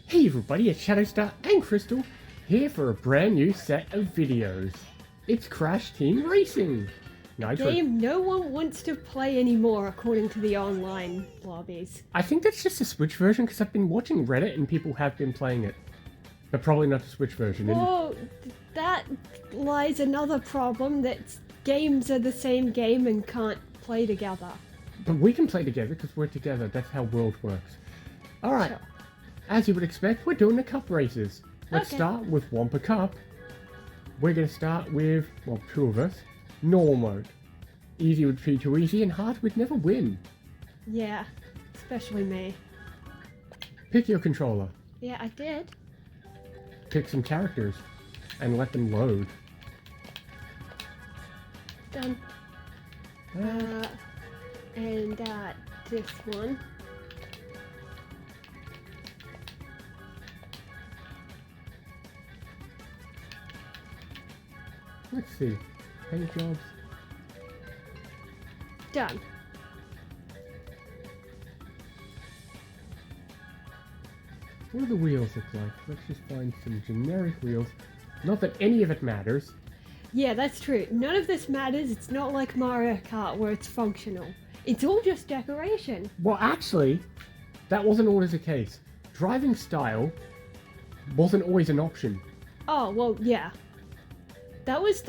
Hey everybody, it's Shadowstar and Crystal, here for a brand new set of videos. It's Crash Team Racing! Nitro. Game no one wants to play anymore according to the online lobbies. I think that's just a Switch version because I've been watching Reddit and people have been playing it. But probably not the Switch version. Well, that lies another problem that games are the same game and can't play together. But we can play together because we're together, that's how world works. Alright, Sure. as you would expect, we're doing the cup races. Let's Okay. start with one per cup. We're going to start with, well, two of us. Normal mode. Easy would be too easy and hard would never win. Yeah, especially me. Pick your controller. Yeah, I did. Pick some characters and let them load. Done. And this one. Let's see. Paint jobs. Done. What do the wheels look like? Let's just find some generic wheels. Not that any of it matters. Yeah, that's true. None of this matters. It's not like Mario Kart where it's functional. It's all just decoration. Well, actually, that wasn't always the case. Driving style wasn't always an option. Oh, well, yeah. That was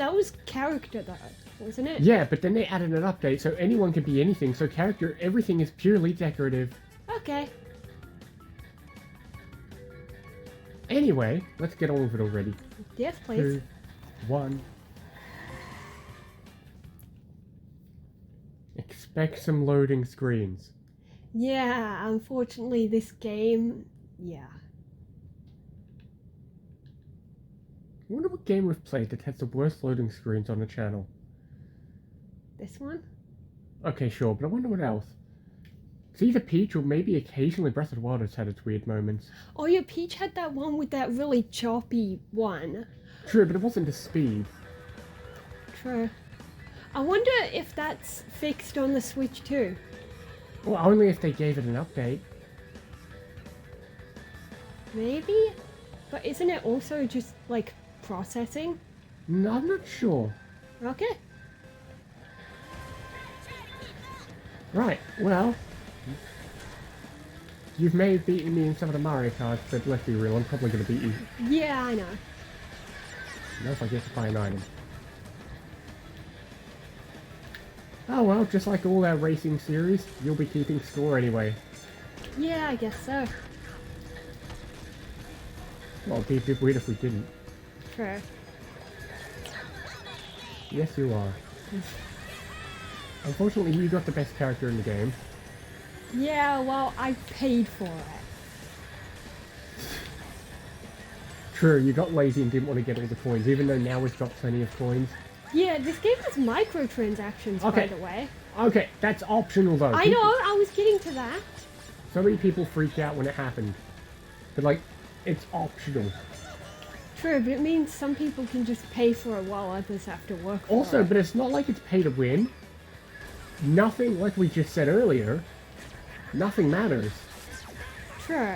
character though, wasn't it? Yeah, but then they added an update so anyone can be anything, so character, everything is purely decorative. Okay. Anyway, let's get on with it already. Yes, please. 2, 1. Expect some loading screens. Yeah, unfortunately this game, yeah. I wonder what game we've played that has the worst loading screens on the channel. This one? Okay, sure, but I wonder what else. It's either Peach or maybe occasionally Breath of the Wild has had its weird moments. Oh yeah, Peach had that one with that really choppy one. True, but it wasn't the speed. True. I wonder if that's fixed on the Switch too. Well, only if they gave it an update. Maybe? But isn't it also just, like, processing? No, I'm not sure. Okay. Right, well... You've may have beaten me in some of the Mario Karts, but let's be real, I'm probably going to beat you. Yeah, I know. Not if I get to buy an item. Oh well, just like all our racing series, you'll be keeping score anyway. Yeah, I guess so. Well, it'd be a bit weird if we didn't. True. Yes, you are. Unfortunately, you got the best character in the game. Yeah, well, I paid for it. True, you got lazy and didn't want to get all the coins, even though now we've got plenty of coins. Yeah, this game has microtransactions, Okay. by the way. Okay, that's optional though. I know, I was getting to that. So many people freaked out when it happened. But like, it's optional. True, but it means some people can just pay for it while others have to work for Also, it. but it's not like it's pay to win. Nothing, like we just said earlier, nothing matters. True.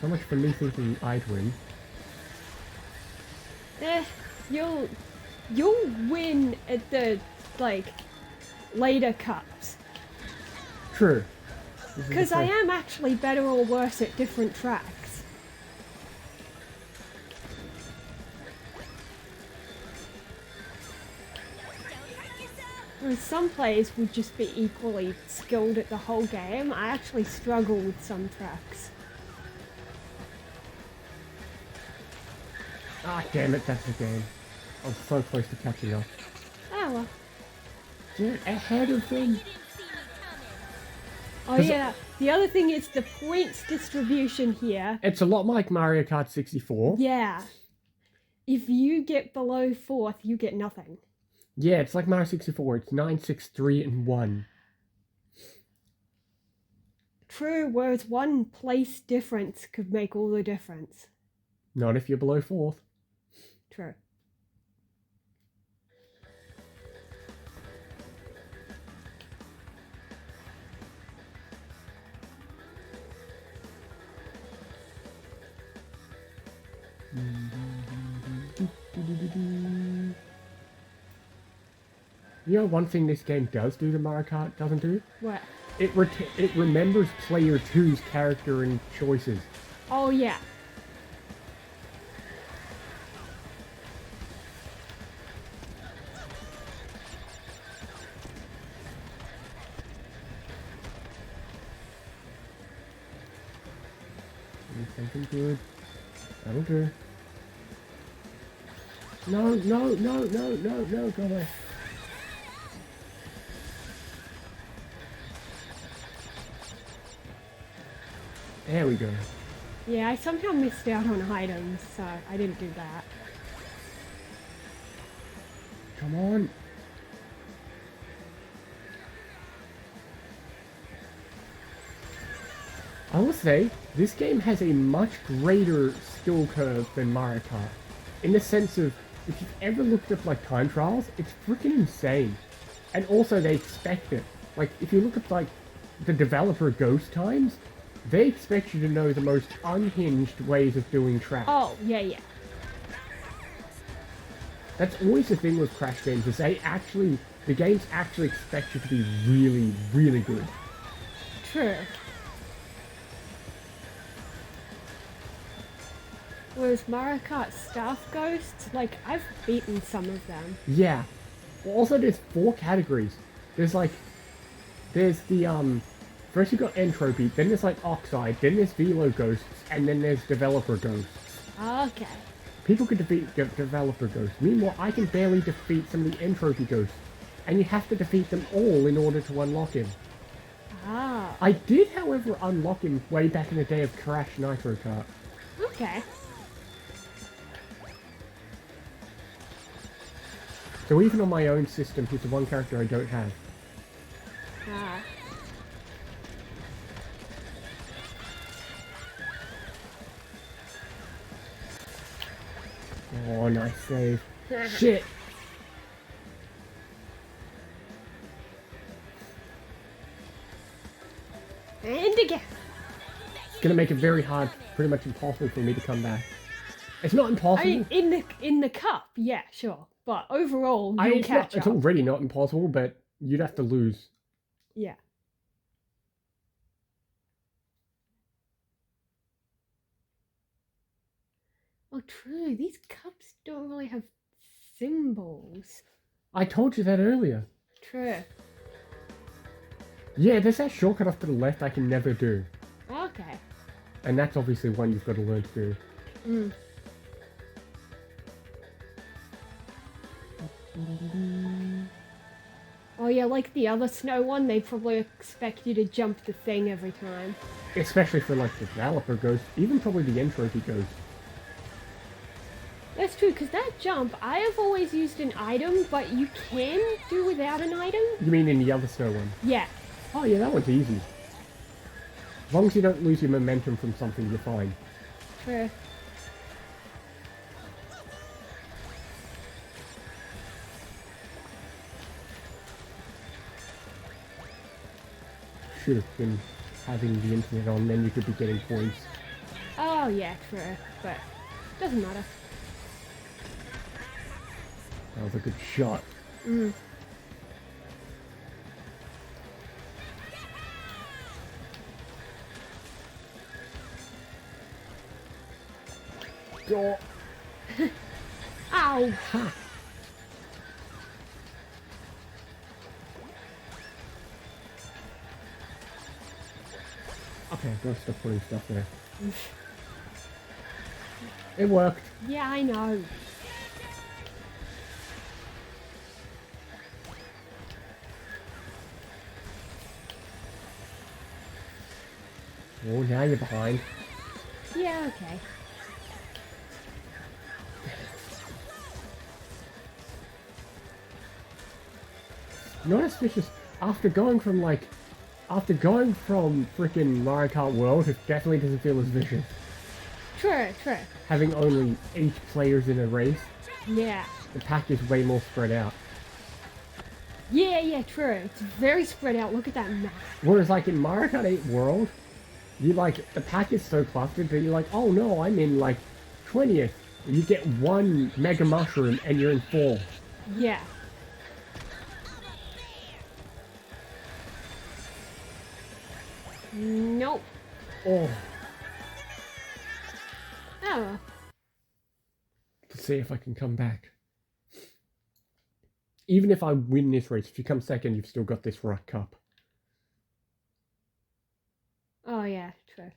So much for me thinking I'd win. You'll win at the, like, later cups. True. This is the Because I first- am actually better or worse at different tracks. Whereas some players would just be equally skilled at the whole game, I actually struggle with some tracks. Ah, damn it, that's the game. I'm so close to catching up. Oh well. Get ahead of them! Oh 'Cause- yeah, the other thing is the points distribution here. It's a lot like Mario Kart 64. Yeah. If you get below 4th, you get nothing. Yeah, it's like Mario 64. It's 9, 6, 3, and 1. True, whereas one place difference could make all the difference. Not if you're below 4th. True. You know one thing this game does do that Mario Kart doesn't do? What? It remembers player two's character and choices. Oh, yeah. Something good. That'll do. No, no, no, no, no, no, go away. There we go. Yeah, I somehow missed out on items, so I didn't do that. Come on. I will say, this game has a much greater skill curve than Mario Kart. In the sense of, if you've ever looked up like time trials, it's freaking insane. And also they expect it. Like, if you look at like the developer ghost times, they expect you to know the most unhinged ways of doing tracks. Oh, yeah, yeah. That's always the thing with Crash games, is the games actually expect you to be really, really good. True. Whereas Mario Kart Staff Ghosts, like, I've beaten some of them. Yeah. Well, also, there's 4 categories. There's the, first you've got Entropy, then there's, like, Oxide, then there's Velo Ghosts, and then there's Developer Ghosts. Okay. People can defeat Developer Ghosts. Meanwhile, I can barely defeat some of the Entropy Ghosts. And you have to defeat them all in order to unlock him. Ah. I did, however, unlock him way back in the day of Crash Nitro Kart. Okay. So even on my own system, he's the one character I don't have. Ah. Oh, nice save. Shit! And again. It's gonna make it very hard, pretty much impossible for me to come back. It's not impossible. In the cup, yeah, sure. But overall, you'll catch up. It's already not impossible, but you'd have to lose. Yeah. Oh, true. These cups don't really have symbols. I told you that earlier. True. Yeah, there's that shortcut off to the left I can never do. Okay. And that's obviously one you've got to learn to do. Mm. Oh yeah, like the other snow one, they probably expect you to jump the thing every time. Especially for like the developer ghost, even probably the Entropy ghost. That's true, because that jump, I have always used an item, but you can do without an item? You mean in the other snow one? Yeah. Oh yeah, that one's easy. As long as you don't lose your momentum from something, you're fine. True. Should have been having the internet on, then you could be getting points. Oh yeah, true, but doesn't matter. That was a good shot. Mm. Go. Ow! Ha! Okay, I've got to stop putting stuff there. It worked. Yeah, I know. Oh, now you're behind. Yeah, okay. Not as vicious. After going from frickin' Mario Kart World, it definitely doesn't feel as vicious. True, true. Having only 8 players in a race, Yeah. the pack is way more spread out. Yeah, yeah, true. It's very spread out. Look at that map. Whereas like in Mario Kart 8 World, you like, the pack is so clustered that you're like, oh no, I'm in like 20th. You get one Mega Mushroom and you're in 4. Yeah. Nope. Oh. Oh. Let's see if I can come back. Even if I win this race, if you come second, you've still got this Rock Cup. Oh, yeah, true.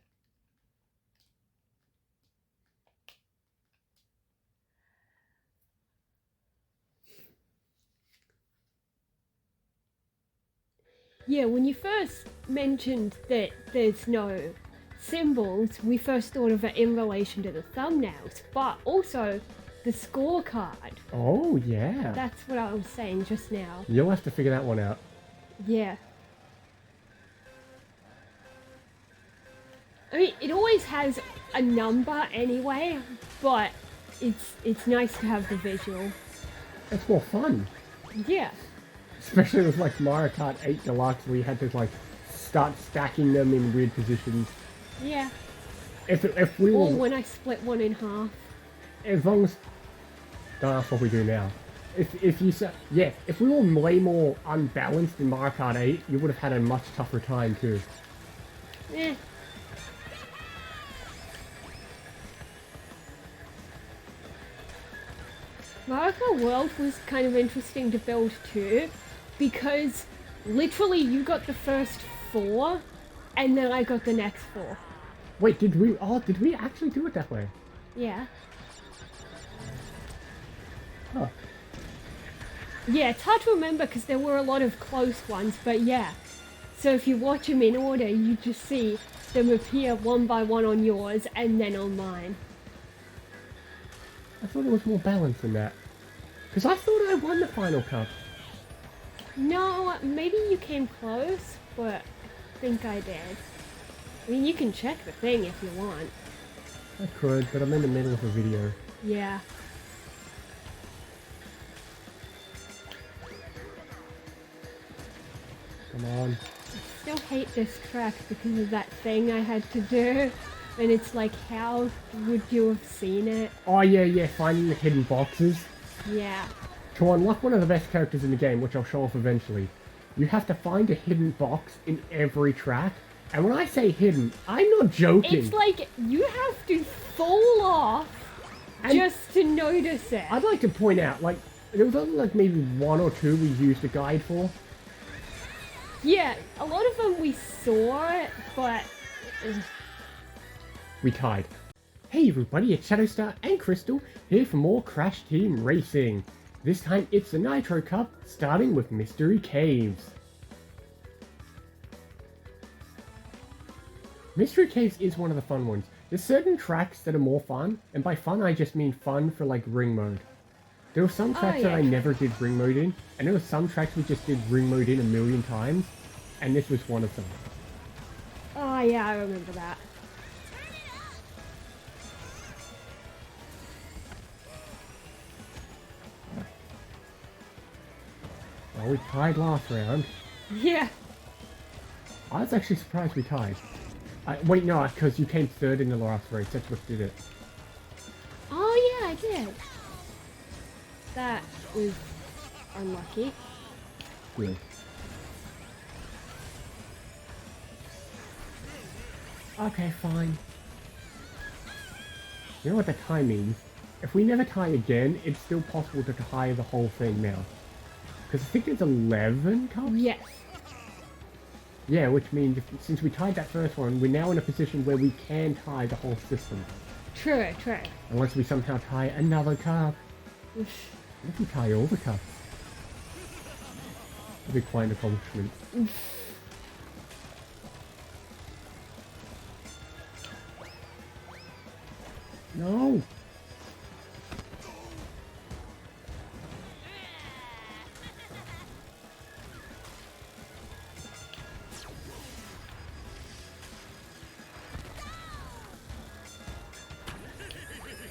Yeah, when you first mentioned that there's no symbols, we first thought of it in relation to the thumbnails, but also the scorecard. Oh, yeah. That's what I was saying just now. You'll have to figure that one out. Yeah. I mean, it always has a number anyway, but it's nice to have the visual. It's more fun. Yeah. Especially with like Mario Kart 8 Deluxe, where you had to like start stacking them in weird positions. Yeah. If we Or were, when I split one in half. as long as that's what we do now. If you said if we were way more unbalanced in Mario Kart 8, you would have had a much tougher time too. Eh. Mario Kart World was kind of interesting to build too, because literally you got the first 4, and then I got the next 4. Wait, did we actually do it that way? Yeah. Huh. Yeah, it's hard to remember because there were a lot of close ones, but yeah. So if you watch them in order, you just see them appear one by one on yours and then on mine. I thought it was more balanced than that. Because I thought I won the final cup. No, maybe you came close, but I think I did. I mean, you can check the thing if you want. I could, but I'm in the middle of a video. Yeah. Come on. I still hate this track because of that thing I had to do. And it's like, how would you have seen it? Oh yeah, finding the hidden boxes. Yeah. To unlock one of the best characters in the game, which I'll show off eventually, you have to find a hidden box in every track. And when I say hidden, I'm not joking. It's like, you have to fall off just to notice it. I'd like to point out, like, there was only like maybe 1 or 2 we used a guide for. Yeah, a lot of them we saw it, but... We tied. Hey everybody, it's Shadowstar and Crystal, here for more Crash Team Racing. This time it's the Nitro Cup, starting with Mystery Caves. Mystery Caves is one of the fun ones. There's certain tracks that are more fun, and by fun I just mean fun for like ring mode. There were some tracks that I never did ring mode in, and there were some tracks we just did ring mode in a million times, and this was one of them. Oh yeah, I remember that. Well, we tied last round. Yeah. I was actually surprised we tied. Wait, no, because you came third in the last race. That's what did it. Oh yeah, I did. That was unlucky. Good. Okay, fine. You know what the tie means? If we never tie again, it's still possible to tie the whole thing now. Because I think there's 11 cups? Yes. Yeah, which means since we tied that first one, we're now in a position where we can tie the whole system. True, true. Unless we somehow tie another cup. What if we tie all the cups? That'd be quite an accomplishment. No!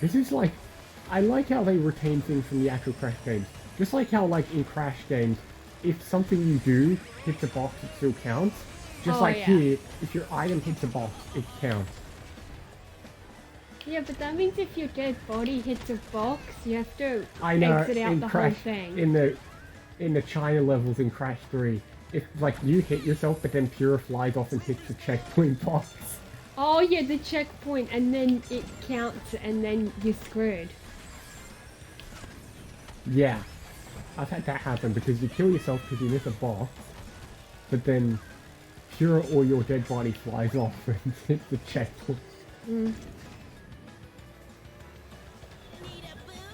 This is like, I like how they retain things from the actual Crash games. Just like how, like, in Crash games, if something you do hits a box, it still counts. Just here, if your item hits a box, it counts. Yeah, but that means if your dead body hits a box, you have to I know, exit out in the Crash, whole thing. in the China levels in Crash 3, if like you hit yourself, but then Pura flies off and hits the checkpoint box. Oh yeah, the checkpoint, and then it counts, and then you're screwed. Yeah, I've had that happen because you kill yourself because you miss a box, but then Pura or your dead body flies off and hits the checkpoint. Mm.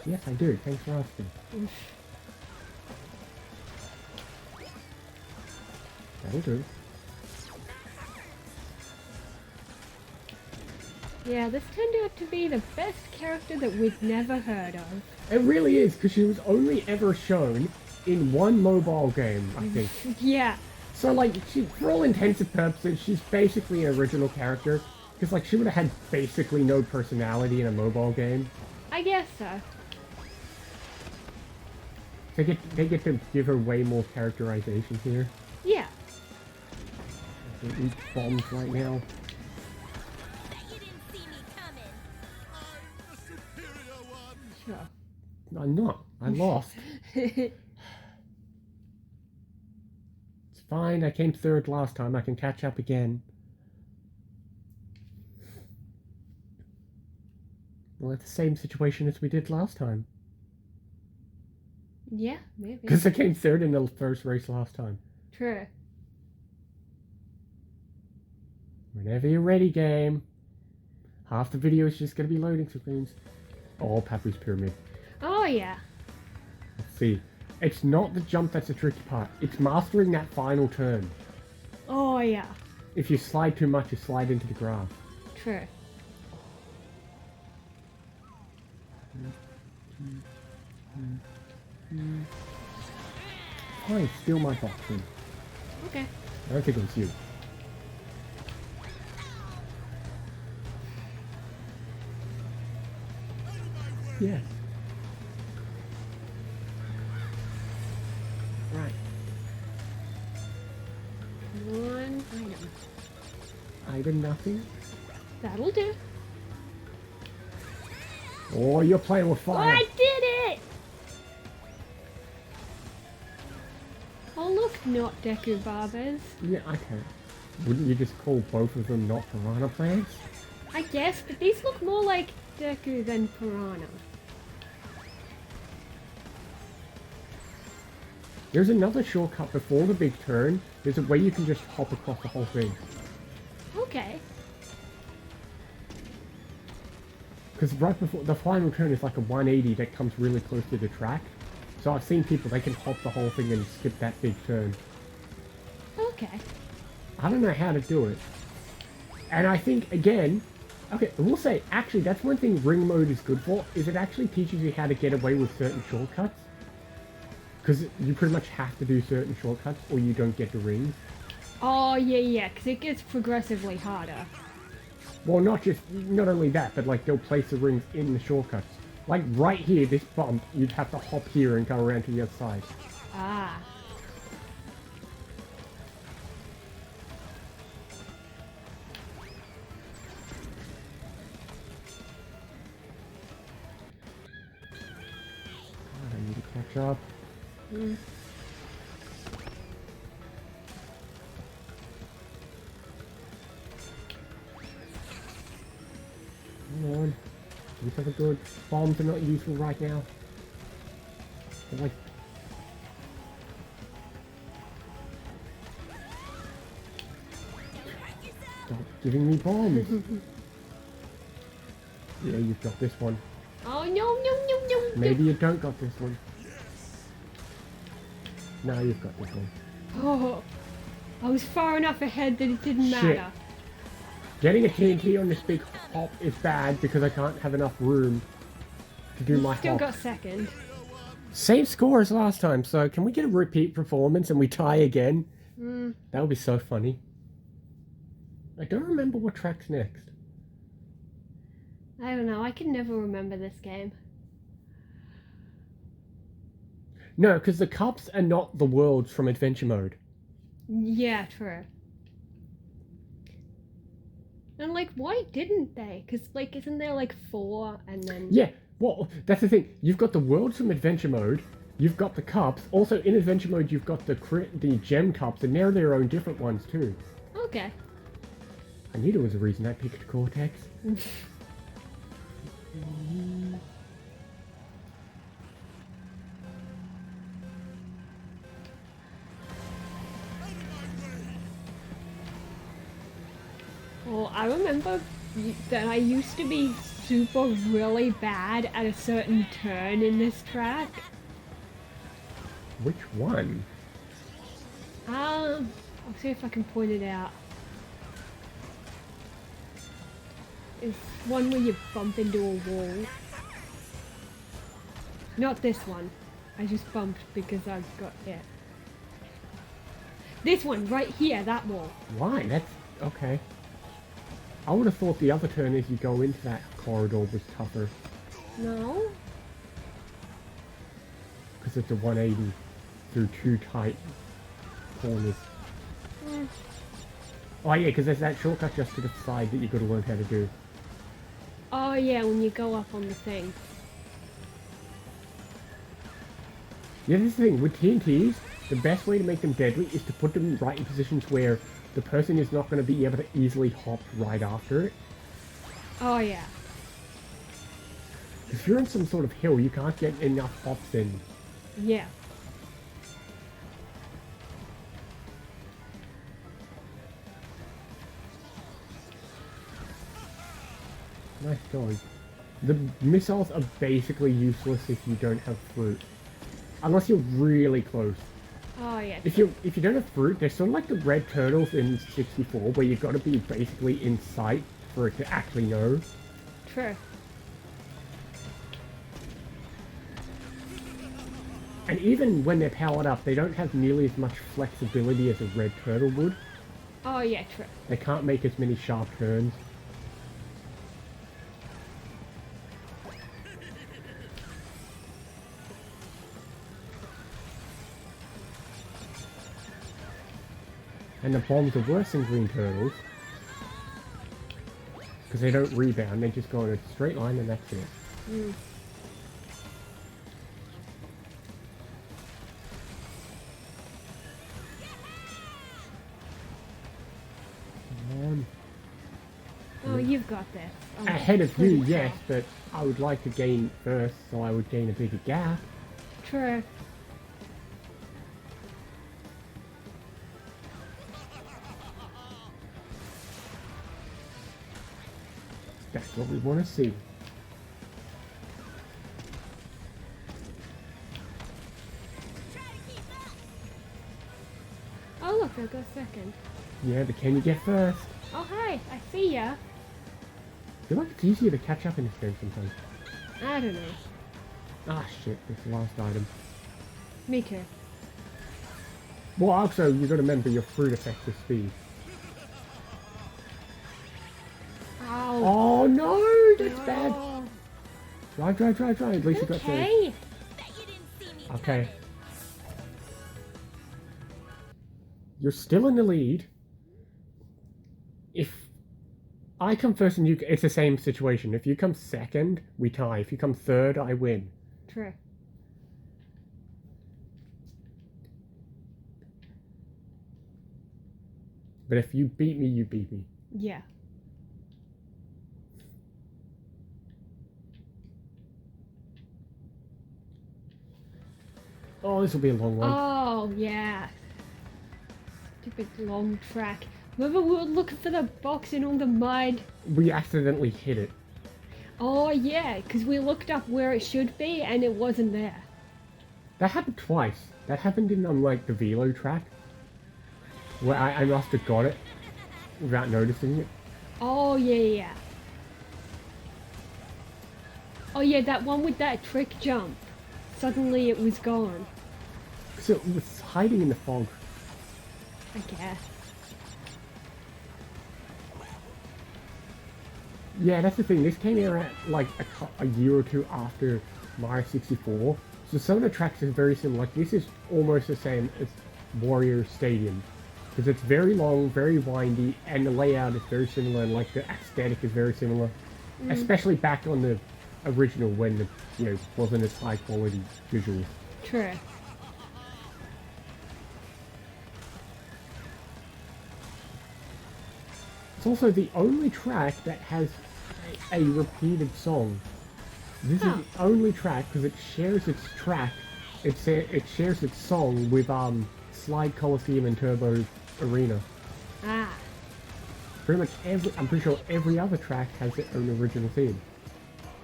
Yes, I do. Thanks for asking. That'll do. Yeah, this turned out to be the best character that we'd never heard of. It really is, because she was only ever shown in one mobile game, I think. Yeah. So, like, she, for all intents and purposes, she's basically an original character. Because, like, she would have had basically no personality in a mobile game. I guess so. They get to give her way more characterization here. Yeah. I can eat bombs right now. Sure. I'm not. I lost. It's fine. I came third last time. I can catch up again. Well, it's the same situation as we did last time. Yeah, maybe. Because I came third in the first race last time. True. Whenever you're ready, game. Half the video is just going to be loading screens. Oh, Papu's Pyramid. Oh yeah. Let's see. It's not the jump that's the tricky part. It's mastering that final turn. Oh yeah. If you slide too much, you slide into the grass. True. Fine, steal my boxing. Okay. I don't think it was you. Yes. Right. One item. Item nothing. That'll do. Oh, you're playing with Oh, fire. I did it! Oh look, not Deku Barbers. Yeah, okay. Wouldn't you just call both of them not piranha plants? I guess, but these look more like Deku than Piranha. There's another shortcut before the big turn. There's a way you can just hop across the whole thing. Okay. Because right before the final turn is like a 180 that comes really close to the track. So I've seen people, they can hop the whole thing and skip that big turn. Okay. I don't know how to do it. And I think, again, okay, I will say, actually, that's one thing ring mode is good for, is it actually teaches you how to get away with certain shortcuts. Because you pretty much have to do certain shortcuts or you don't get the rings. Oh yeah, because it gets progressively harder. Well, not only that, but like they'll place the rings in the shortcuts. Like right here, this bump, you'd have to hop here and go around to the other side. Ah. I need to catch up. Mm. Come on. These are the good. Bombs are not useful right now. They're like... Stop giving me bombs. Yeah, you've got this one. Oh no. Maybe you don't got this one. Now you've got this one. Oh. I was far enough ahead that it didn't Shit. matter. Getting a TNT on this big hop is bad because I can't have enough room to do my Still hop. got second. Same score as last time, so can we get a repeat performance and we tie again? Mm. That would be so funny. I don't remember what track's next. I don't know, I can never remember this game. No, because the cups are not the worlds from Adventure Mode. Yeah, true. And like, why didn't they? Because like, isn't there like 4 and then? Yeah, well, that's the thing. You've got the worlds from Adventure Mode, you've got the cups. Also, in Adventure Mode, you've got the gem cups, and they're their own different ones too. Okay. I knew there was a reason I picked Cortex. Well, I remember that I used to be super really bad at a certain turn in this track. Which one? I'll see if I can point it out. It's one where you bump into a wall. Not this one. I just bumped because I got hit. This one, right here, that wall. Why? That's okay. I would have thought the other turn as you go into that corridor was tougher. No? Because it's a 180 through 2 tight corners. Mm. Oh yeah, because there's that shortcut just to the side that you've got to learn how to do. Oh yeah, when you go up on the thing. Yeah, this is the thing, with TNTs, the best way to make them deadly is to put them right in positions where the person is not going to be able to easily hop right after it. Oh yeah. If you're on some sort of hill, you can't get enough hops in. Yeah. Nice going. The missiles are basically useless if you don't have fruit. Unless you're really close. Oh yeah. If you don't have fruit, they're sort of like the red turtles in 64, where you've got to be basically in sight for it to actually know. True. And even when they're powered up, they don't have nearly as much flexibility as a red turtle would. Oh yeah, true. They can't make as many sharp turns. And the bombs are worse than green turtles. Because they don't rebound, they just go in a straight line and that's it. Mm. Oh, you've got this. Oh, Ahead of you, pretty yes, fast. but I would like to gain first, so I would gain a bigger gap. True. That's what we want to see. Oh look, I got second. Yeah, but can you get first? Oh hi, I see ya. I feel like it's easier to catch up in this game sometimes. I don't know. Ah shit, it's the last item. Me too. Well, also, you got to remember your fruit affects the speed. Ow. Oh no, that's bad. Oh. Drive. At least you got through. Okay. Okay. You're still in the lead. If I come first and you... It's the same situation. If you come second, we tie. If you come third, I win. True. But if you beat me, you beat me. Yeah. Oh, this will be a long one. Oh yeah. Stupid long track. Remember we were looking for the box in all the mud? We accidentally hit it. Oh yeah, because we looked up where it should be and it wasn't there. That happened twice. That happened in, like, the Velo track. Where I must have got it without noticing it. Oh yeah. Oh yeah, that one with that trick jump. Suddenly it was gone. So it was hiding in the fog. I guess. Yeah, that's the thing. This came out like a year or two after Mario 64. So some of the tracks are very similar. Like this is almost the same as Warrior Stadium. because it's very long, very windy, and the layout is very similar, and like the aesthetic is very similar, especially back on the original when the wasn't as high quality visuals. True. It's also the only track that has a repeated song. This is the only track because it shares its track. It shares its song with Slide Coliseum and Turbo Arena. Ah. Pretty much I'm pretty sure every other track has its own original theme,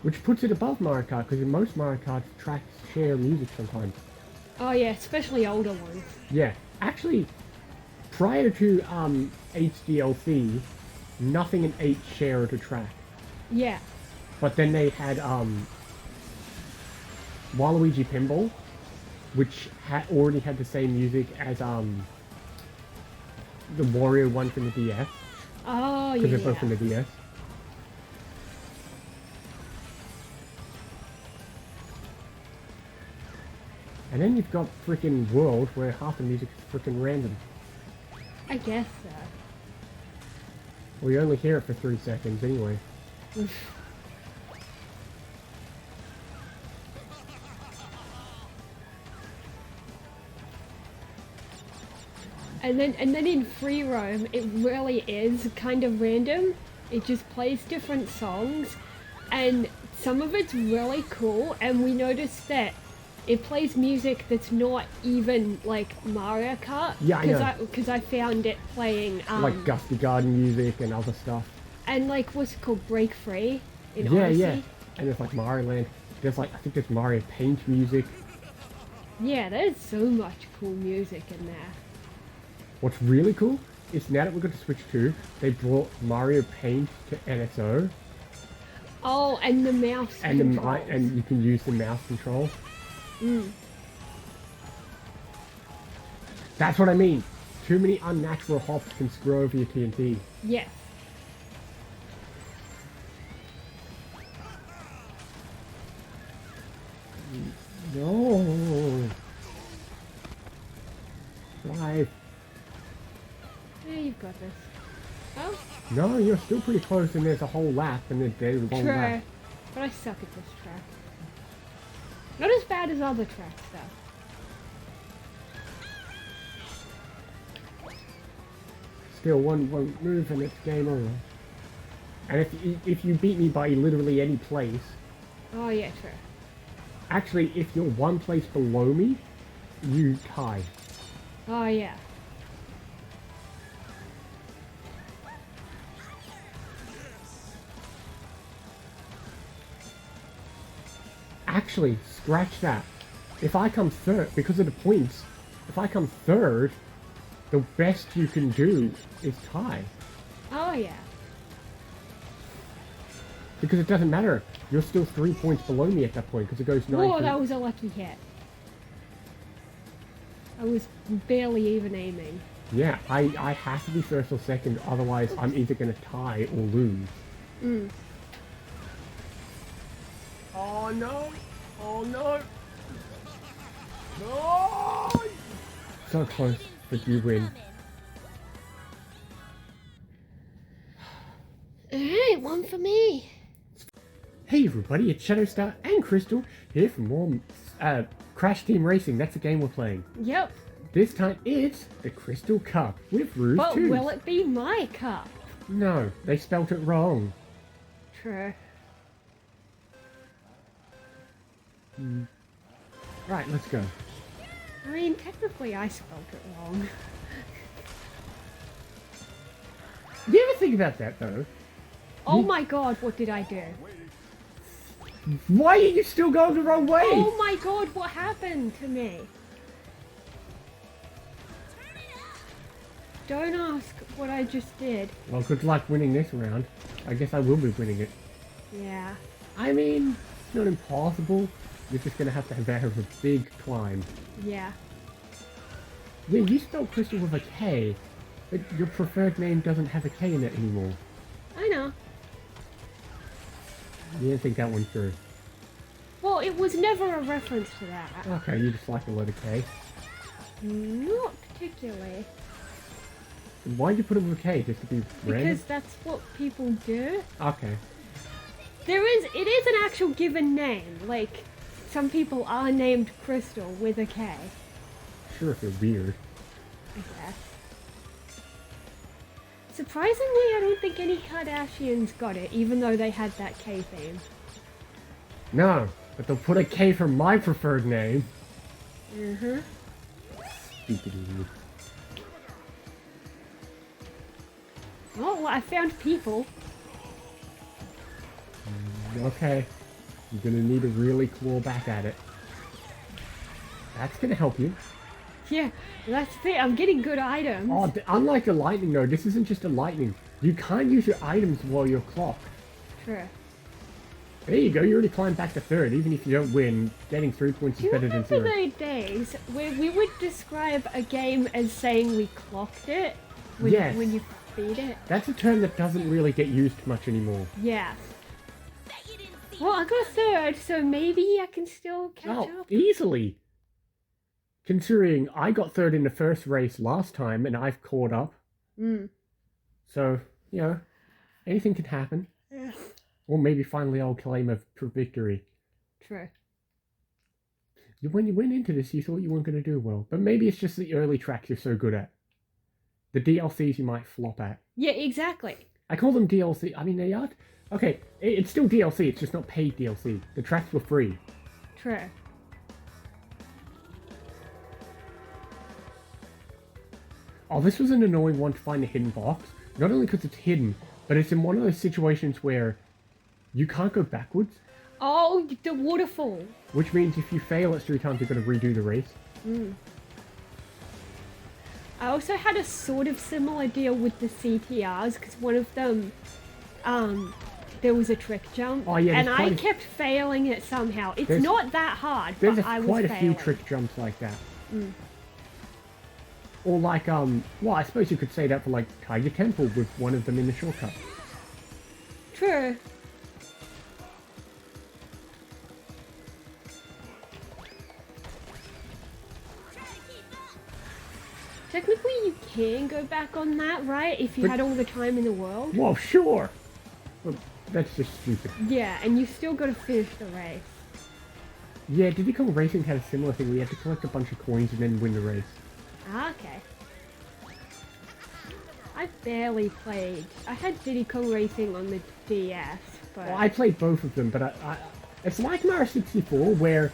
which puts it above Mario Kart because in most Mario Kart tracks share music sometimes. Oh yeah, especially older ones. Yeah, actually, prior to HDLC, nothing in 8 shared a track. Yeah. But then they had Waluigi Pinball, which already had the same music as the Wario one from the DS. Oh yeah. Because they're both from the DS. And then you've got freaking World, where half the music is freaking random. I guess so. Well, you only hear it for 3 seconds anyway. And then in free roam, it really is kind of random. It just plays different songs, and some of it's really cool. And we noticed that it plays music that's not even like Mario Kart. Yeah, I know. Because I found it playing Like Gusty Garden music and other stuff. and like what's it called, Break Free in Yeah, Odyssey. yeah. And there's like Mario Land. There's like, I think there's Mario Paint music. Yeah, there's so much cool music in there. What's really cool is now that we're going to Switch 2, they brought Mario Paint to NSO. Oh, and the mouse And controls. and you can use the mouse control. That's what I mean. Too many unnatural hops can screw over your TNT. Yes. No. Drive. Yeah, you've got this. Oh, No, you're still pretty close, and there's a whole lap, and then there's one true. lap. But I suck at this track. Not as bad as other tracks, though. Still, one won't move, and it's game over. And if you beat me by literally any place, Oh, yeah, true. actually, if you're one place below me, you tie. Oh, yeah. Actually, scratch that. If I come third, because of the points, if I come third, the best you can do is tie. Oh, yeah. Because it doesn't matter. You're still 3 points below me at that point, because it goes 9 Whoa, to- that was a lucky hit. I was barely even aiming. Yeah, I have to be first or second, otherwise I'm either going to tie or lose. Oh no! Oh no! No! So close, but you win. Alright, one for me. Hey everybody, it's Shadowstar and Crystal here for more Crash Team Racing. That's the game we're playing. Yep. This time it's the Crystal Cup with Rouge But 2. will it be my cup? No, they spelt it wrong. True. Right, let's go. I mean, technically I spelled it wrong. Do you ever think about that though? Oh my god, what did I do? Why are you still going the wrong way? Oh my god, what happened to me? Don't ask what I just did. Well, good luck winning this round. I guess I will be winning it. Yeah. I mean, it's not impossible. You're just going to have a big climb. Yeah. Yeah, you spelled Crystal with a K, but your preferred name doesn't have a K in it anymore. I know. You didn't think that one through. Well, it was never a reference to that. Okay, you just like the letter K. Not particularly. Why'd you put him with a K? Just to be random? Because that's what people do. Okay. It is an actual given name. Like, some people are named Crystal with a K. Sure, if you're weird. I guess. Surprisingly, I don't think any Kardashians got it, even though they had that K theme. No, but they'll put a K for my preferred name. Mm-hmm. Stupid idiot. Oh, well, I found people. Okay. You're gonna need to really claw back at it. That's gonna help you. Yeah, that's the thing. I'm getting good items. Oh, unlike a lightning though, this isn't just a lightning. You can't use your items while you're clocked. True. There you go, you already climbed back to third. Even if you don't win, getting 3 points is better than Do you 0. remember the days where we would describe a game as saying we clocked it? When, Yes. When you beat it? That's a term that doesn't really get used much anymore. Yeah. Well, I got third, so maybe I can still catch up. Easily. Considering I got third in the first race last time and I've caught up. So, you know, anything can happen. Yeah. Or maybe finally I'll claim a victory. True. When you went into this, you thought you weren't going to do well. But maybe it's just the early tracks you're so good at. The DLCs you might flop at. Yeah, exactly. I call them DLC. I mean, they are... Okay, it's still DLC. It's just not paid DLC. The tracks were free. True. Oh, this was an annoying one to find a hidden box. Not only because it's hidden, but it's in one of those situations where you can't go backwards. Oh, the waterfall. Which means if you fail it 3 times, you're going to redo the race. I also had a sort of similar deal with the CTRs, because one of them, there was a trick jump. Oh, yeah, and I kept failing it somehow. It's not that hard, but I was quite a few failing. trick jumps like that. Or like, well, I suppose you could say that for like Tiger Temple with one of them in the shortcut. True. Technically, you can go back on that, right? If you had all the time in the world. Well, sure. But that's just stupid. Yeah, and you still got to finish the race. Yeah, Diddy Kong Racing had a similar thing. We had to collect a bunch of coins and then win the race. Okay. I barely played. I had Diddy Kong Racing on the DS, but... Well, I played both of them, but it's like Mario 64, where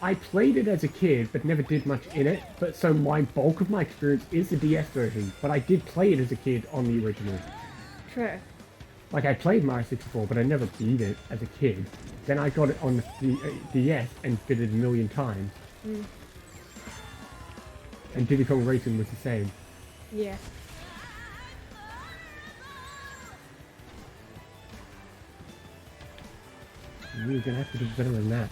I played it as a kid, but never did much in it. But so my bulk of my experience is the DS version, but I did play it as a kid on the original. True. Like, I played Mario 64, but I never beat it as a kid. Then I got it on the DS and did it a million times. And Diddy Kong Racing was the same. Yeah. You're gonna have to do better than that.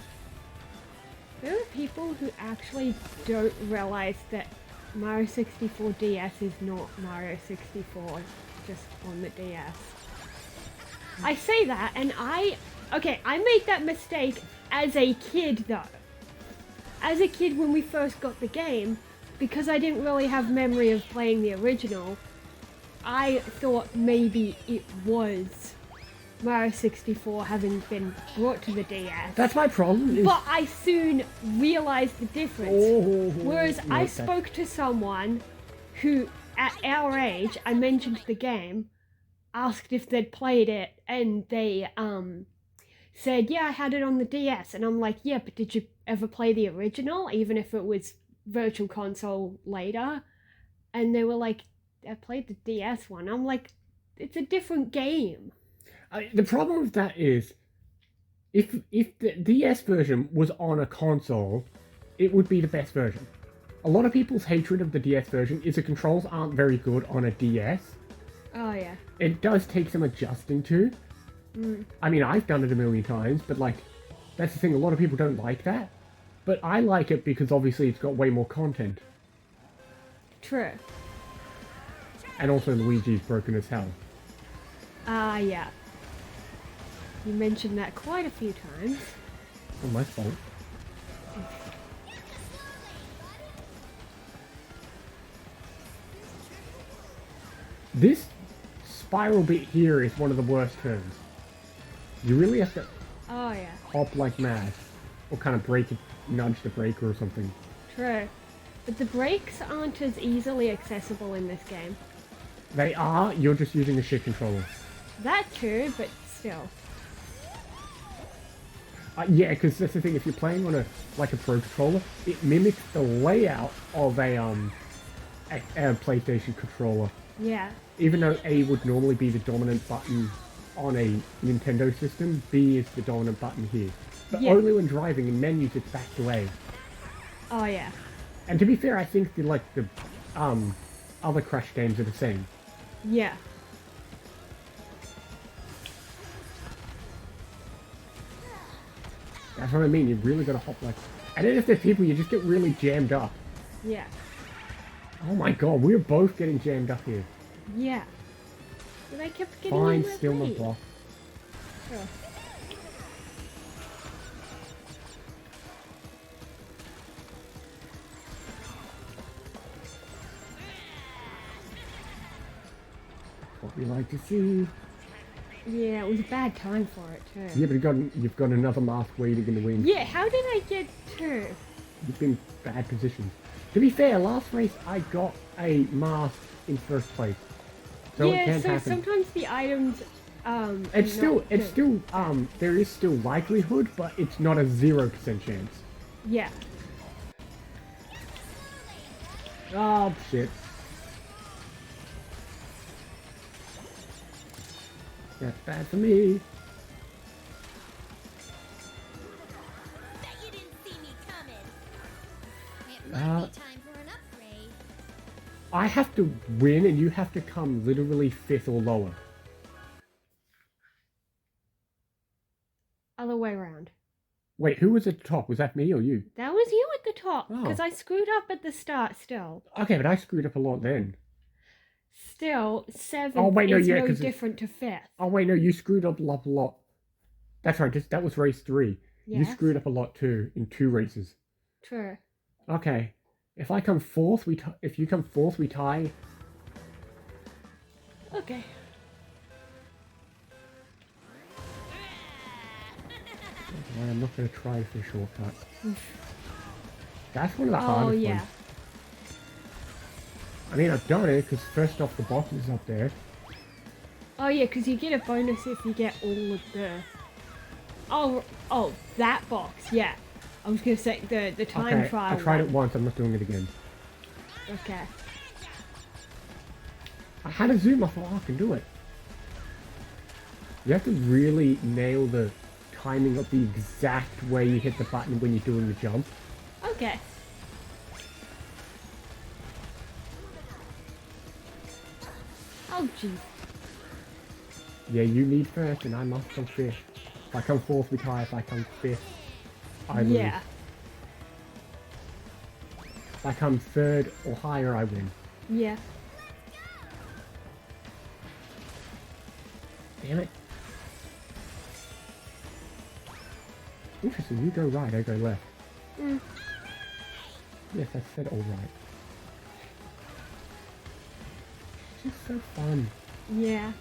There are people who actually don't realize that Mario 64 DS is not Mario 64 just on the DS. I say that, and I made that mistake as a kid though. As a kid when we first got the game, because I didn't really have memory of playing the original, I thought maybe it was Mario 64 having been brought to the DS. That's my problem. But I soon realized the difference. Whereas I spoke to someone who, at our age, I mentioned the game, asked if they'd played it, and they said, yeah, I had it on the DS. And I'm like, yeah, but did you ever play the original, even if it was Virtual Console later? And they were like, I played the DS one. I'm like, it's a different game. The problem with that is, if the DS version was on a console, it would be the best version. A lot of people's hatred of the DS version is the controls aren't very good on a DS. Oh, yeah. It does take some adjusting to. I mean, I've done it a million times, but like, that's the thing, a lot of people don't like that. But I like it because obviously it's got way more content. True. And also Luigi's broken as hell. Yeah. You mentioned that quite a few times. Not my fault. This spiral bit here is one of the worst turns. You really have to Oh yeah. hop like mad. Or kind of break it, nudge the breaker or something. True. But the brakes aren't as easily accessible in this game. They are, you're just using a shift controller. That too, but still. Yeah, because that's the thing, if you're playing on a pro controller, it mimics the layout of a PlayStation controller. Yeah. Even though A would normally be the dominant button on a Nintendo system, B is the dominant button here. But Yeah. only when driving in menus it's back to A. Oh yeah. And to be fair, I think the other Crash games are the same. Yeah. That's what I mean, you really gotta hop like... And then if there's people, you just get really jammed up. Yeah. Oh my god, we're both getting jammed up here. Yeah. But I kept getting Fine, in my still way. not block. Sure. What we like to see. Yeah, it was a bad time for it too. Yeah, but you've got another mask waiting in the wings. Yeah, how did I get two? You've been bad positions. To be fair, last race I got a mask in first place. So it Yeah, can't so happen. sometimes the items It's not still good. there is still likelihood, but it's not a 0% chance. Yeah. Oh shit. That's bad for me. Bet you didn't see me coming. It might be time for an upgrade. I have to win and you have to come literally 5th or lower. Other way around. Wait, who was at the top? Was that me or you? That was you at the top, Oh. because I screwed up at the start still. Okay, but I screwed up a lot then. Still, 7th Oh, wait, no, is yeah, no 'cause different to 5th. Oh wait, no, you screwed up a lot. That's right, that was race 3. You Yes. screwed up a lot too, in 2 races. True. Okay. If I come 4th, if you come 4th, we tie. Okay. Well, I'm not going to try for a shortcut. That's one of the hardest Oh, yeah. ones. I mean, I've done it, because first off, the box is up there. Oh, yeah, because you get a bonus if you get all of the... Oh, that box, yeah. I was going to say the time Okay, trial I tried one. it once, I'm not doing it again. Okay. I had a zoom, I thought, oh, I can do it. You have to really nail the timing of the exact way you hit the button when you're doing the jump. Okay. Oh, jeez. Yeah, you lead first and I must come 5th. If I come 4th, we tie. If I come 5th, I lose. Yeah. If I come 3rd or higher, I win. Yeah. Damn it. Interesting, you go right, I go left. Mm. Yes, I said all right. It's just so fun. Yeah.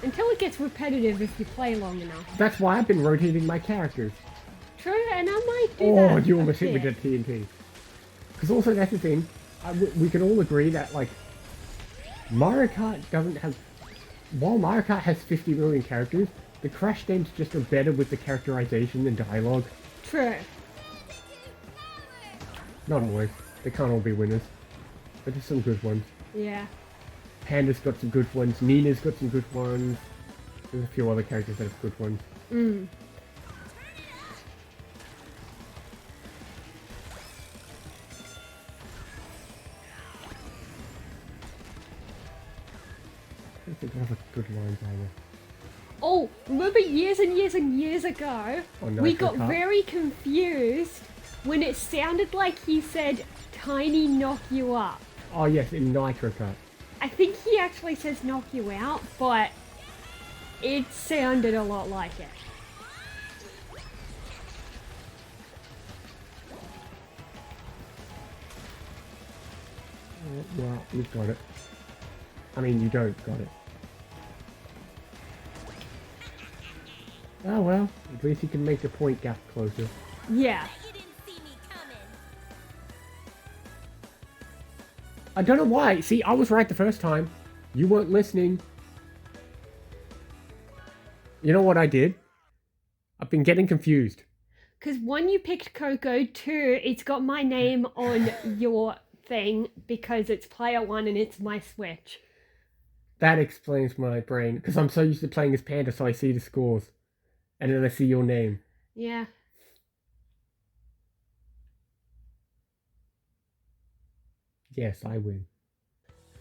Until it gets repetitive if you play long enough. That's why I've been rotating my characters. True, and I might do Oh, that. you a almost hit me bit. with the TNT. Because also that's the thing, we can all agree that, like, Mario Kart doesn't have... While Mario Kart has 50 million characters, the Crash games just are better with the characterization and dialogue. True. Not always. They can't all be winners. But there's some good ones. Yeah. Panda's got some good ones. Nina's got some good ones. There's a few other characters that have good ones. Mm. I think I have a good lines either. Oh, remember years and years and years ago, On we Nitro got Kart? very confused when it sounded like he said, "Tiny knock you up." Oh yes, in Nitro Kart. I think he actually says knock you out, but it sounded a lot like it. Oh, well, we've got it. I mean, you don't. Got it. Oh well, at least you can make the point gap closer. Yeah. You didn't see me coming. I don't know why. See, I was right the first time. You weren't listening. You know what I did? I've been getting confused. Because one, you picked Coco. Two, it's got my name on your thing because it's player one and it's my Switch. That explains my brain, because I'm so used to playing as Panda, so I see the scores. And then I see your name. Yeah. Yes, I win.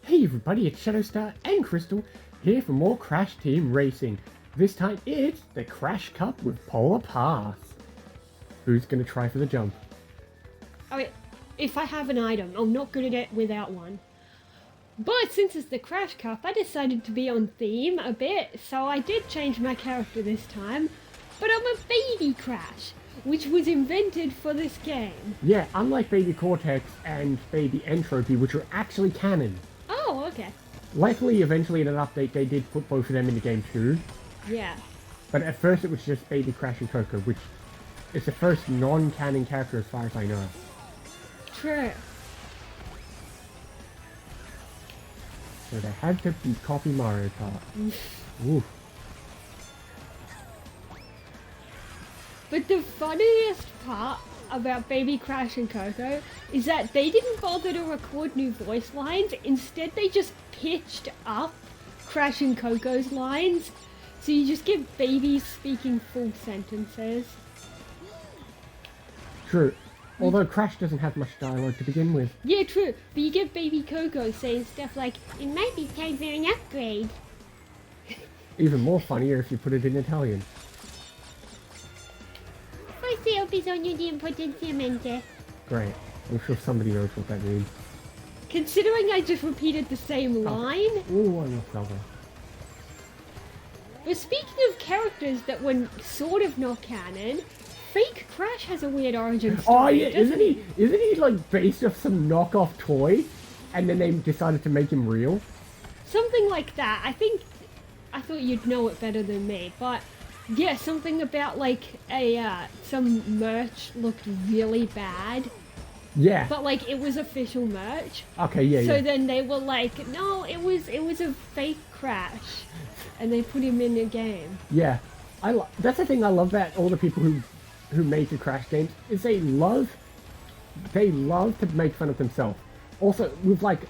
Hey everybody, it's Shadowstar and Crystal, here for more Crash Team Racing. This time it's the Crash Cup with Polar Pass. Who's going to try for the jump? Oh, if I have an item, I'm not good at it without one. But since it's the Crash Cup, I decided to be on theme a bit, so I did change my character this time. But I'm a baby Crash, which was invented for this game. Yeah, unlike Baby Cortex and Baby Entropy, which are actually canon. Oh, okay. Luckily, eventually in an update, they did put both of them in the game too. Yeah. But at first it was just Baby Crash and Coco, which is the first non-canon character as far as I know. True. So they had to copy Mario Kart. Oof. But the funniest part about Baby Crash and Coco is that they didn't bother to record new voice lines. Instead, they just pitched up Crash and Coco's lines. So you just get babies speaking full sentences. True. Although Crash doesn't have much dialogue to begin with. Yeah, true. But you get Baby Coco saying stuff like, "It might be time for an upgrade." Even more funnier if you put it in Italian. Forse ho bisogno di un potenziamento. Great. I'm sure somebody knows what that means. Considering I just repeated the same line. Ooh, I'm not clever. But speaking of characters that were sort of not canon, Fake Crash has a weird origin story. Oh yeah, doesn't isn't he like based off some knockoff toy? And then they decided to make him real? Something like that. I thought you'd know it better than me, but yeah, something about like some merch looked really bad, Yeah. but like it was official merch. Okay, yeah, So yeah. then they were like, no, it was a fake Crash, and they put him in the game. Yeah. That's the thing I love about all the people who make the Crash games, is they love to make fun of themselves. Also, with like,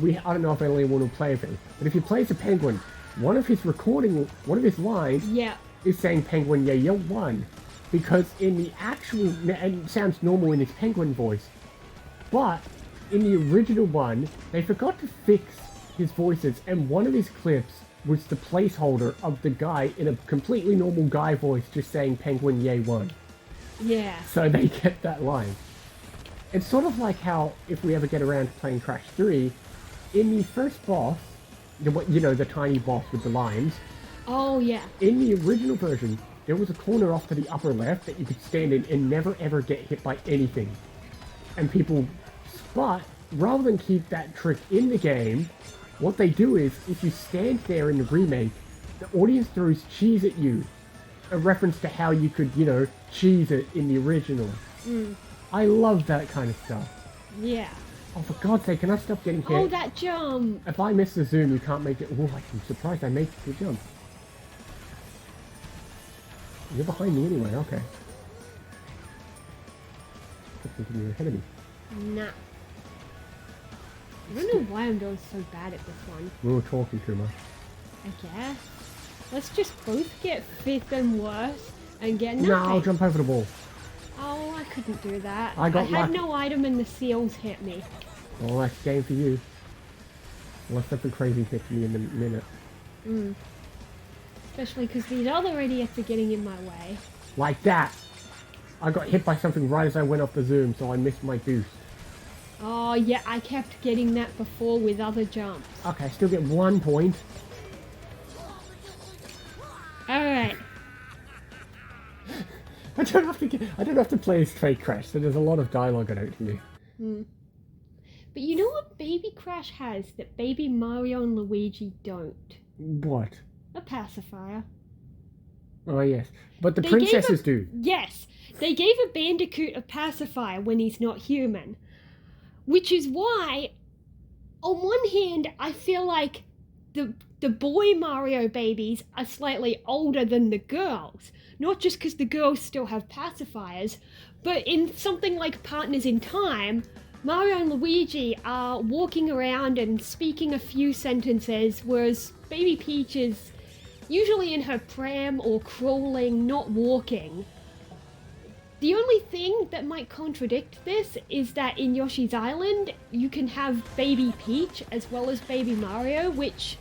I don't know if anyone will play with it, but if you play as a penguin, one of his lines Yeah. is saying penguin yeah you won, because in the actual, and it sounds normal in his penguin voice, but in the original one they forgot to fix his voices, and one of his clips was the placeholder of the guy in a completely normal guy voice just saying penguin yay won. Yeah. So they kept that line. It's sort of like how, if we ever get around to playing Crash 3, in the first boss, the tiny boss with the lines, Oh yeah. in the original version, there was a corner off to the upper left that you could stand in and never ever get hit by anything. But rather than keep that trick in the game, what they do is, if you stand there in the remake, the audience throws cheese at you. A reference to how you could, cheese it in the original. I love that kind of stuff. Yeah. Oh, for God's sake, can I stop getting hit? Oh, that jump. If I miss the zoom, you can't make it. Oh, I'm surprised I made the jump. You're behind me anyway, okay. I think you're ahead of me. Nah. I don't know why I'm doing so bad at this one. We were talking too much. I guess. Let's just both get fifth and worse and get nothing. No, I'll jump over the wall. Oh, I couldn't do that. I got had lucky. no item and the seals hit me. Well, that's game for you. Unless something crazy hits me in a minute. Especially because these other idiots are getting in my way. Like that! I got hit by something right as I went off the zoom, so I missed my boost. Oh, yeah, I kept getting that before with other jumps. Okay, I still get 1 point. Alright. I don't have to play as Fake Crash, so there's a lot of dialogue I don't hear. But But you know what Baby Crash has that Baby Mario and Luigi don't? What? A pacifier. Oh, yes. But the They gave princesses do. Yes, they gave a Bandicoot a pacifier when he's not human. Which is why, on one hand, I feel like the boy Mario babies are slightly older than the girls. Not just because the girls still have pacifiers, but in something like Partners in Time, Mario and Luigi are walking around and speaking a few sentences, whereas Baby Peach is usually in her pram or crawling, not walking. The only thing that might contradict this is that in Yoshi's Island, you can have Baby Peach as well as Baby Mario, which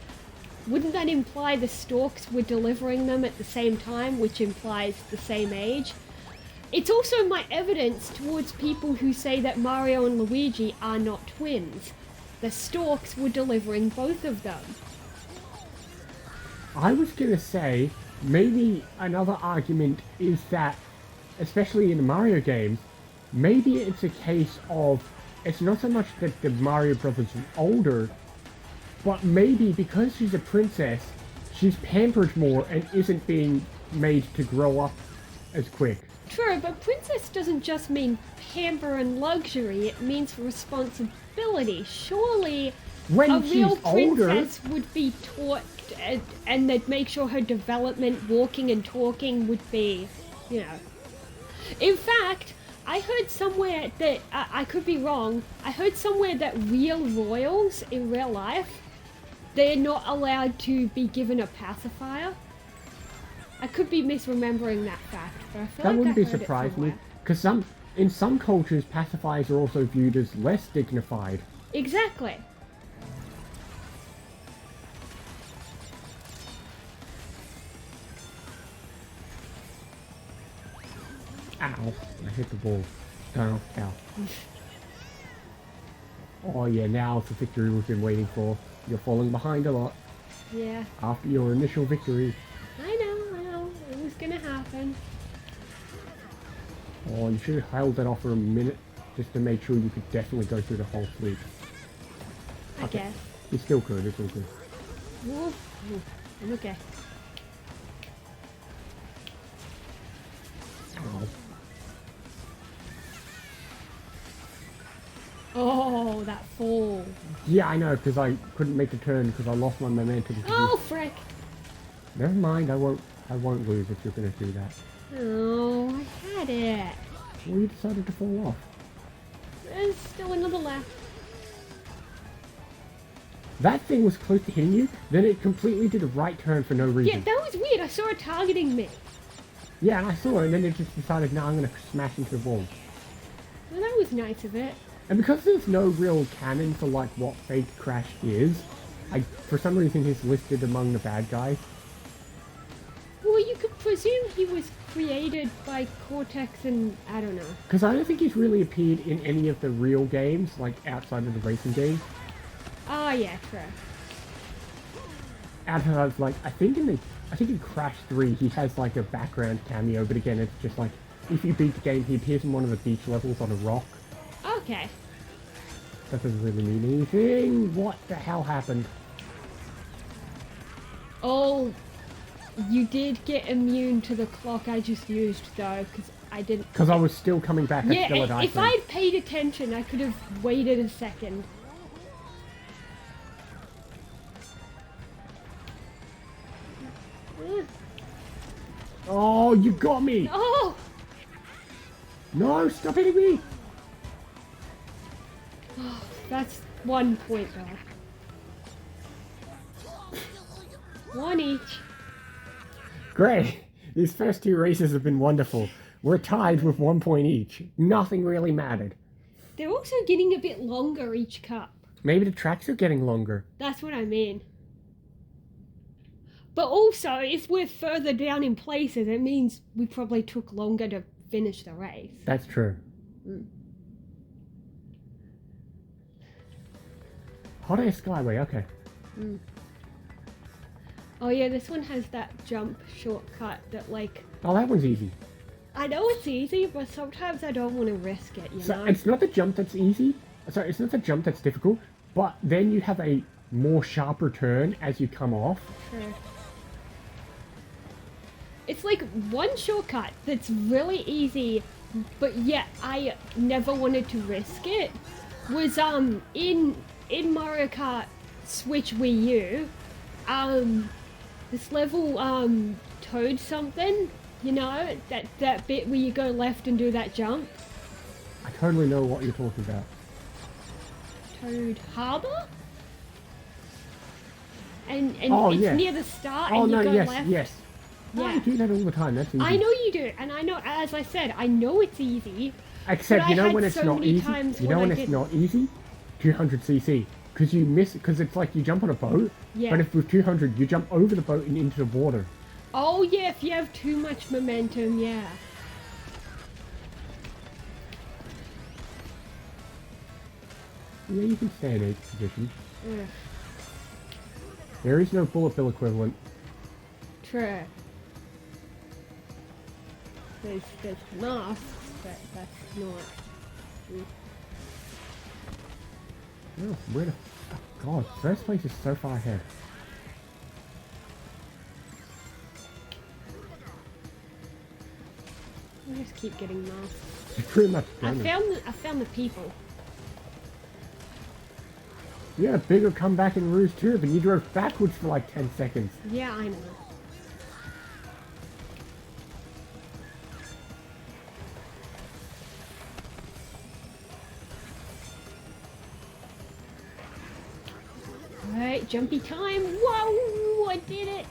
wouldn't that imply the storks were delivering them at the same time, which implies the same age? It's also my evidence towards people who say that Mario and Luigi are not twins. The storks were delivering both of them. I was gonna say, maybe another argument is that, especially in the Mario games, maybe it's a case of, it's not so much that the Mario brothers are older, but maybe because she's a princess, she's pampered more and isn't being made to grow up as quick. True, but princess doesn't just mean pamper and luxury, it means responsibility. Surely When a she's real older, princess would be taught and they'd make sure her development, walking and talking would be, you know. In fact, I heard somewhere that, I could be wrong, I heard somewhere that real royals in real life, they're not allowed to be given a pacifier. I could be misremembering that fact, but I feel that like wouldn't I be heard it surprising me, somewhere. because in some cultures, pacifiers are also viewed as less dignified. Exactly. Ow, I hit the ball. Oh, ow. Oh yeah, now it's the victory we've been waiting for. You're falling behind a lot Yeah. after your initial victory. I know. It was gonna happen. Oh, you should have held that off for a minute just to make sure you could definitely go through the whole fleet. I guess. You still could, it's all good. Ooh, I'm okay. Ow. Oh, that fall. Yeah, I know, because I couldn't make the turn because I lost my momentum. Oh, frick. Never mind, I won't lose if you're gonna do that. Oh, I had it. Well, you decided to fall off. There's still another lap. That thing was close to hitting you, then it completely did a right turn for no Yeah, reason. that was weird. I saw it targeting me. Yeah, and I saw it, and then it just decided, now I'm gonna smash into the wall. Well, that was nice of it. And because there's no real canon for like what Fake Crash is, for some reason he's listed among the bad guys. Well, you could presume he was created by Cortex and, I don't know. Because I don't think he's really appeared in any of the real games, like outside of the racing games. Oh, yeah, true. Outside of like, I think in Crash 3 he has like a background cameo, but again it's just like, if you beat the game he appears in one of the beach levels on a rock. Okay. That doesn't really mean anything. What the hell happened? Oh, you did get immune to the clock I just used, though, because I didn't... Because I was still coming back, I still had Yeah, if ice. I'd paid attention, I could have waited a second. Oh, you got me! Oh! No, stop hitting me! That's 1 point, though. One each. Great! These first two races have been wonderful. We're tied with 1 point each. Nothing really mattered. They're also getting a bit longer each cup. Maybe the tracks are getting longer. That's what I mean. But also, if we're further down in places, it means we probably took longer to finish the race. That's true. Hot Air Skyway, okay. Oh yeah, this one has that jump shortcut that, like... Oh, that one's easy. I know it's easy, but sometimes I don't want to risk it, you So know? it's not the jump that's easy, Sorry, it's not the jump that's difficult, but then you have a more sharper turn as you come off. True. It's like one shortcut that's really easy, but yet I never wanted to risk it. Was in Mario Kart Switch Wii U, this level Toad something, you know, that bit where you go left and do that jump. I totally know what you're talking about. Toad Harbor? And Oh, it's yeah. near the start Oh and you no, go yes, left. yes. Yeah. I do that all the time. That's easy. I know you do, and I know, as I said, I know it's easy. Except but you know I had when it's so not many easy. times You know when when I it's didn't. not easy. 200cc, because you miss. Because it's like you jump on a boat, Yeah. but if with 200 you jump over the boat and into the water. Oh yeah, if you have too much momentum, yeah. Yeah, you can stay in 8th position. Ugh, There is no bullet bill equivalent. true. There's masks, but that's not. Oh, where the God, first place is so far ahead. I just keep getting masks. You're pretty much I done. found the people. You had a bigger comeback in Rouge too, but you drove backwards for like 10 seconds. Yeah, I know. Alright, jumpy time. Whoa, I did it.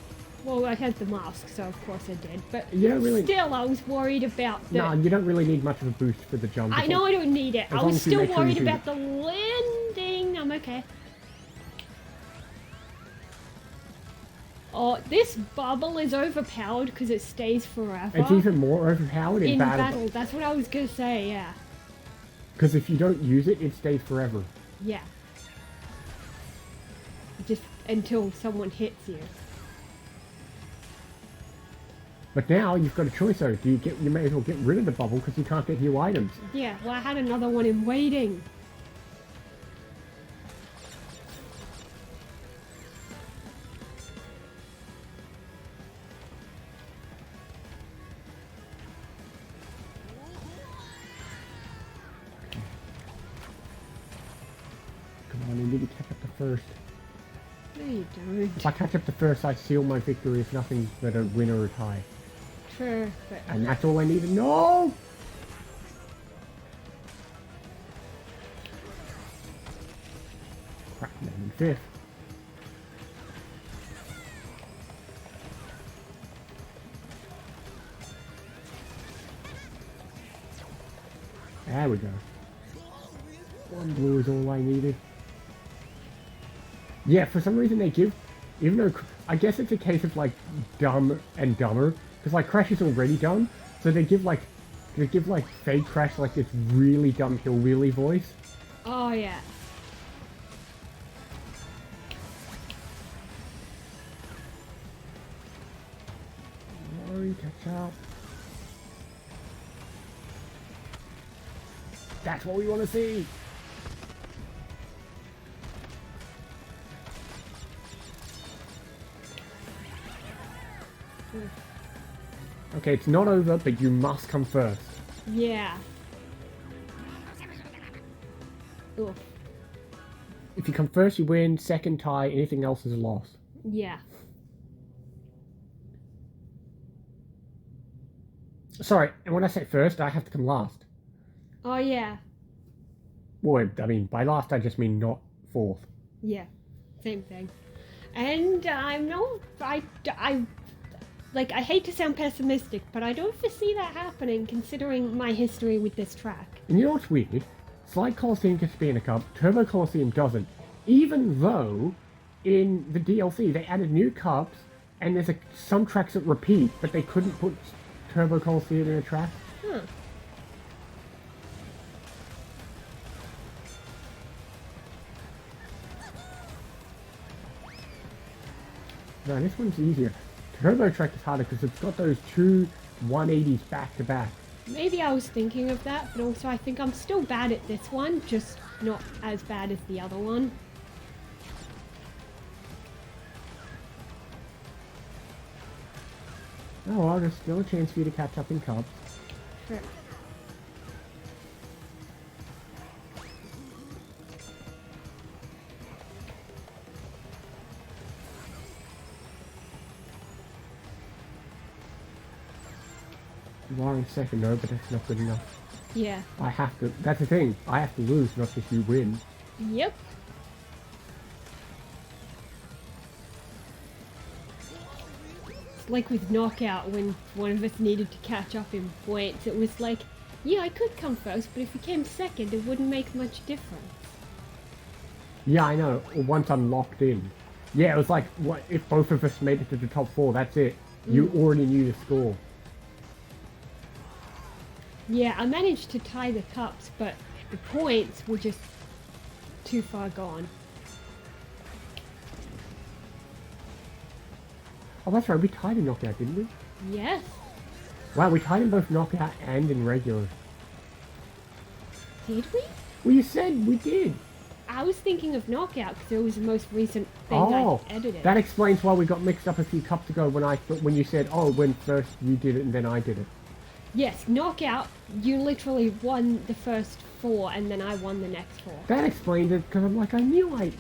Well, I had the mask, so of course I did. But You don't really. still, I was worried about the... Nah, you don't really need much of a boost for the jump. I know I don't need it. I long was as you still make sure you worried do about the landing. I'm okay. Oh, this bubble is overpowered because it stays forever. It's even more overpowered in battle. That's what I was gonna say, yeah. Because if you don't use it, it stays forever. Yeah. Just until someone hits you. But now you've got a choice though. You may as well get rid of the bubble because you can't get new items. Yeah, well I had another one in waiting. Come on, I need to catch up to first. No, you don't. If I catch up to first, I seal my victory if nothing but a win or a tie. True, but And that's all I need to know! Crap, I'm in fifth. There we go. One blue is all I needed. Yeah, for some reason they give, even though, I guess it's a case of like dumb and dumber, because like Crash is already dumb, so they give like fake Crash like this really dumb hillbilly voice. oh yeah. Sorry, catch up. That's what we want to see. Okay, it's not over, but you must come first. Yeah. Oof. If you come first, you win. Second, tie. Anything else is a loss. Yeah. Sorry, and when I say first, I have to come last. Oh yeah. Well, I mean, by last, I just mean not fourth. Yeah. Same thing. And I'm no, I hate to sound pessimistic, but I don't foresee that happening considering my history with this track. And you know what's weird? Slide Coliseum gets to be in a cup, Turbo Coliseum doesn't. Even though in the DLC they added new cups, and there's some tracks that repeat, but they couldn't put Turbo Coliseum in a track. Huh. No, this one's easier. Turbo track is harder because it's got those two 180s back to back. Maybe I was thinking of that, but also I think I'm still bad at this one, just not as bad as the other one. Oh, well, there's still a chance for you to catch up in Cubs. Sure. You are in second, no, but that's not good enough. Yeah. I have to, that's the thing, I have to lose, not just you win. Yep. It's like with Knockout, when one of us needed to catch up in points, it was like, yeah, I could come first, but if we came second, it wouldn't make much difference. Yeah, I know, once I'm locked in. Yeah, it was like, what if both of us made it to the top 4, that's it. You already knew the score. Yeah, I managed to tie the cups, but the points were just too far gone. Oh, that's right, we tied in knockout, didn't we? Yes. Wow, we tied in both knockout and in regular. Did we? Well, you said we did. I was thinking of Knockout because it was the most recent thing Oh, I edited. that explains why we got mixed up a few cups ago when you said, oh, when first you did it and then I did it. Yes, Knockout, you literally won the first 4 and then I won the next 4. That explained it, because I'm like,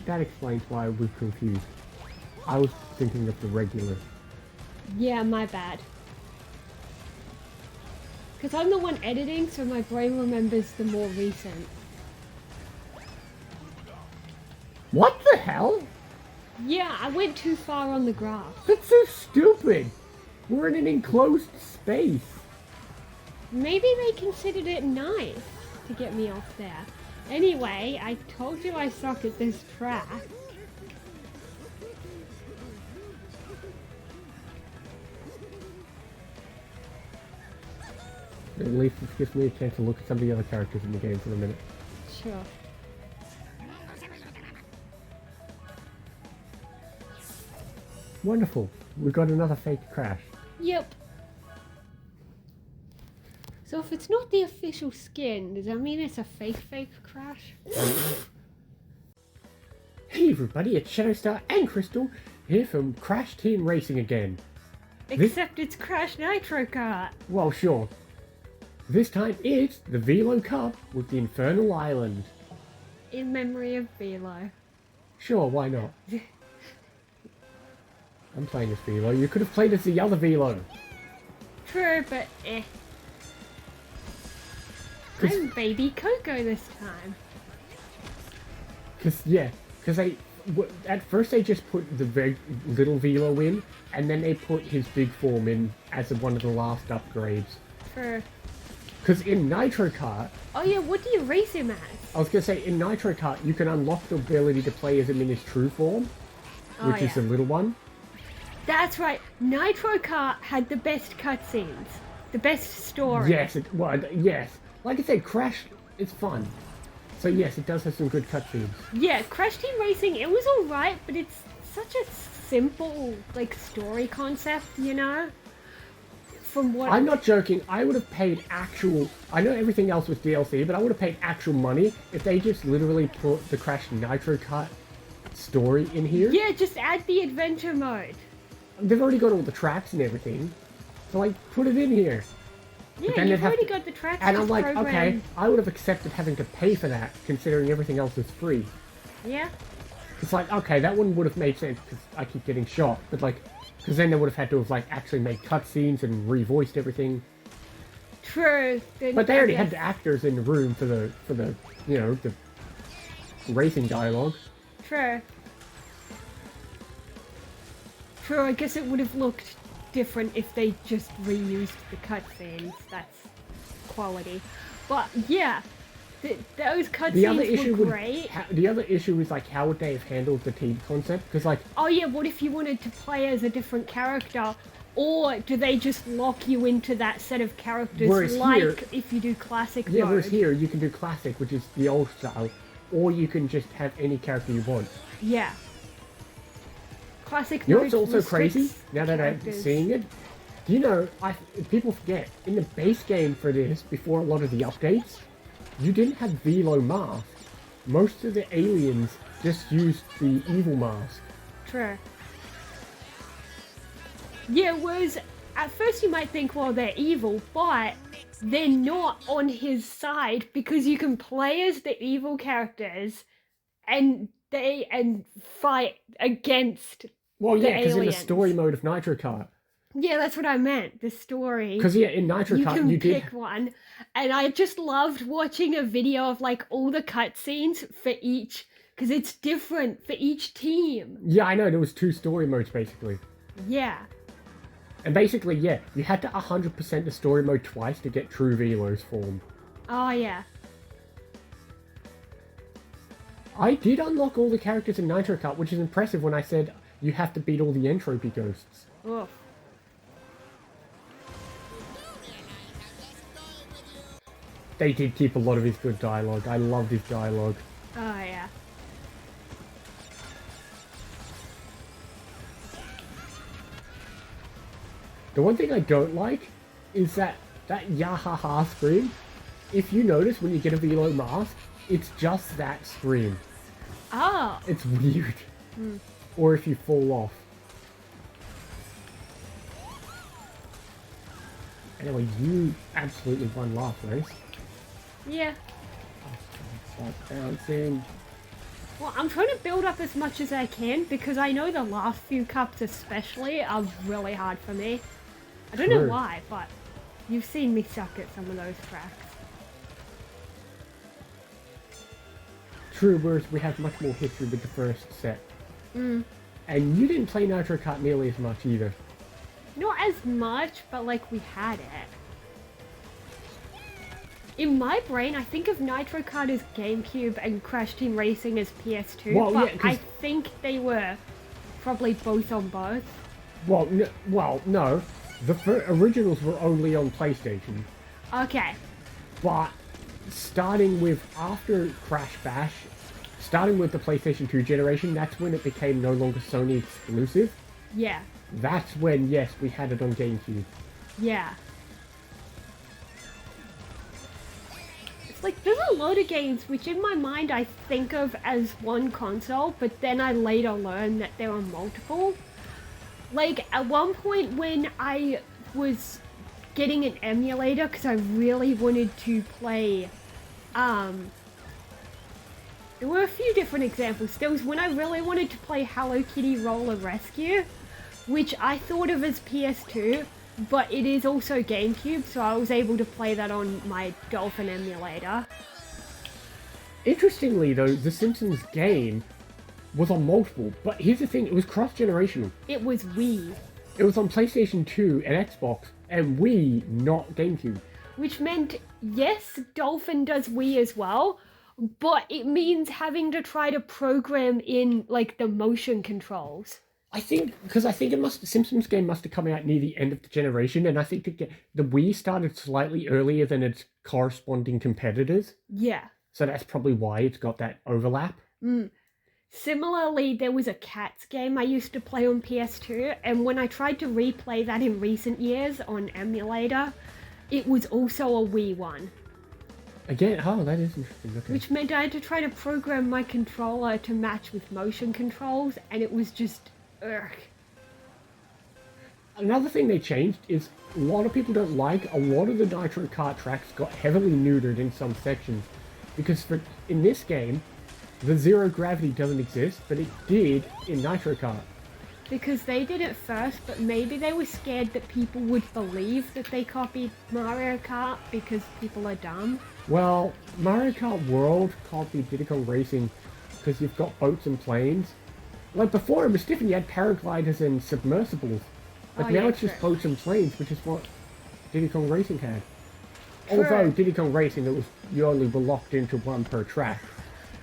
that explains why I was confused. I was thinking of the regular. Yeah, my bad. Because I'm the one editing, so my brain remembers the more recent. What the hell? Yeah, I went too far on the graph. That's so stupid. We're in an enclosed space. Maybe they considered it nice to get me off there. Anyway, I told you I suck at this track. At least this gives me a chance to look at some of the other characters in the game for a minute. Sure. Wonderful. We got another fake crash. Yep. So if it's not the official skin, does that mean it's a fake crash? Hey everybody, it's Shadowstar and Crystal here from Crash Team Racing again. Except it's Crash Nitro Kart. Well, sure. This time it's the Velo Cup with the Infernal Island. In memory of Velo. Sure, why not? I'm playing as Velo. You could have played as the other Velo. True, but eh. I'm Baby Coco this time. Because at first they just put the very little Velo in, and then they put his big form in as one of the last upgrades. True. Because in Nitro Kart... Oh yeah, what do you race him as? I was going to say, in Nitro Kart, you can unlock the ability to play as him in his true form, which is the little one. That's right. Nitro Kart had the best cutscenes. The best story. Yes, yes. Like I said, Crash is fun. So yes, it does have some good cutscenes. Yeah, Crash Team Racing, it was alright, but it's such a simple, like, story concept, you know? From what... I'm not joking, I would have paid actual... I know everything else was DLC, but I would have paid actual money if they just literally put the Crash Nitro Kart story in here. Yeah, just add the adventure mode. They've already got all the tracks and everything. So, like, put it in here. Yeah, you've already got the tracks. And I'm like, okay, I would have accepted having to pay for that, considering everything else is free. Yeah. It's like, okay, that one would have made sense, because I keep getting shot, but like, because then they would have had to have, like, actually made cutscenes and revoiced everything. True. But they already had the actors in the room for the, you know, the racing dialogue. True. True, I guess it would have looked different if they just reused the cutscenes. That's quality. But yeah, those cutscenes were great. The other issue is like, how would they have handled the team concept? Because like, oh yeah, what if you wanted to play as a different character, or do they just lock you into that set of characters like here, if you do classic mode? Whereas here you can do classic, which is the old style, or you can just have any character you want. Yeah. Classic. You know what's also crazy, now that I'm seeing it? Do you know, people forget, in the base game for this, before a lot of the updates, you didn't have Velo Mask. most of the aliens just used the evil mask. True. Yeah, whereas at first you might think, well, they're evil, but they're not on his side because you can play as the evil characters and fight against Well, the yeah, because in the aliens. story mode of Nitro Kart. Yeah, that's what I meant. The story. Because yeah, in Nitro You Kart can you did. pick one, and I just loved watching a video of like all the cutscenes for each, because it's different for each team. Yeah, I know. There was 2 story modes basically. Yeah. And basically, yeah, you had to 100% the story mode twice to get true Velo's form. Oh yeah. I did unlock all the characters in Nitro Kart, which is impressive when I said you have to beat all the entropy ghosts. Oof. They did keep a lot of his good dialogue. I loved his dialogue. Oh yeah. The one thing I don't like is that yahaha scream. If you notice when you get a Velo mask, it's just that scream. Oh. It's weird. Or if you fall off. Anyway, you absolutely won last race. Yeah. Start bouncing. Well, I'm trying to build up as much as I can because I know the last few cups especially are really hard for me. I don't know True. why, but you've seen me suck at some of those tracks. True, whereas we have much more history with the first set. And you didn't play Nitro Kart nearly as much either. Not as much, but like we had it. In my brain, I think of Nitro Kart as GameCube and Crash Team Racing as PS2, Well, but yeah, 'cause- I think they were probably both on both. Well, no. The originals were only on PlayStation. Okay. But starting with after Crash Bash, starting with the PlayStation 2 generation, that's when it became no longer Sony exclusive. Yeah. That's when, yes, we had it on GameCube. Yeah. It's like, there's a lot of games which in my mind I think of as one console, but then I later learned that there are multiple. Like, at one point when I was getting an emulator, because I really wanted to play, there were a few different examples. There was when I really wanted to play Hello Kitty Roller Rescue, which I thought of as PS2, but it is also GameCube, so I was able to play that on my Dolphin emulator. Interestingly, though, the Simpsons game was on multiple, but here's the thing, it was cross-generational. It was Wii, It was on PlayStation 2 and Xbox, and Wii, not GameCube. which meant, yes, Dolphin does Wii as well, but it means having to try to program in, like, the motion controls. I think the Simpsons game must have come out near the end of the generation, and I think the Wii started slightly earlier than its corresponding competitors. Yeah. So that's probably why it's got that overlap. Similarly, there was a Cats game I used to play on PS2, and when I tried to replay that in recent years on emulator, it was also a Wii one. Again, oh, that is interesting. Okay. Which meant I had to try to program my controller to match with motion controls, and it was just, ugh. Another thing they changed is a lot of people don't like a lot of the Nitro Kart tracks got heavily neutered in some sections, because in this game, the zero gravity doesn't exist, but it did in Nitro Kart. Because they did it first, but maybe they were scared that people would believe that they copied Mario Kart because people are dumb. Well, Mario Kart World copied Diddy Kong Racing because you've got boats and planes. Like before it was different, you had paragliders and submersibles. But Oh, now yeah, it's just true. boats and planes, which is what Diddy Kong Racing had. True. Although Diddy Kong Racing, you only were locked into one per track.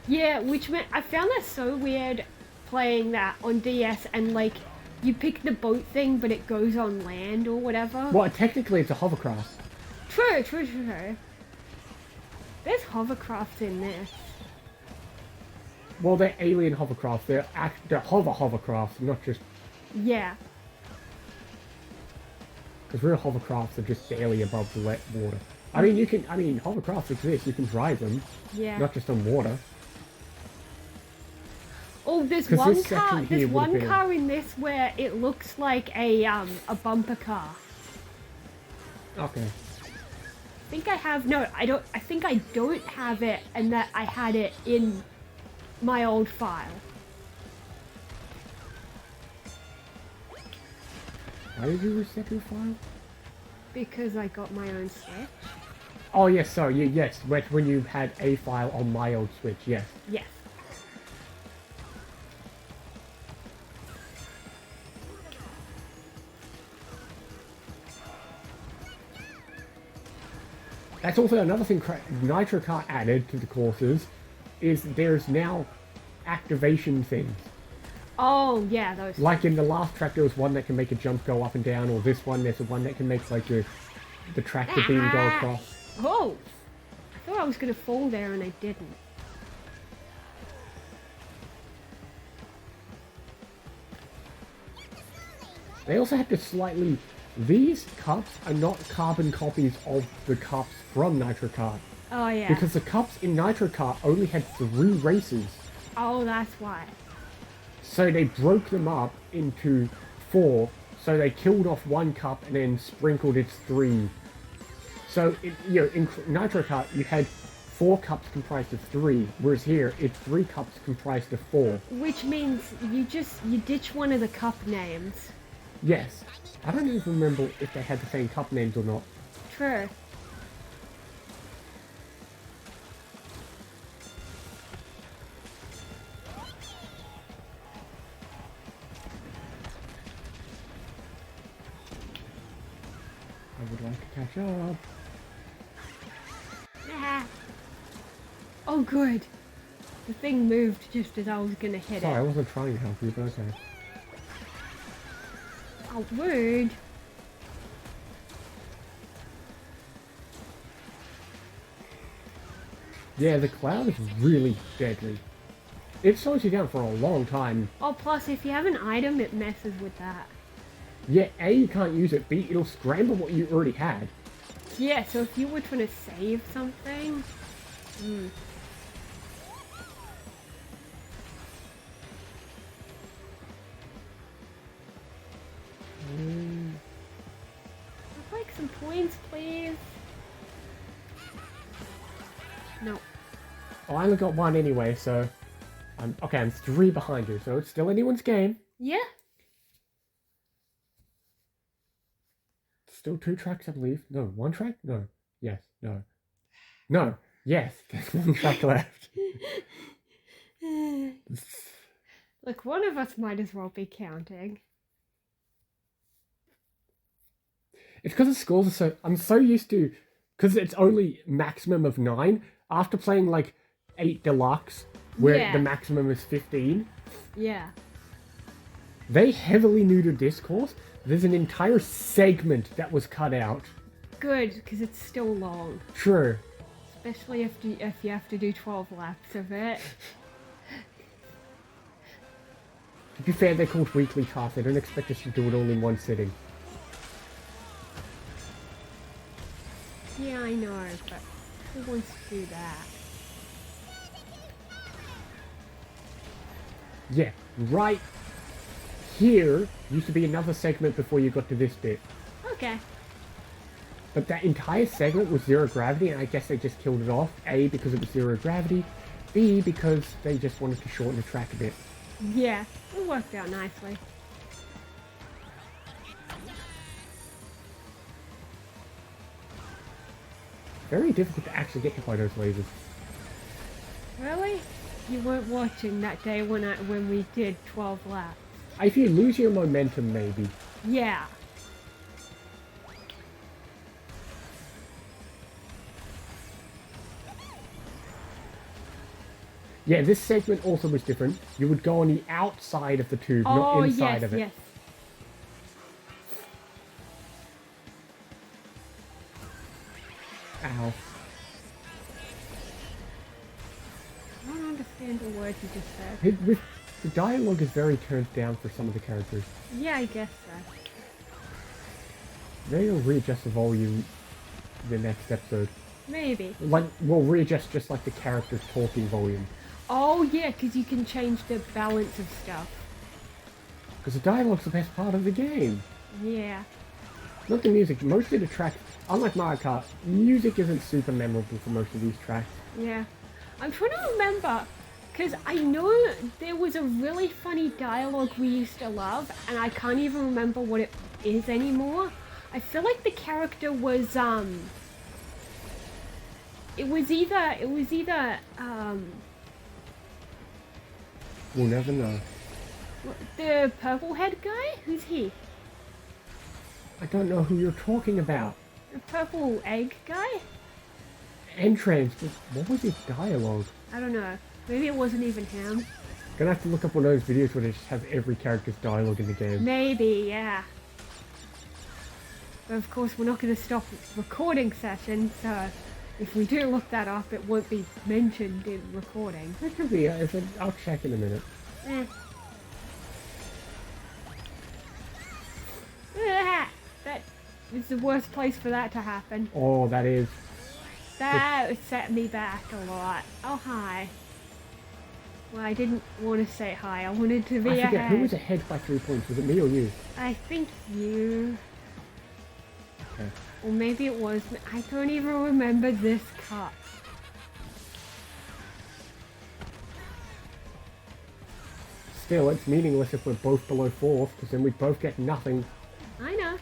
Yeah, which meant I found that so weird playing that on DS, and like you pick the boat thing but it goes on land or whatever. Well, technically it's a hovercraft. True. There's hovercrafts in this. Well, they're alien hovercraft. They're hovercraft, not just... Yeah. Because real hovercrafts are just barely above the water. I mean, hovercrafts exist. You can drive them, Yeah. not just on water. Oh, there's 'Cause one this car. section here There's would've one been- car in this where it looks like a bumper car. Okay. I think I have. No, I don't. I think I don't have it, and that I had it in my old file. Why did you reset your file? Because I got my own Switch. Oh yes, sorry, yes, when you had a file on my old Switch, yes. Yes. That's also another thing Nitro Kart added to the courses, is there's now activation things. Oh yeah, those. Like in the last track, there was one that can make a jump go up and down, or this one, there's one that can make like the tractor beam go across. Oh! I thought I was gonna fall there and I didn't. They also had to slightly... These cups are not carbon copies of the cups from Nitro Kart. Oh yeah. Because the cups in Nitro Kart only had 3 races. Oh, that's why. So they broke them up into 4. So they killed off 1 cup and then sprinkled its 3. So, in Nitro Kart, you had 4 cups comprised of 3, whereas here, it's 3 cups comprised of 4. Which means you ditch one of the cup names. Yes. I don't even remember if they had the same cup names or not. True. I would like to catch up. Ah. Oh, good. The thing moved just as I was gonna hit Sorry, I it. wasn't trying to help you, but okay. Oh, rude. Yeah, the cloud is really deadly. It slows you down for a long time. Oh, plus if you have an item, it messes with that. Yeah, A, you can't use it. B, it'll scramble what you already had. Yeah, so if you were trying to save something... I'd like some points, please. No. Oh, I only got 1 anyway, so... I'm 3 behind you, so it's still anyone's game. Yeah? Still 2 tracks, I believe. No, 1 track? No. Yes. No. No. Yes. There's 1 track left. Look, one of us might as well be counting. It's because the scores are so... I'm so used to... Because it's only maximum of 9. After playing, like, 8 Deluxe, where Yeah. the maximum is 15, Yeah. they heavily neutered this course. There's an entire segment that was cut out. Good, because it's still long. True. Especially if you have to do 12 laps of it. To be fair, they're called weekly tasks. They don't expect us to do it all in one sitting. Yeah, I know, but who wants to do that? Yeah, right here used to be another segment before you got to this bit. Okay. But that entire segment was 0 gravity, and I guess they just killed it off. A, because it was 0 gravity. B, because they just wanted to shorten the track a bit. Yeah, it worked out nicely. Very difficult to actually get hit by those lasers. Really? You weren't watching that day when we did 12 laps. If you lose your momentum, maybe. Yeah. Yeah, this segment also was different. You would go on the outside of the tube, not inside yes, of it. yes. Ow. I don't understand the words you just said. The dialogue is very turned down for some of the characters. Yeah, I guess so. They'll readjust the volume the next episode. Maybe. Like, we'll readjust just like the characters' talking volume. Oh yeah, because you can change the balance of stuff. Because the dialogue's the best part of the game. Yeah. Not the music. Most of the tracks, unlike Mario Kart, music isn't super memorable for most of these tracks. Yeah. I'm trying to remember, because I know there was a really funny dialogue we used to love, and I can't even remember what it is anymore. I feel like the character was, it was either, We'll never know. the purple head guy? Who's he? I don't know who you're talking about. The purple egg guy? Entrance, but what was his dialogue? I don't know. Maybe it wasn't even him. Gonna have to look up one of those videos where they just have every character's dialogue in the game. Maybe, yeah. But of course, we're not going to stop recording sessions, so if we do look that up, it won't be mentioned in recording. That could be. I'll check in a minute. That is the worst place for that to happen. Oh, that is. That set me back a lot. Oh, hi. Well, I didn't want to say hi. I wanted to be I forget, ahead. who was ahead by 3 points? Was it me or you? I think you. Okay. Or maybe it was me. I don't even remember this cut. Still, it's meaningless if we're both below 4th, because then we both get nothing. I know.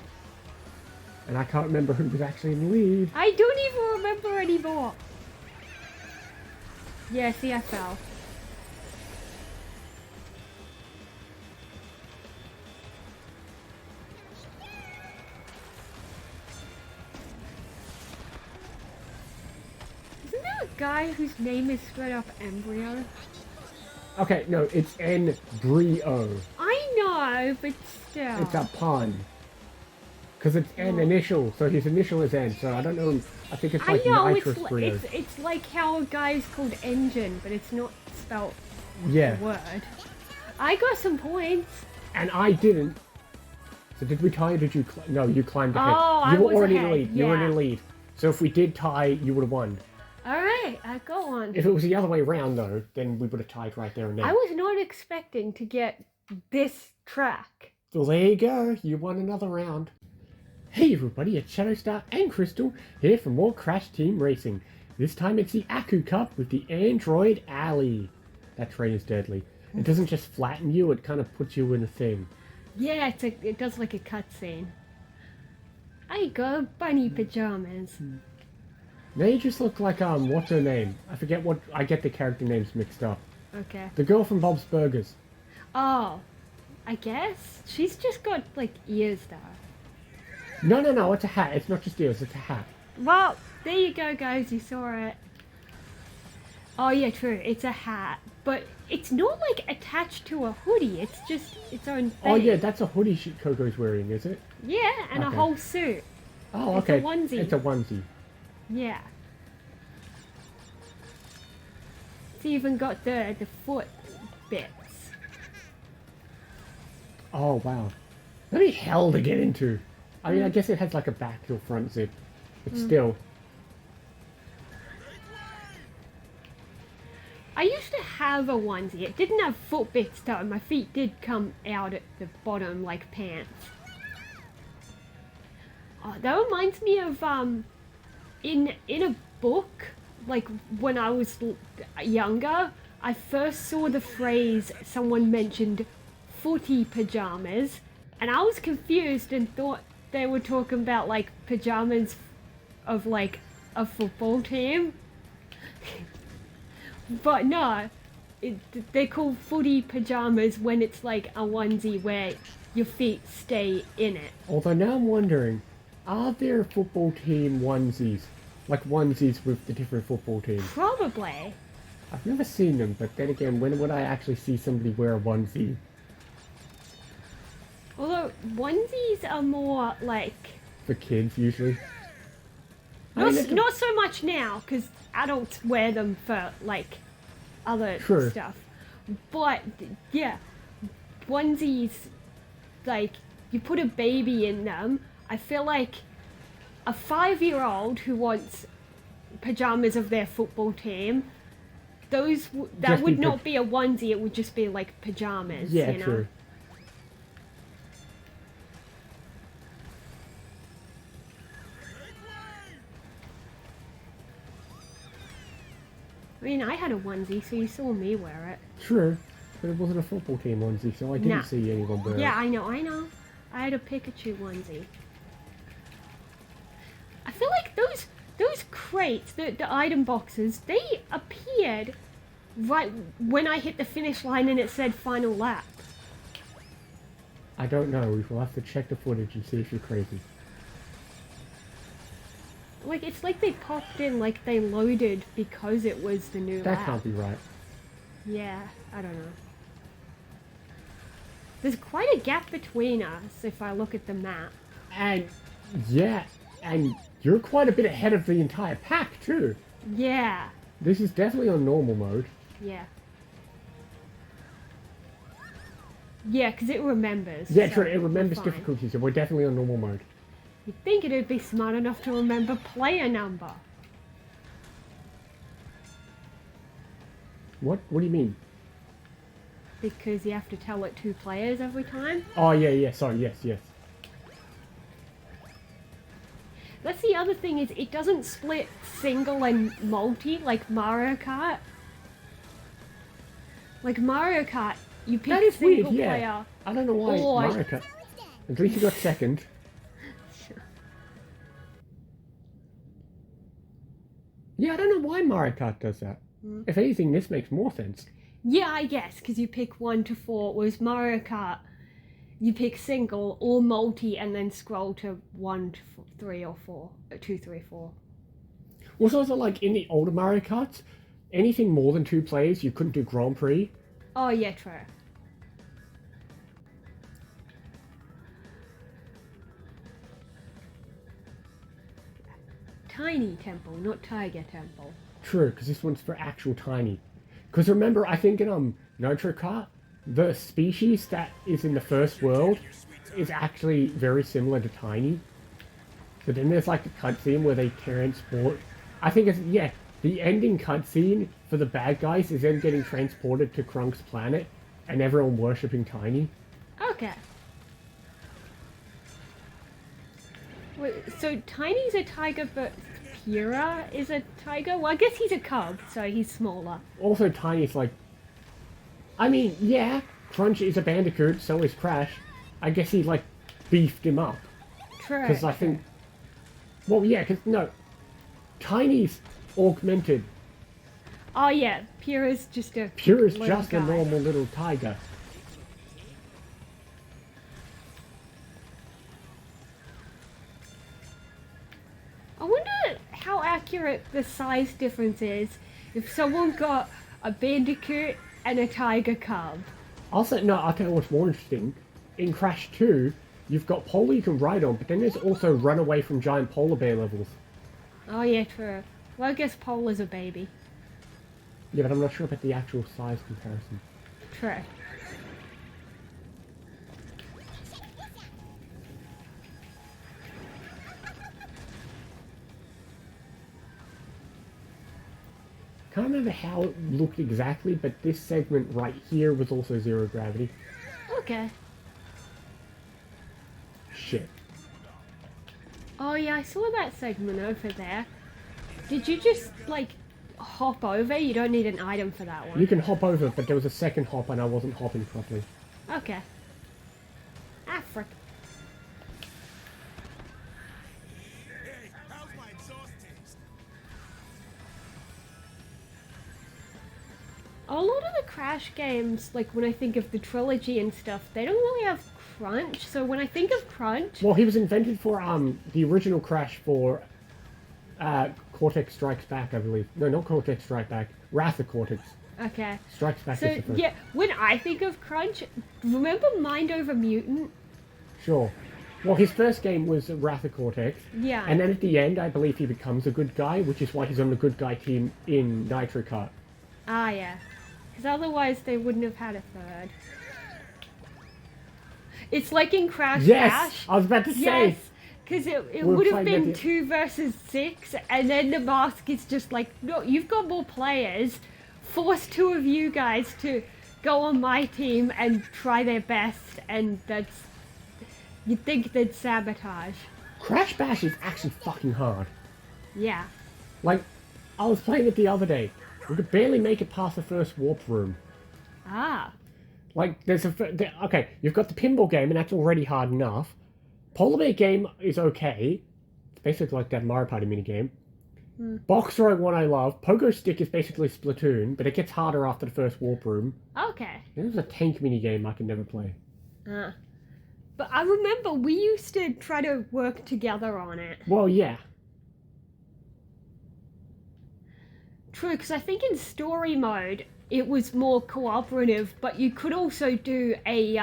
And I can't remember who was actually in the lead. I don't even remember anymore. Yeah, see, I fell. Isn't there a guy whose name is straight up Embryo? Okay, no, it's Embryo. I know, but still. It's a pun. Because it's N initial, so his initial is N, so I don't know, I think it's like I know, nitrous brio. it's like how a guy's called Engine, but it's not spelled Yeah, the word. I got some points. and I didn't. So did we tie or did you no, you climbed ahead. Oh, you I were was already in ahead, the lead. You were in yeah. the lead. So if we did tie, you would have won. Alright, I got one. If it was the other way around though, then we would have tied right there and then. I was not expecting to get this track. So there you go, you won another round. Hey everybody, it's Shadowstar and Crystal here for more Crash Team Racing. This time it's the Aku Cup with the Android Alley. That train is deadly. It doesn't just flatten you, it kind of puts you in a thing. Yeah, it does like a cutscene. I got bunny pajamas. They just look like, what's her name? I forget what, I get the character names mixed up. Okay. The girl from Bob's Burgers. Oh, I guess she's just got like ears though. No, it's a hat. It's not just ears, it's a hat. Well, there you go, guys. You saw it. Oh yeah, true. It's a hat, but it's not like attached to a hoodie. It's just its own thing. Oh yeah, that's a hoodie Coco's wearing, is it? Yeah, and a Okay. whole suit. Oh, It's a okay. onesie. It's a onesie. Yeah. It's even got the foot bits. Oh wow. That'd be hell to get into. I mean, I guess it has like a back or front zip, but still. I used to have a onesie. It didn't have foot bits though. My feet did come out at the bottom like pants. Oh, that reminds me of in a book, like when I was younger, I first saw the phrase someone mentioned footy pajamas, and I was confused and thought they were talking about like pajamas of like a football team. But no, they're called footy pajamas when it's like a onesie where your feet stay in it. Although now I'm wondering, are there football team onesies? Like onesies with the different football teams? Probably. I've never seen them, but then again, when would I actually see somebody wear a onesie? Although onesies are more like For kids, usually. I mean, not so much now because adults wear them for like other True. stuff. But yeah, onesies, like you put a baby in them. I feel like a 5-year-old who wants pajamas of their football team that Just would be not be a onesie. It would just be like pajamas. Yeah, you know? true. I mean, I had a onesie, so you saw me wear it. True. But it wasn't a football team onesie, so I didn't Nah. see anyone wear Yeah, it. I know. I had a Pikachu onesie. I feel like those crates, the item boxes, they appeared right when I hit the finish line and it said final lap. I don't know. We'll have to check the footage and see if you're crazy. Like, it's like they popped in, like they loaded because it was the new That lap. can't be right. Yeah, I don't know. There's quite a gap between us if I look at the map. And, yeah, and you're quite a bit ahead of the entire pack, too. Yeah, This is definitely on normal mode. yeah. Yeah, because it remembers. Yeah, so true. It we're remembers fine. difficulties, so we're definitely on normal mode. You'd think it'd be smart enough to remember player number. What? What do you mean? Because you have to tell it 2 players every time. Oh, yeah. Sorry. Yes. That's the other thing, is it doesn't split single and multi like Mario Kart. Like Mario Kart, you pick That is weird, single yeah. player. I don't know why Or- Mario Kart. At least you got second. Yeah, I don't know why Mario Kart does that. If anything, this makes more sense. Yeah, I guess, because you pick 1 to 4, whereas Mario Kart, you pick single or multi and then scroll to 1 to 3 or 4. 2, 3, 4. Was also like in the older Mario Karts, anything more than 2 players, you couldn't do Grand Prix. Oh, yeah, true. Tiny Temple, not Tiger Temple. True, because this one's for actual tiny. Because remember, I think in Nitro Kart, the species that is in the first world is actually very similar to tiny. So then there's like a cutscene where they transport. I think it's the ending cutscene for the bad guys is them getting transported to Krunk's planet, and everyone worshipping Tiny. Okay. Wait, so Tiny's a tiger, but Pura is a tiger? Well, I guess he's a cub, so he's smaller. Also, Tiny's like. I mean, yeah, Crunch is a bandicoot, so is Crash. I guess he like beefed him up. True. Because I think. Well, yeah, because no. Tiny's augmented. Oh yeah, Pura's just a Pura's little just guy. a normal little tiger. I wonder how accurate the size difference is if someone got a bandicoot and a tiger cub. I'll tell you what's more interesting. In Crash 2, you've got Polar you can ride on, but then there's also run away from giant polar bear levels. Oh yeah, true. Well, I guess Polar's a baby. Yeah, but I'm not sure about the actual size comparison. True. Can't remember how it looked exactly, but this segment right here was also zero gravity. Okay. Shit. Oh yeah, I saw that segment over there. Did you just, like, hop over? You don't need an item for that one. You can hop over, but there was a second hop and I wasn't hopping properly. Okay. Ah, frick. How's my exhaust taste? A lot of the Crash games, like when I think of the trilogy and stuff, they don't really have crunch. So when I think of crunch, Well, he was invented for the original Crash for Cortex Strikes Back, I believe. No, not Cortex Strike Back. Wrath of Cortex okay. Strikes Back is So the first. yeah, when I think of crunch, remember Mind Over Mutant? Sure. Well, his first game was Wrath of Cortex. Yeah. And then at the end, I believe he becomes a good guy, which is why he's on the good guy team in Nitro Kart. Ah, yeah. Because otherwise they wouldn't have had a third. It's like in Crash Yes! Bash. I was about to say! Yes! Because it We're would have playing been at the- 2 versus 6, and then the mask is just like, no, you've got more players. force two of you guys to go on my team and try their best, and that's... You'd think they'd sabotage. Crash Bash is actually fucking hard. Yeah. Like, I was playing it the other day. We could barely make it past the first warp room. Ah. Like, okay, you've got the pinball game, and that's already hard enough. Polar Bear game is okay. It's basically like that Mario Party minigame. Box Row one I love. Pogo Stick is basically Splatoon, but it gets harder after the first warp room. Okay. There's a tank minigame I can never play. But I remember we used to try to work together on it. Well, yeah. True, because I think in story mode it was more cooperative, but you could also do a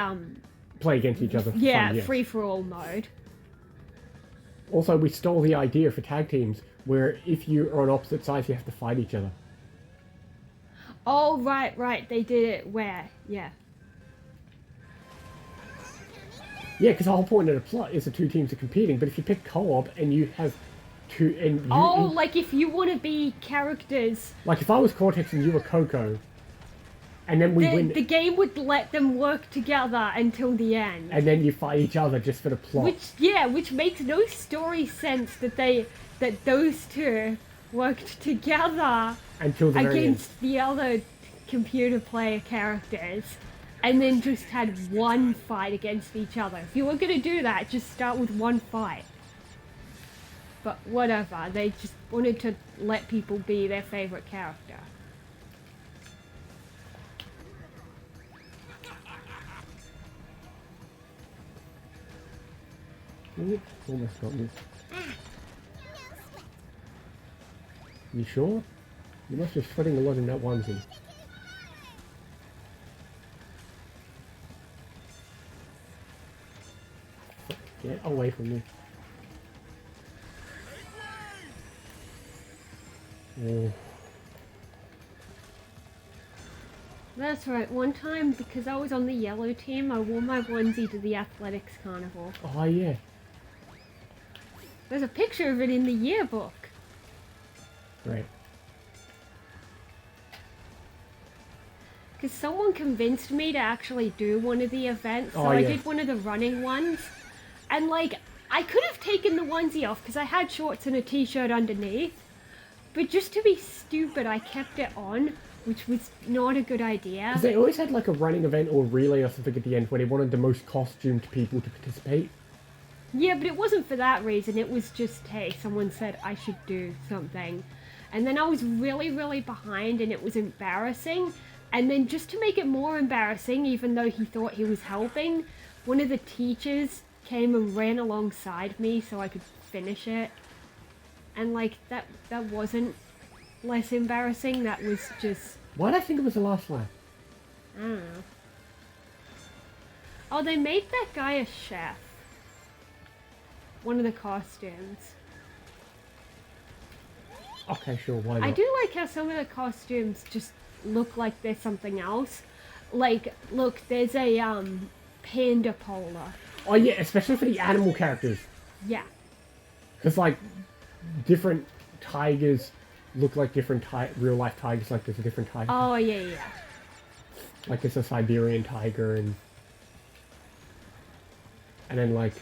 Play against each other for yeah, fun, yes. free-for-all mode. Also, we stole the idea for tag teams, where if you are on opposite sides, you have to fight each other. Oh, right, they did it where? Yeah. Yeah, because the whole point of the plot is the two teams are competing, but if you pick co-op and you have two... and you, like if you want to be characters... Like if I was Cortex and you were Coco, and then we win... The game would let them work together until the end. And then you fight each other just for the plot. Which makes no story sense that those two worked together until the very against end. the other computer player characters, and then just had one fight against each other. If you were going to do that, just start with one fight. But whatever, they just wanted to let people be their favorite character. Ooh, almost got me. You sure? You must be sweating a lot in that onesie. Get away from me. Oh. That's right, one time, because I was on the yellow team, I wore my onesie to the athletics carnival. Oh, yeah. There's a picture of it in the yearbook. Right. Because someone convinced me to actually do one of the events, so Oh, I yeah. did one of the running ones. And like, I could have taken the onesie off because I had shorts and a t-shirt underneath. But just to be stupid, I kept it on, which was not a good idea. Because they always had like a running event or relay or something at the end where they wanted the most costumed people to participate. Yeah, but it wasn't for that reason. It was just, hey, someone said I should do something. And then I was really, really behind and it was embarrassing. And then just to make it more embarrassing, even though he thought he was helping, one of the teachers came and ran alongside me so I could finish it. And like, that wasn't less embarrassing, that was just... Why did I think it was the last lap? I don't know. Oh, they made that guy a chef. One of the costumes. Okay, sure, why not? I do like how some of the costumes just look like they're something else. Like, look, there's a panda polar. Oh yeah, especially for the animal characters. Yeah. Because like, different tigers look like different real-life tigers, like there's a different tiger. Oh, yeah. Like there's a Siberian tiger and then like...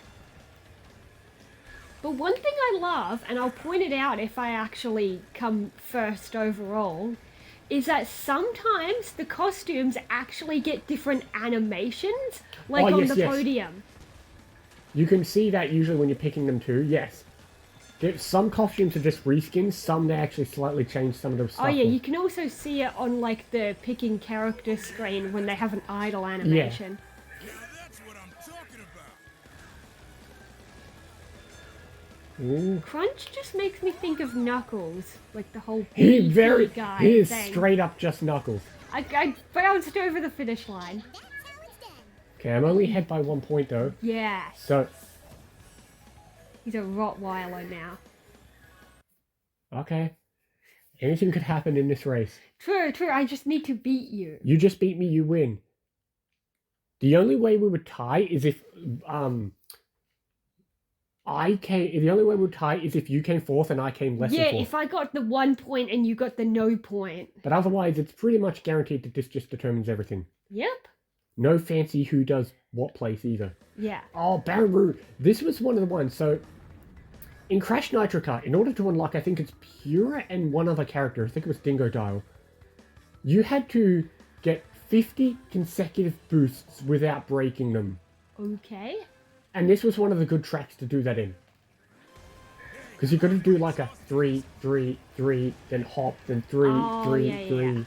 But one thing I love, and I'll point it out if I actually come first overall, is that sometimes the costumes actually get different animations, like on the podium. You can see that usually when you're picking them too, yes. Some costumes are just reskins, some they actually slightly change some of the stuff. Oh yeah, you can also see it on like the picking character screen when they have an idle animation. Yeah, that's what I'm talking about. Ooh. Crunch just makes me think of Knuckles, like the whole He beefy guy he is thing. straight up just Knuckles. I bounced over the finish line. Okay, I'm only ahead by 1 point though. Yeah. So, He's a Rottweiler now. okay. Anything could happen in this race. True, I just need to beat you. You just beat me, you win. The only way we would tie is if, The only way we'll tie is if you came fourth and I came less Yeah, than fourth. if I got the 1 point and you got the no point. But otherwise, it's pretty much guaranteed that this just determines everything. Yep. No fancy who does what place either. Yeah. Oh, Baron, this was one of the ones. So, in Crash Nitro Kart, in order to unlock, I think it's Pura and one other character, I think it was Dingo Dial, you had to get 50 consecutive boosts without breaking them. Okay. And this was one of the good tracks to do that in. Because you got to do like a 3, 3, 3, then hop, then 3, 3, yeah, 3. yeah.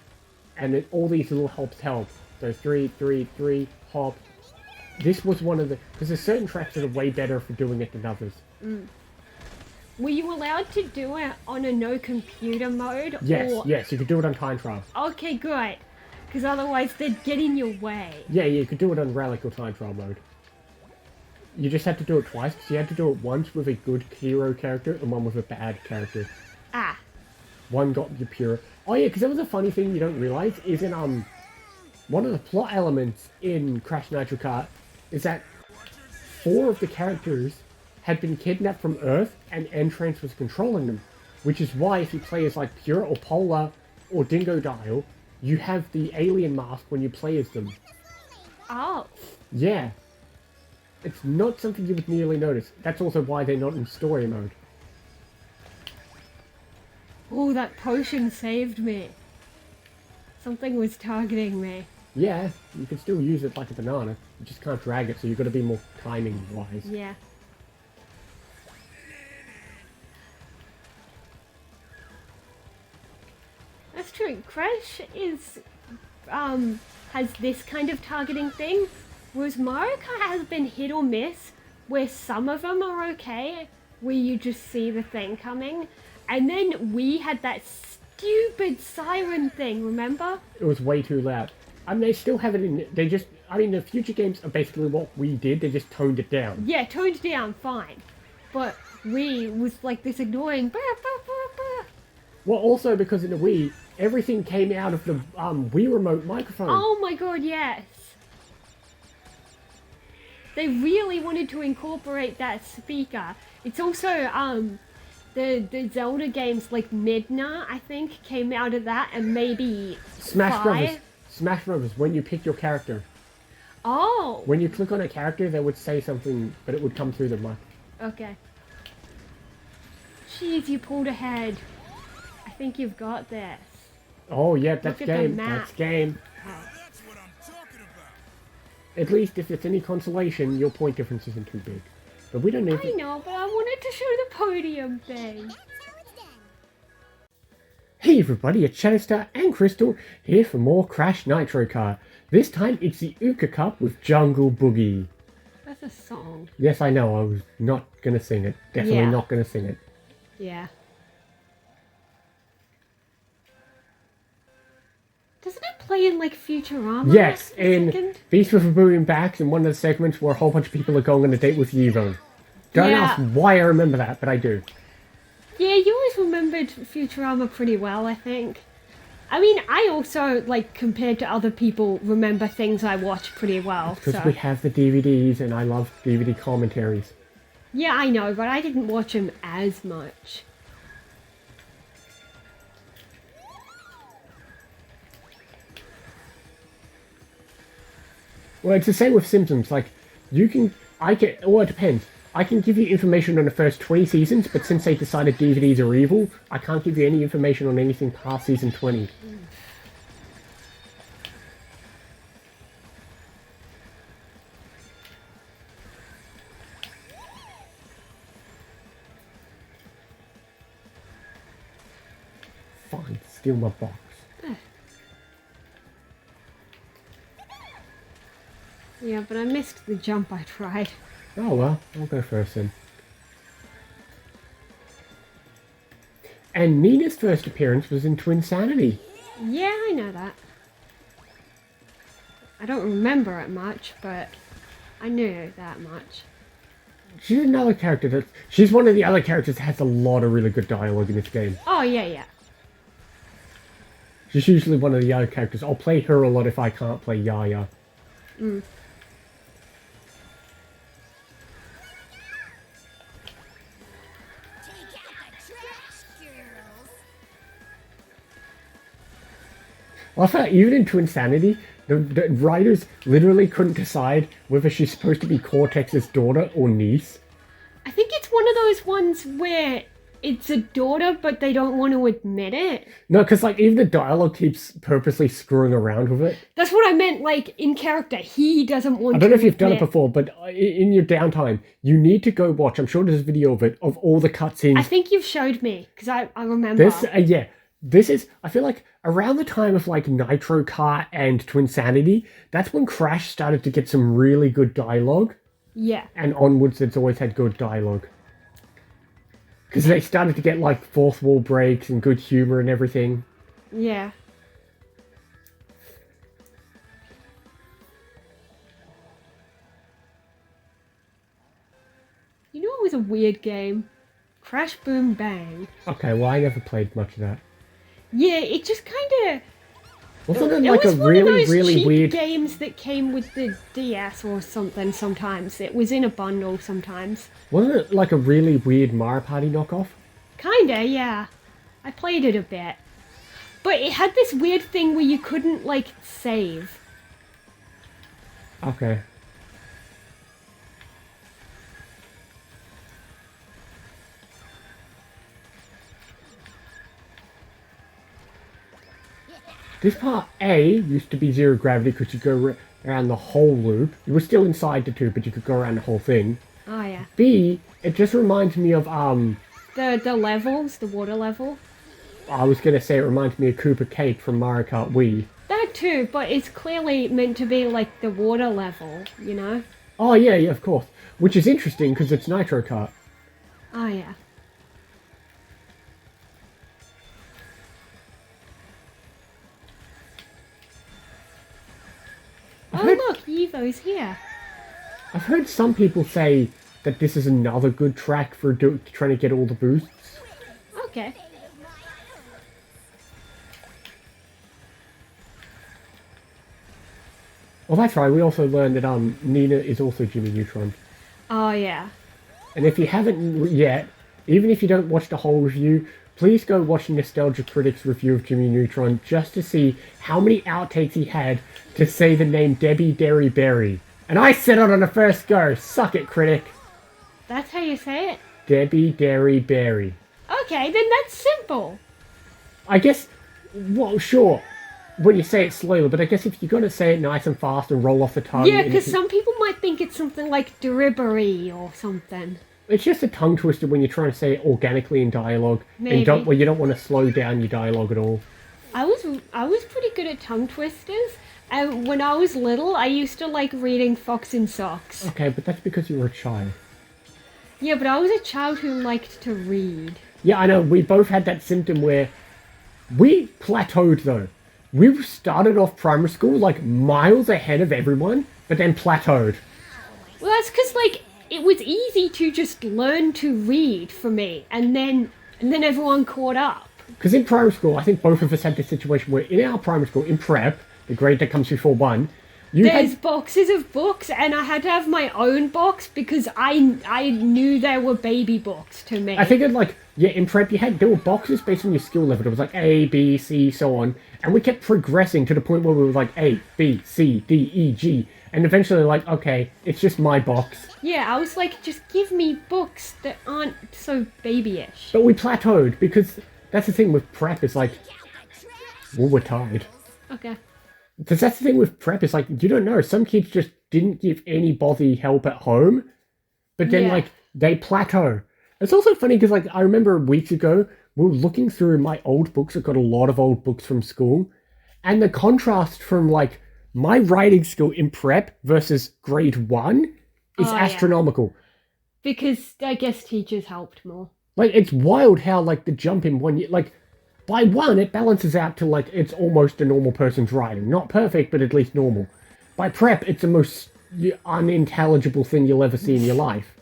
And then all these little hops help. So 3, 3, 3, hop. This was one of the... Because there's certain tracks that are way better for doing it than others. Were you allowed to do it on a no computer mode? Yes, or... yes, you could do it on time trial. Okay, good. Because otherwise they'd get in your way. Yeah, you could do it on relic or time trial mode. You just had to do it twice, because you had to do it once with a good hero character and one with a bad character. Ah. One got the pure... Oh yeah, because that was a funny thing you don't realize, is in, one of the plot elements in Crash Nitro Kart is that 4 of the characters had been kidnapped from Earth and N-Trance was controlling them. Which is why if you play as like Pure or Polar or Dingo Dial, you have the alien mask when you play as them. Oh. Yeah. It's not something you would nearly notice. That's also why they're not in story mode. Oh, that potion saved me. Something was targeting me. Yeah, you can still use it like a banana. You just can't drag it, so you've got to be more timing-wise. Yeah. That's true. Crash is, has this kind of targeting thing, whereas Mario Kart has been hit or miss, where some of them are okay, where you just see the thing coming, and then we had that stupid siren thing, remember? It was way too loud. I mean, they still have it in... They just... I mean, the future games are basically what we did. They just toned it down. Yeah, toned down, fine. But Wii was like this annoying... Bah, bah, bah, bah. Well, also because in the Wii, everything came out of the Wii remote microphone. Oh my god, yes. They really wanted to incorporate that speaker. It's also, the Zelda games like Midna, I think, came out of that, and maybe Smash 5. Brothers. Smash Brothers, when you pick your character. Oh! When you click on a character, they would say something, but it would come through the mic. Okay. Jeez, you pulled ahead. I think you've got this. Oh, yeah, that's Look at the game. map. That's game. That's what I'm talking about. At least if it's any consolation, your point difference isn't too big. But we don't need I know, but I wanted to show the podium thing. Hey everybody, it's Shadowstar and Crystal here for more Crash Nitro Kart. This time it's the Uka Cup with Jungle Boogie. That's a song. Yes, I know, I was not gonna sing it. Definitely Yeah. not gonna sing it. Yeah. Doesn't it play in like Futurama? Yes, a in second? Beast with a Booming Backs, in one of the segments where a whole bunch of people are going on a date with Evo. Don't Yeah. ask why I remember that, but I do. Yeah, you always remembered Futurama pretty well, I think. I mean, I also, like, compared to other people, remember things I watched pretty well, Because so... we have the DVDs and I love DVD commentaries. Yeah, I know, but I didn't watch them as much. Well, it's the same with Simpsons. Like, well, it depends. I can give you information on the first 20 seasons, but since they decided DVDs are evil, I can't give you any information on anything past season 20. Fine, steal my box. Yeah, but I missed the jump I tried. Oh well, I'll go first then. And Nina's first appearance was in Twinsanity. Yeah, I know that. I don't remember it much, but I knew that much. She's another character she's one of the other characters that has a lot of really good dialogue in this game. Oh, yeah, yeah. She's usually one of the other characters. I'll play her a lot if I can't play Yaya. I thought even in Twinsanity, the writers literally couldn't decide whether she's supposed to be Cortex's daughter or niece. I think it's one of those ones where it's a daughter, but they don't want to admit it. No, because like even the dialogue keeps purposely screwing around with it. That's what I meant, like, in character. He doesn't want to I don't know if you've done it admit. before, but in your downtime, you need to go watch. I'm sure there's a video of it, of all the cutscenes. I think you've showed me, because I remember. This is, I feel like, around the time of, like, Nitro Kart and Twinsanity, that's when Crash started to get some really good dialogue. Yeah. And onwards, it's always had good dialogue. Because they started to get, like, fourth wall breaks and good humor and everything. Yeah. You know what was a weird game? Crash Boom Bang. Okay, well, I never played much of that. Yeah, it just kind of... Wasn't it It like was a one really, of those really cheap weird... games that came with the DS or something sometimes. It was in a bundle sometimes. Wasn't it like a really weird Mario Party knockoff? Kinda, yeah. I played it a bit. But it had this weird thing where you couldn't, like, save. Okay. This part A used to be zero gravity because you go around the whole loop. You were still inside the tube, but you could go around the whole thing. Oh, yeah. B, it just reminds me of, The levels, the water level. I was going to say it reminds me of Koopa Cape from Mario Kart Wii. That too, but it's clearly meant to be like the water level, you know? Oh, yeah, of course. Which is interesting because it's Nitro Kart. Oh, yeah. Oh, look, Evo's here. I've heard some people say that this is another good track for trying to get all the boosts. Okay. Well, that's right. We also learned that Nina is also Jimmy Neutron. Oh, yeah. And if you haven't yet, even if you don't watch the whole review, please go watch Nostalgia Critic's review of Jimmy Neutron just to see how many outtakes he had to say the name Debbie Derry Berry. And I said it on the first go. Suck it, critic. That's how you say it? Debbie Derry Berry. Okay, then that's simple. I guess, well, sure, when you say it slowly, but I guess if you're going to say it nice and fast and roll off the tongue... Yeah, because some people might think it's something like Deribery or something. It's just a tongue twister when you're trying to say it organically in dialogue. Maybe. And you don't want to slow down your dialogue at all. I was pretty good at tongue twisters. And when I was little, I used to like reading Fox and Socks. Okay, but that's because you were a child. Yeah, but I was a child who liked to read. Yeah, I know. We both had that symptom where we plateaued, though. We started off primary school, like, miles ahead of everyone, but then plateaued. Well, that's because, like, it was easy to just learn to read for me, and then everyone caught up. Because in primary school, I think both of us had this situation where in our primary school, in prep, the grade that comes before 1, There's boxes of books, and I had to have my own box because I knew they were baby books to me. I figured, like, yeah, in prep, there were boxes based on your skill level. It was like A, B, C, so on. And we kept progressing to the point where we were like A, B, C, D, E, G. And eventually, like, okay, it's just my box. Yeah, I was like, just give me books that aren't so babyish. But we plateaued because that's the thing with prep. It's like, well, we're tired. Okay. Because that's the thing with prep. It's like, you don't know. Some kids just didn't give anybody help at home. But then, Yeah. like, they plateau. It's also funny because, like, I remember weeks ago, we were looking through my old books. I've got a lot of old books from school. And the contrast from, like, my writing skill in prep versus grade 1 is Oh, yeah. astronomical. Because I guess teachers helped more. Like, it's wild how, like, the jump in 1 year... Like, by 1, it balances out to, like, it's almost a normal person's writing. Not perfect, but at least normal. By prep, it's the most unintelligible thing you'll ever see in your life.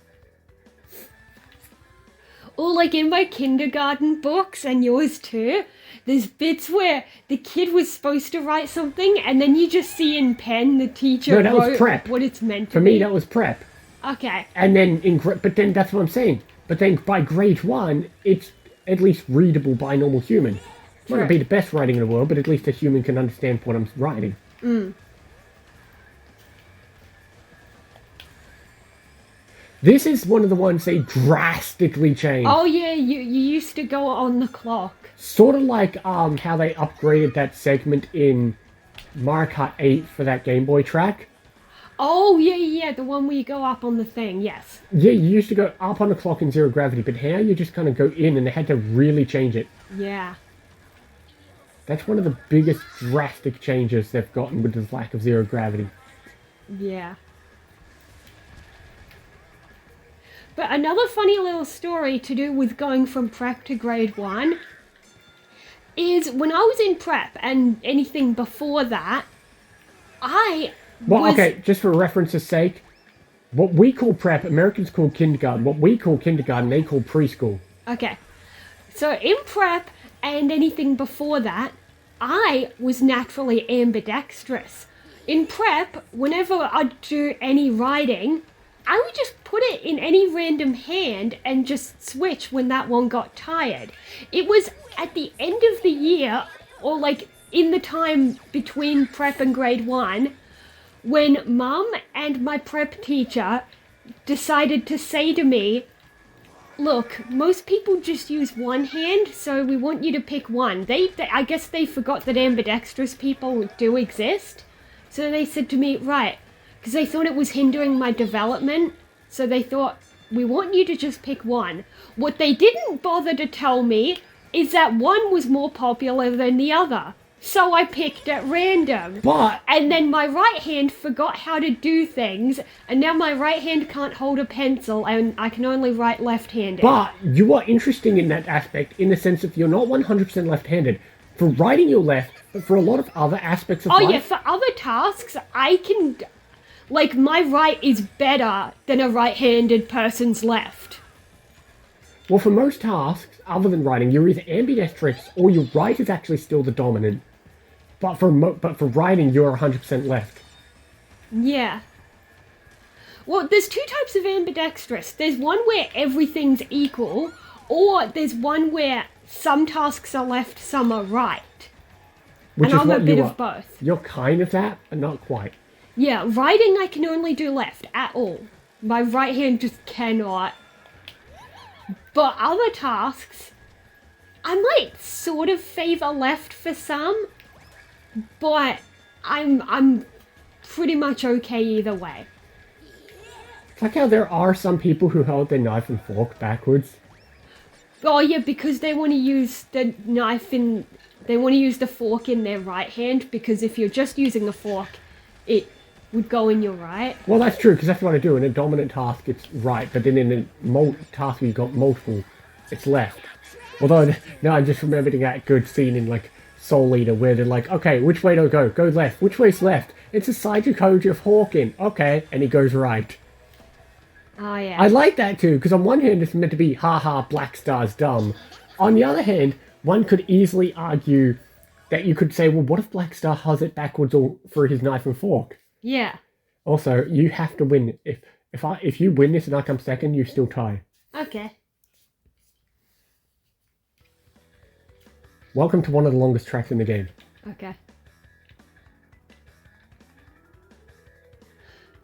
Or like in my kindergarten books, and yours too, there's bits where the kid was supposed to write something, and then you just see in pen the teacher No, that was wrote prep. what it's meant to For be. me, that was prep. Okay. And then, but then that's what I'm saying. But then by grade 1, it's at least readable by a normal human. Might not be the best writing in the world, but at least a human can understand what I'm writing. This is one of the ones they drastically changed. Oh yeah, you used to go on the clock. Sort of like how they upgraded that segment in Mario Kart 8 for that Game Boy track. Oh yeah, the one where you go up on the thing, yes. Yeah, you used to go up on the clock in zero gravity, but now you just kind of go in, and they had to really change it. Yeah. That's one of the biggest drastic changes they've gotten with the lack of zero gravity. Yeah. But another funny little story to do with going from prep to grade 1 is when I was in prep and anything before that, Okay, just for reference's sake, what we call prep, Americans call kindergarten. What we call kindergarten, they call preschool. Okay. So in prep and anything before that, I was naturally ambidextrous. In prep, whenever I'd do any writing, I would just put it in any random hand and just switch when that one got tired. It was at the end of the year, or like in the time between prep and grade 1, when Mum and my prep teacher decided to say to me, look, most people just use one hand, so we want you to pick one. I guess they forgot that ambidextrous people do exist. So they said to me, right, because they thought it was hindering my development. So they thought, we want you to just pick one. What they didn't bother to tell me is that one was more popular than the other. So I picked at random. But... And then my right hand forgot how to do things, and now my right hand can't hold a pencil, and I can only write left-handed. But you are interesting in that aspect, in the sense that you're not 100% left-handed. For writing your left, but for a lot of other aspects of life... Oh yeah, for other tasks, I can... Like, my right is better than a right-handed person's left. Well, for most tasks, other than writing, you're either ambidextrous or your right is actually still the dominant. But for writing, you're 100% left. Yeah. Well, there's two types of ambidextrous. There's one where everything's equal, or there's one where some tasks are left, some are right. Which and is I'm what a bit you of are. both. You're kind of that, but not quite. Yeah, writing I can only do left, at all. My right hand just cannot. But other tasks, I might sort of favor left for some, but I'm pretty much okay either way. It's like how there are some people who hold their knife and fork backwards. Oh yeah, because they want to use the knife in... They want to use the fork in their right hand, because if you're just using the fork, it would go in your right. Well, that's true, because that's what I do. In a dominant task, it's right, but then in a task where you've got multiple, it's left. Although, now I'm just remembering that good scene in, like, Soul Eater, where they're like, okay, which way do I go? Go left. Which way's left? It's a Saiji of Hawking. Okay, and he goes right. Oh yeah. I like that too, because on one hand it's meant to be, haha, Black Star's dumb. On the other hand, one could easily argue that you could say, well, what if Black Star has it backwards all for his knife and fork? Yeah. Also, you have to win. If you win this and I come second, you still tie. Okay. Welcome to one of the longest tracks in the game. Okay.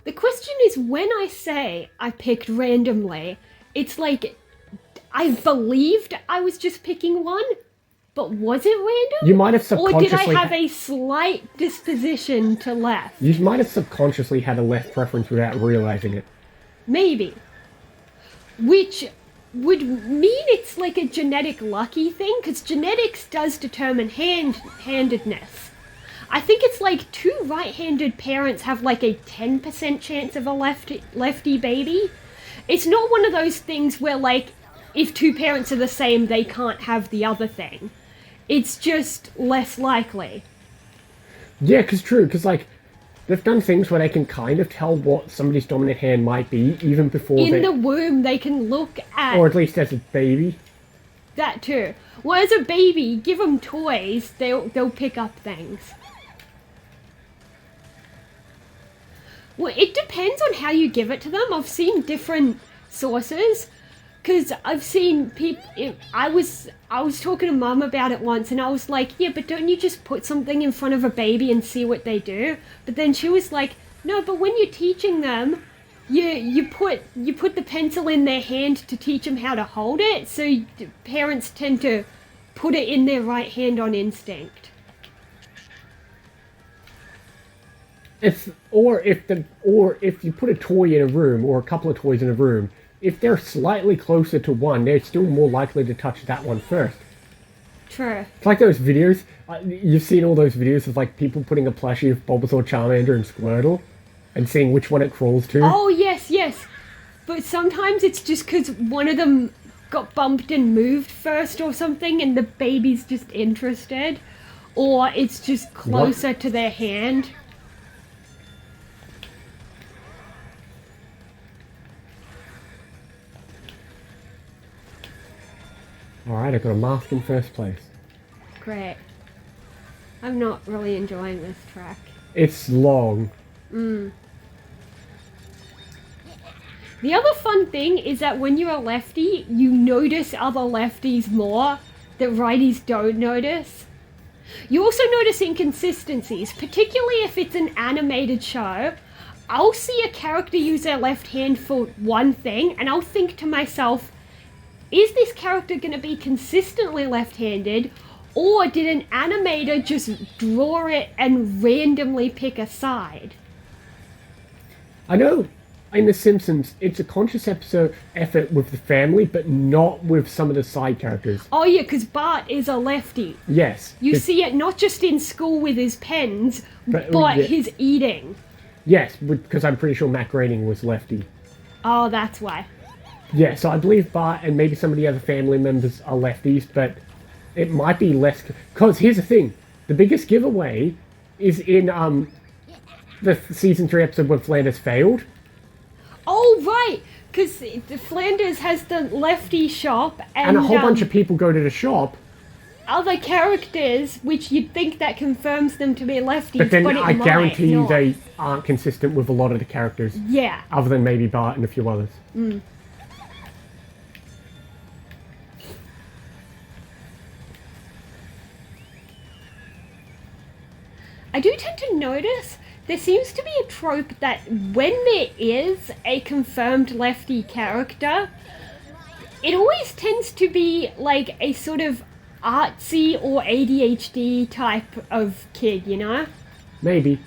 The question is, when I say I picked randomly, it's like I believed I was just picking one, but was it random? You might have Or subconsciously... did I have a slight disposition to left? You might have subconsciously had a left preference without realizing it. Maybe. Which would mean it's like a genetic lucky thing, because genetics does determine handedness. I think it's like 2 right-handed parents have like a 10% chance of a lefty baby. It's not one of those things where like, if 2 parents are the same, they can't have the other thing. It's just less likely. Yeah, because like, they've done things where they can kind of tell what somebody's dominant hand might be, even before In the womb, they can look at... Or at least as a baby. That too. Well, as a baby, give them toys, they'll pick up things. Well, it depends on how you give it to them. I've seen different sources. Because I've seen people. I was talking to Mum about it once, and I was like, yeah, but don't you just put something in front of a baby and see what they do? But then she was like, no, but when you're teaching them, you put the pencil in their hand to teach them how to hold it. So parents tend to put it in their right hand on instinct. If you put a toy in a room or a couple of toys in a room, if they're slightly closer to one, they're still more likely to touch that one first. True. It's like those videos. You've seen all those videos of like people putting a plushie of Bulbasaur, Charmander, and Squirtle, and seeing which one it crawls to. Oh yes. But sometimes it's just because one of them got bumped and moved first or something, and the baby's just interested, or it's just closer to their hand. Alright, I got a mask in first place. Great. I'm not really enjoying this track. It's long. The other fun thing is that when you're a lefty, you notice other lefties more that righties don't notice. You also notice inconsistencies, particularly if it's an animated show. I'll see a character use their left hand for one thing, and I'll think to myself, is this character going to be consistently left-handed, or did an animator just draw it and randomly pick a side? I know in The Simpsons, it's a conscious effort with the family, but not with some of the side characters. Oh yeah, because Bart is a lefty. Yes. You see it not just in school with his pens, but yeah. his eating. Yes, because I'm pretty sure Mac Groening was lefty. Oh, that's why. Yeah, so I believe Bart and maybe some of the other family members are lefties, but it might be less... Because here's the thing. The biggest giveaway is in the Season 3 episode when Flanders failed. Oh, right! Because Flanders has the lefty shop, And a whole bunch of people go to the shop. Other characters, which you'd think that confirms them to be lefties, But then it I might guarantee you not. they aren't consistent with a lot of the characters. Yeah. Other than maybe Bart and a few others. I do tend to notice there seems to be a trope that when there is a confirmed lefty character, it always tends to be like a sort of artsy or ADHD type of kid, you know? Maybe.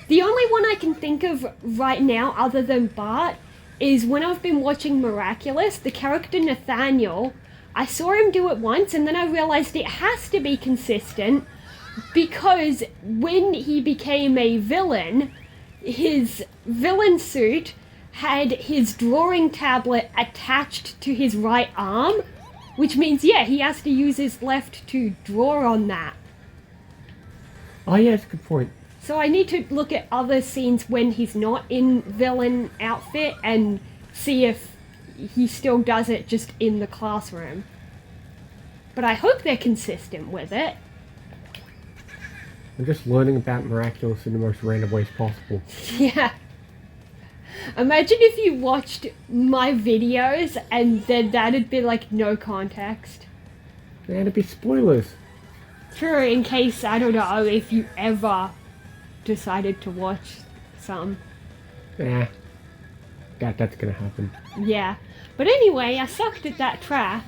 The only one I can think of right now other than Bart is when I've been watching Miraculous, the character Nathaniel, I saw him do it once and then I realized it has to be consistent because when he became a villain, his villain suit had his drawing tablet attached to his right arm, which means, yeah, he has to use his left to draw on that. Oh yeah, that's a good point. So I need to look at other scenes when he's not in villain outfit and see if he still does it just in the classroom. But I hope they're consistent with it. I'm just learning about Miraculous in the most random ways possible. Yeah. Imagine if you watched my videos and then that'd be like no context. That'd be spoilers. True, in case, I don't know, if you ever decided to watch some. Nah. That's gonna happen. Yeah. But anyway, I sucked at that track.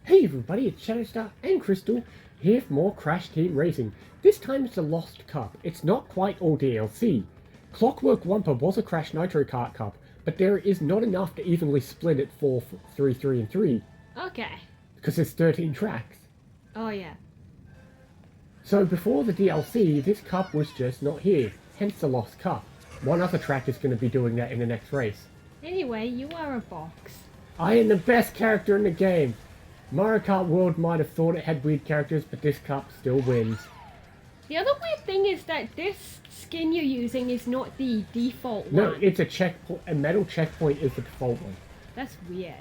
Hey everybody, it's Shadowstar and Crystal here for more Crash Team Racing. This time it's a Lost Cup. It's not quite all DLC. Clockwork Wumpa was a Crash Nitro Kart Cup, but there is not enough to evenly split it 4, 3, 3, and 3. Okay. Because there's 13 tracks. Oh yeah. So before the DLC, this cup was just not here, hence the Lost Cup. One other track is going to be doing that in the next race. Anyway, you are a box. I am the best character in the game. Mario Kart World might have thought it had weird characters, but this cup still wins. The other weird thing is that this skin you're using is not the default No, one. it's a checkpoint. A metal checkpoint is the default one. That's weird.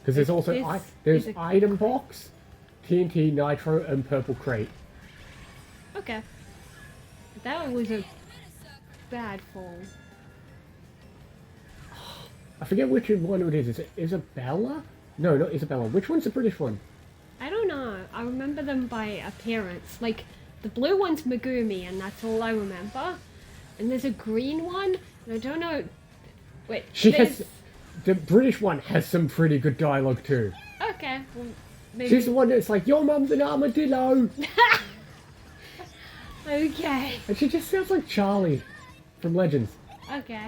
Because there's also This there's is a- item box, TNT, Nitro, and purple crate. Okay. That was a bad fall. I forget which one it is. Is it Isabella? No, not Isabella. Which one's the British one? I don't know. I remember them by appearance. Like, the blue one's Megumi, and that's all I remember. And there's a green one, and I don't know... Wait, The British one has some pretty good dialogue too. Okay, well, maybe... She's the one that's like, your mum's an armadillo! Okay. And she just sounds like Charlie from Legends. Okay.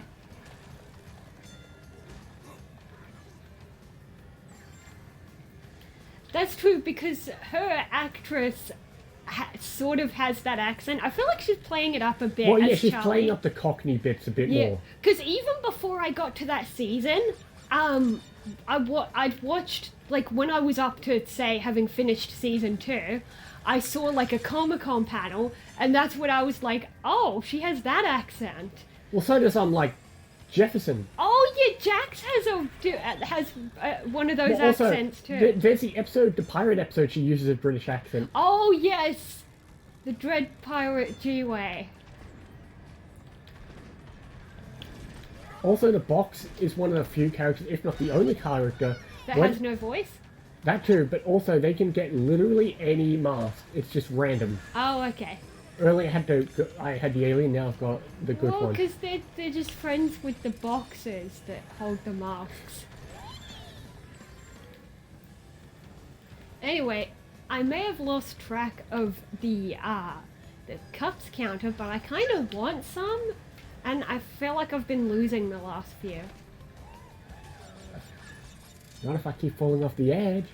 That's true, because her actress sort of has that accent. I feel like she's playing it up a bit. Well, yeah, as she's Charlie. playing up the Cockney bits a bit more. Because even before I got to that season, I'd watched, like, when I was up to, say, having finished season 2, I saw, like, a Comic-Con panel, and that's when I was like, oh, she has that accent. Well, so does, like, Jefferson. Oh, yeah, Jax has one of those But also, accents, too. There's the pirate episode, she uses a British accent. Oh, yes! The Dread Pirate G-Way. Also, the box is one of the few characters, if not the only character... That has no voice? That too, but also they can get literally any mask. It's just random. Oh, okay. Earlier I had the alien, now I've got the good Well, one. because they're just friends with the boxes that hold the masks. Anyway, I may have lost track of the cups counter, but I kind of want some, and I feel like I've been losing the last few. Not if I keep falling off the edge.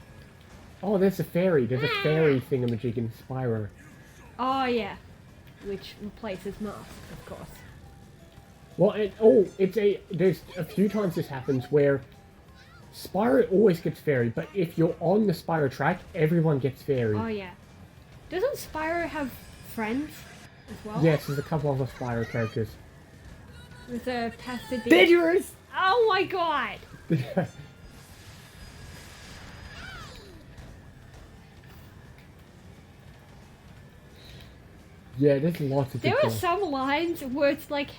Oh, there's a fairy. There's a fairy thingamajig in Spyro. Oh, yeah. Which replaces mask, of course. Well, there's a few times this happens where Spyro always gets fairy, but if you're on the Spyro track, everyone gets fairy. Oh, yeah. Doesn't Spyro have friends as well? Yes, there's a couple other Spyro characters. There's a Pasadena... Dangerous! Oh my god! Yeah, there's lots of There good are ones. some lines where it's like,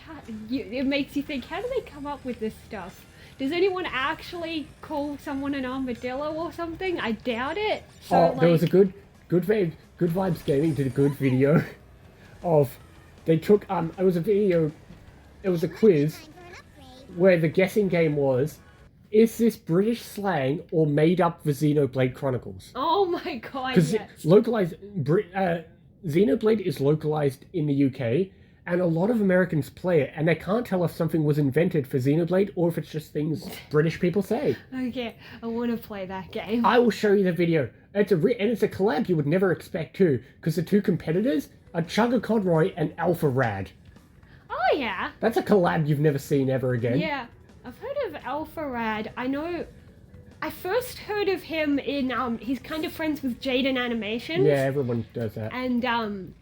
it makes you think, how do they come up with this stuff? Does anyone actually call someone an armadillo or something? I doubt it. So, There was a good vibes gaming did a good video of, they took, it was a video, it was a quiz Time for an upgrade. where the guessing game was, is this British slang or made up for Xenoblade Chronicles? Oh my god, Because yes. Xenoblade is localized in the UK, and a lot of Americans play it, and they can't tell if something was invented for Xenoblade or if it's just things British people say. Okay, I want to play that game. I will show you the video. It's a collab you would never expect too, because the two competitors are Chugga Conroy and Alpha Rad. Oh yeah. That's a collab you've never seen ever again. Yeah. I've heard of Alpha Rad. I know... I first heard of him in, he's kind of friends with Jaden Animations. Yeah, everyone does that. And,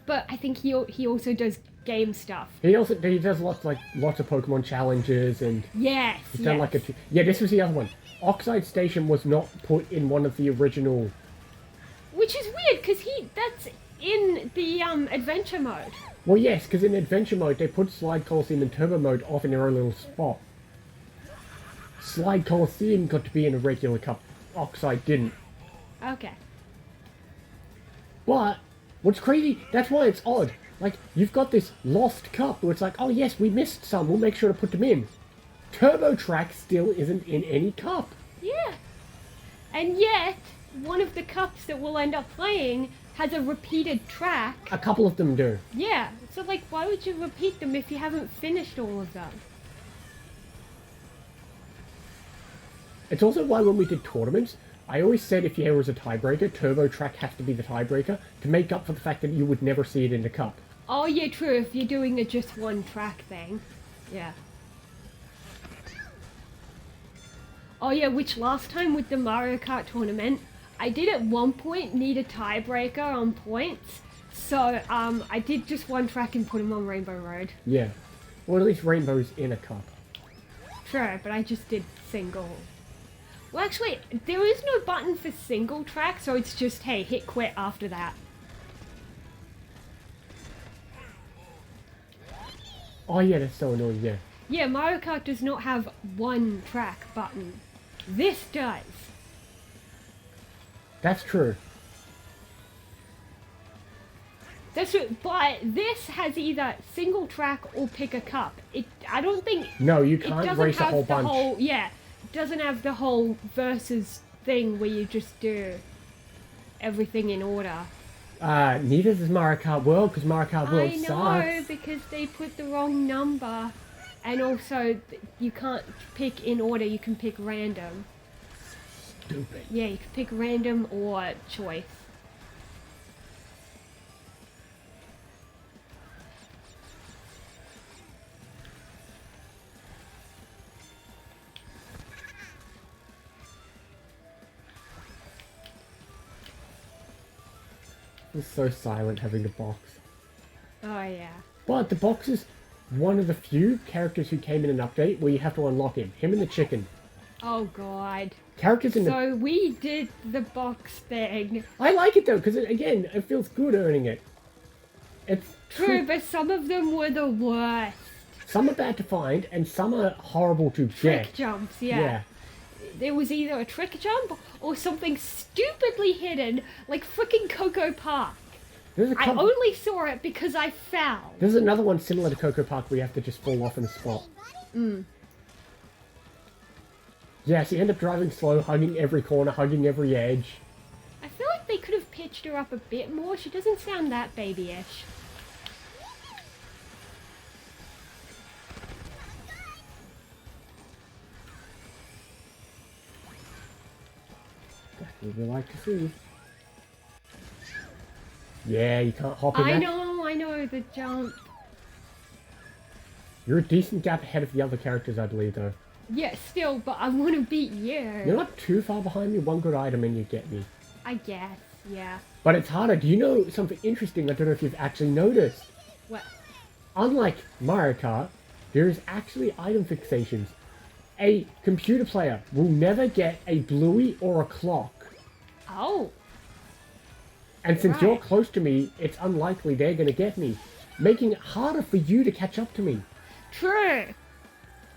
but I think he also does game stuff. He does lots of Pokemon challenges, and Yes, he's done like this was the other one. Oxide Station was not put in one of the original. Which is weird, because that's in the, adventure mode. Well, yes, because in adventure mode they put Slide Coliseum and Turbo mode off in their own little spot. Slide Coliseum got to be in a regular cup. Oxide didn't. Okay. But what's crazy? That's why it's odd. Like, you've got this lost cup where it's like, oh yes, we missed some. We'll make sure to put them in. Turbo Track still isn't in any cup. Yeah. And yet, one of the cups that we'll end up playing has a repeated track. A couple of them do. Yeah. So, like, why would you repeat them if you haven't finished all of them? It's also why when we did tournaments, I always said if there was a tiebreaker, Turbo Track has to be the tiebreaker to make up for the fact that you would never see it in the cup. Oh, yeah, true. If you're doing a just one track thing. Yeah. Oh, yeah, which last time with the Mario Kart tournament, I did at one point need a tiebreaker on points. So, I did just one track and put them on Rainbow Road. Yeah. Or at least Rainbow's in a cup. Sure, but I just did single. Well, actually, there is no button for single track, so it's just, hey, hit quit after that. Oh yeah, that's so annoying, yeah. Yeah, Mario Kart does not have one track button. This does. That's true. But this has either single track or pick a cup. I don't think No, you it can't doesn't race a have whole the bunch. whole. Yeah, it doesn't have the whole versus thing where you just do everything in order. Neither does Mario Kart World, because Mario Kart World I know, sucks. because they put the wrong number, and also you can't pick in order. You can pick random. Stupid. Yeah, you can pick random or choice. It's so silent having the box. Oh yeah. But the box is one of the few characters who came in an update where you have to unlock him. Him and the chicken. Oh god. Characters in the... So we did the box thing. I like it though, because again, it feels good earning it. It's True, but some of them were the worst. Some are bad to find, and some are horrible to Trick get. jumps, yeah. There was either a trick jump or something stupidly hidden, like frickin' Coco Park. There's a I couple... only saw it because I fell. There's another one similar to Coco Park where you have to just fall off in a spot. Yeah, so you end up driving slow, hugging every corner, hugging every edge. I feel like they could have pitched her up a bit more. She doesn't sound that babyish. That's what we like to see. Yeah, you can't hop in I that. know, the jump. You're a decent gap ahead of the other characters, I believe, though. Yeah, still, but I want to beat you. You're not too far behind me. One good item and you get me. I guess, yeah. But it's harder. Do you know something interesting? I don't know if you've actually noticed. What? Unlike Mario Kart, there is actually item fixations. A computer player will never get a bluey or a clock. Oh. And since you're Right. close to me, it's unlikely they're going to get me, making it harder for you to catch up to me. True.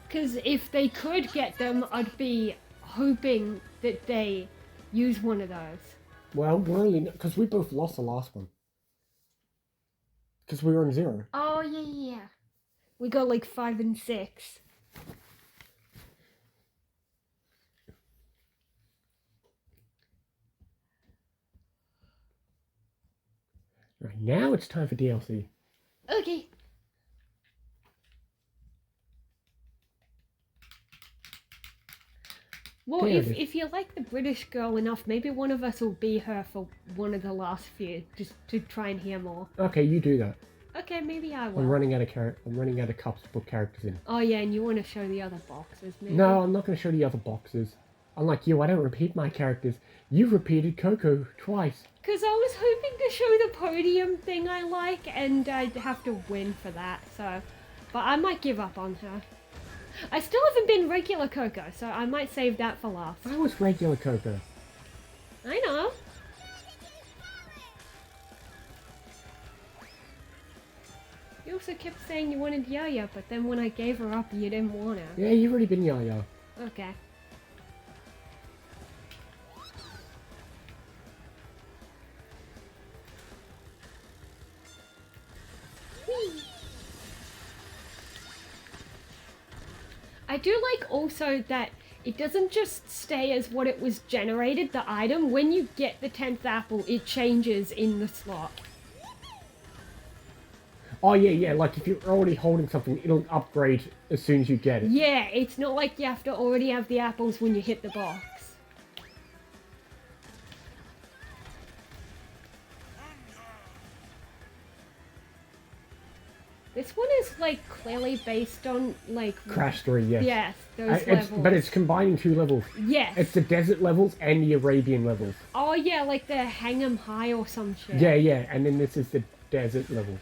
Because if they could get them, I'd be hoping that they use one of those. Well, we're only... because we both lost the last one. Because we were on 0. Oh, yeah. We got like 5 and 6. Right, now it's time for DLC. Okay. Well, There if, it is. if you like the British girl enough, maybe one of us will be her for one of the last few, just to try and hear more. Okay, you do that. Okay, maybe I I'm will. running out of cups to put characters in. Oh yeah, and you want to show the other boxes, maybe? No, I'm not going to show the other boxes. Unlike you, I don't repeat my characters. You've repeated Coco twice. Because I was hoping to show the podium thing I like, and I'd have to win for that, so... But I might give up on her. I still haven't been regular Coco, so I might save that for last. I was regular Coco. I know. You also kept saying you wanted Yaya, but then when I gave her up, you didn't want her. Yeah, you've already been Yaya. Okay. I do like also that it doesn't just stay as what it was generated, the item. When you get the 10th apple, it changes in the slot. Oh, yeah, like if you're already holding something, it'll upgrade as soon as you get it. Yeah, it's not like you have to already have the apples when you hit the box. This one is like clearly based on like Crash 3, yes. yes, those levels. But it's combining 2 levels. yes. It's the desert levels and the Arabian levels. Oh yeah, like the Hang 'em High or some shit. Yeah, and then this is the desert level.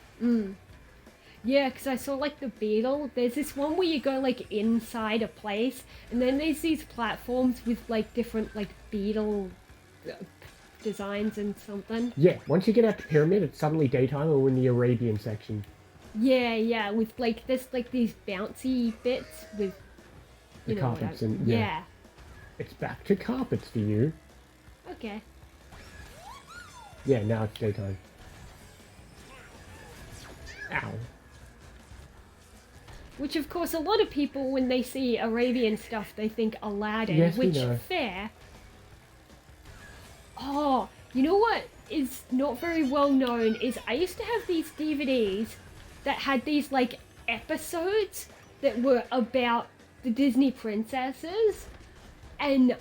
Yeah, because I saw like the beetle. There's this one where you go like inside a place, and then there's these platforms with like different like beetle designs and something. Yeah, once you get out to Pyramid, it's suddenly daytime or in the Arabian section. Yeah, with like there's like these bouncy bits with The you know carpets what I- and yeah. It's back to carpets for you. Okay. Yeah, now it's daytime. Ow. Which of course a lot of people when they see Arabian stuff they think Aladdin, Yes, we which know. fair. Oh, you know what is not very well known is I used to have these DVDs that had these like episodes that were about the Disney princesses, and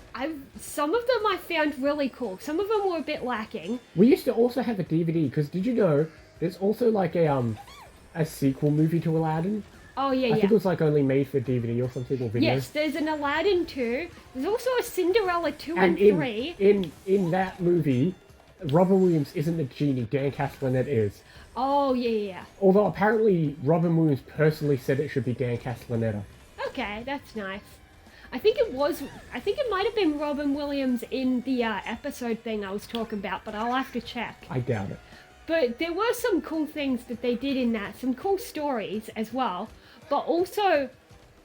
some of them I found really cool. Some of them were a bit lacking. We used to also have a DVD because did you know there's also like a sequel movie to Aladdin? Oh I yeah. think it was like only made for DVD or something or video. Yes, there's an Aladdin 2. There's also a Cinderella 2 And and 3. in that movie, Robin Williams isn't the genie. Dan Castellaneta is. Oh yeah. Although apparently Robin Williams personally said it should be Dan Castellaneta. Okay, that's nice. I think it might have been Robin Williams in the episode thing I was talking about, but I'll have to check. I doubt it. But there were some cool things that they did in that, some cool stories as well. But also,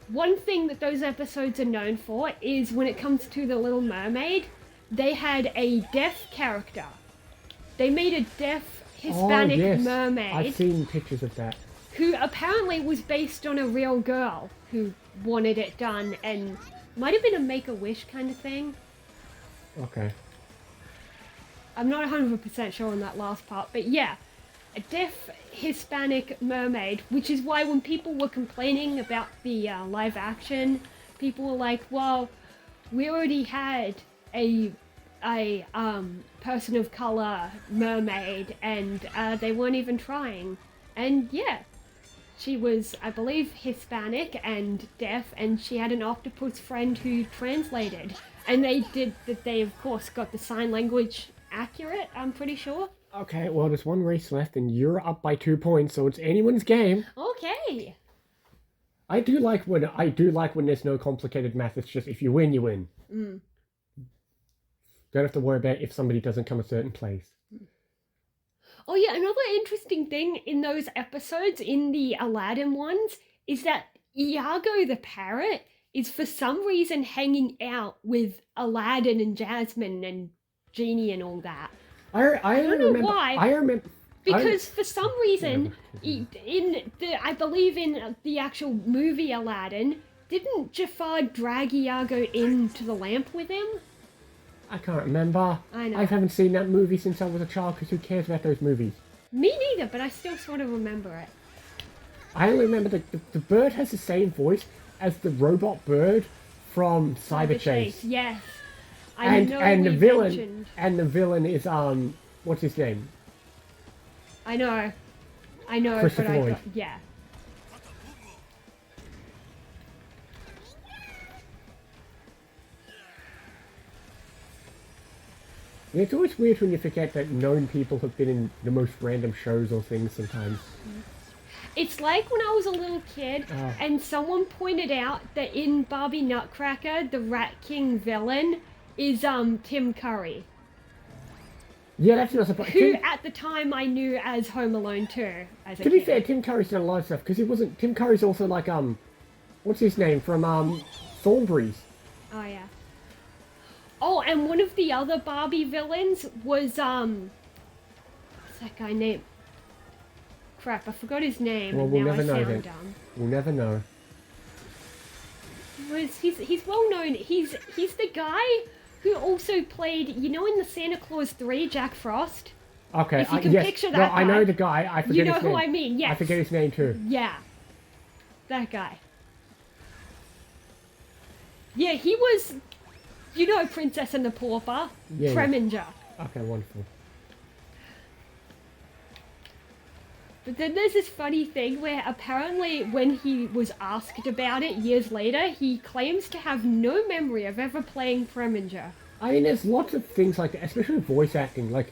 one thing that those episodes are known for is when it comes to The Little Mermaid, they had a deaf character. They made a deaf Hispanic oh, yes. mermaid. I've seen pictures of that. Who apparently was based on a real girl who wanted it done and might have been a Make-A-Wish kind of thing. Okay. I'm not 100% sure on that last part, but yeah, a deaf Hispanic mermaid, which is why when people were complaining about the live action, people were like, well, we already had a person of color mermaid and they weren't even trying. And yeah, she was, I believe, Hispanic and deaf, and she had an octopus friend who translated. And they of course got the sign language accurate, I'm pretty sure. Okay, well, there's one race left, and you're up by 2 points, so it's anyone's game. Okay. I do like when there's no complicated math. It's just if you win, you win. Mm. Don't have to worry about if somebody doesn't come a certain place. Oh yeah, another interesting thing in those episodes, in the Aladdin ones, is that Iago the parrot is for some reason hanging out with Aladdin and Jasmine and Genie and all that. I don't know remember, why. I remember Because for some reason, I believe in the actual movie Aladdin, didn't Jafar drag Iago into the lamp with him? I can't remember. I know. I haven't seen that movie since I was a child, because who cares about those movies? Me neither, but I still sort of remember it. I only remember the bird has the same voice as the robot bird from Cyber Chase. Yes. And the villain is what's his name? I know, Christopher but Lloyd. yeah. It's always weird when you forget that known people have been in the most random shows or things sometimes. It's like when I was a little kid Oh. and someone pointed out that in Barbie Nutcracker, the Rat King villain is Tim Curry. Yeah, that's not surprising. Who at the time I knew as Home Alone 2 as a To be kid. fair, Tim Curry's done a lot of stuff, because he wasn't... Tim Curry's also like, what's his name? From, Thornberrys. Oh, yeah. Oh, and one of the other Barbie villains was, what's that guy named? Crap, I forgot his name, Well, and we'll now never I know sound then. dumb. We'll never know. He's well known. He's the guy who also played, you know, in the Santa Claus 3, Jack Frost? Okay, If you can yes. picture No, that I know guy. the guy. I forget You know his name. who I mean, yes. I forget his name too. Yeah. That guy. Yeah, he was, you know, Princess and the Pauper? Yeah, yeah. Preminger. Okay, wonderful. But then there's this funny thing where apparently when he was asked about it years later, he claims to have no memory of ever playing Preminger. I mean, there's lots of things like that, especially with voice acting. Like,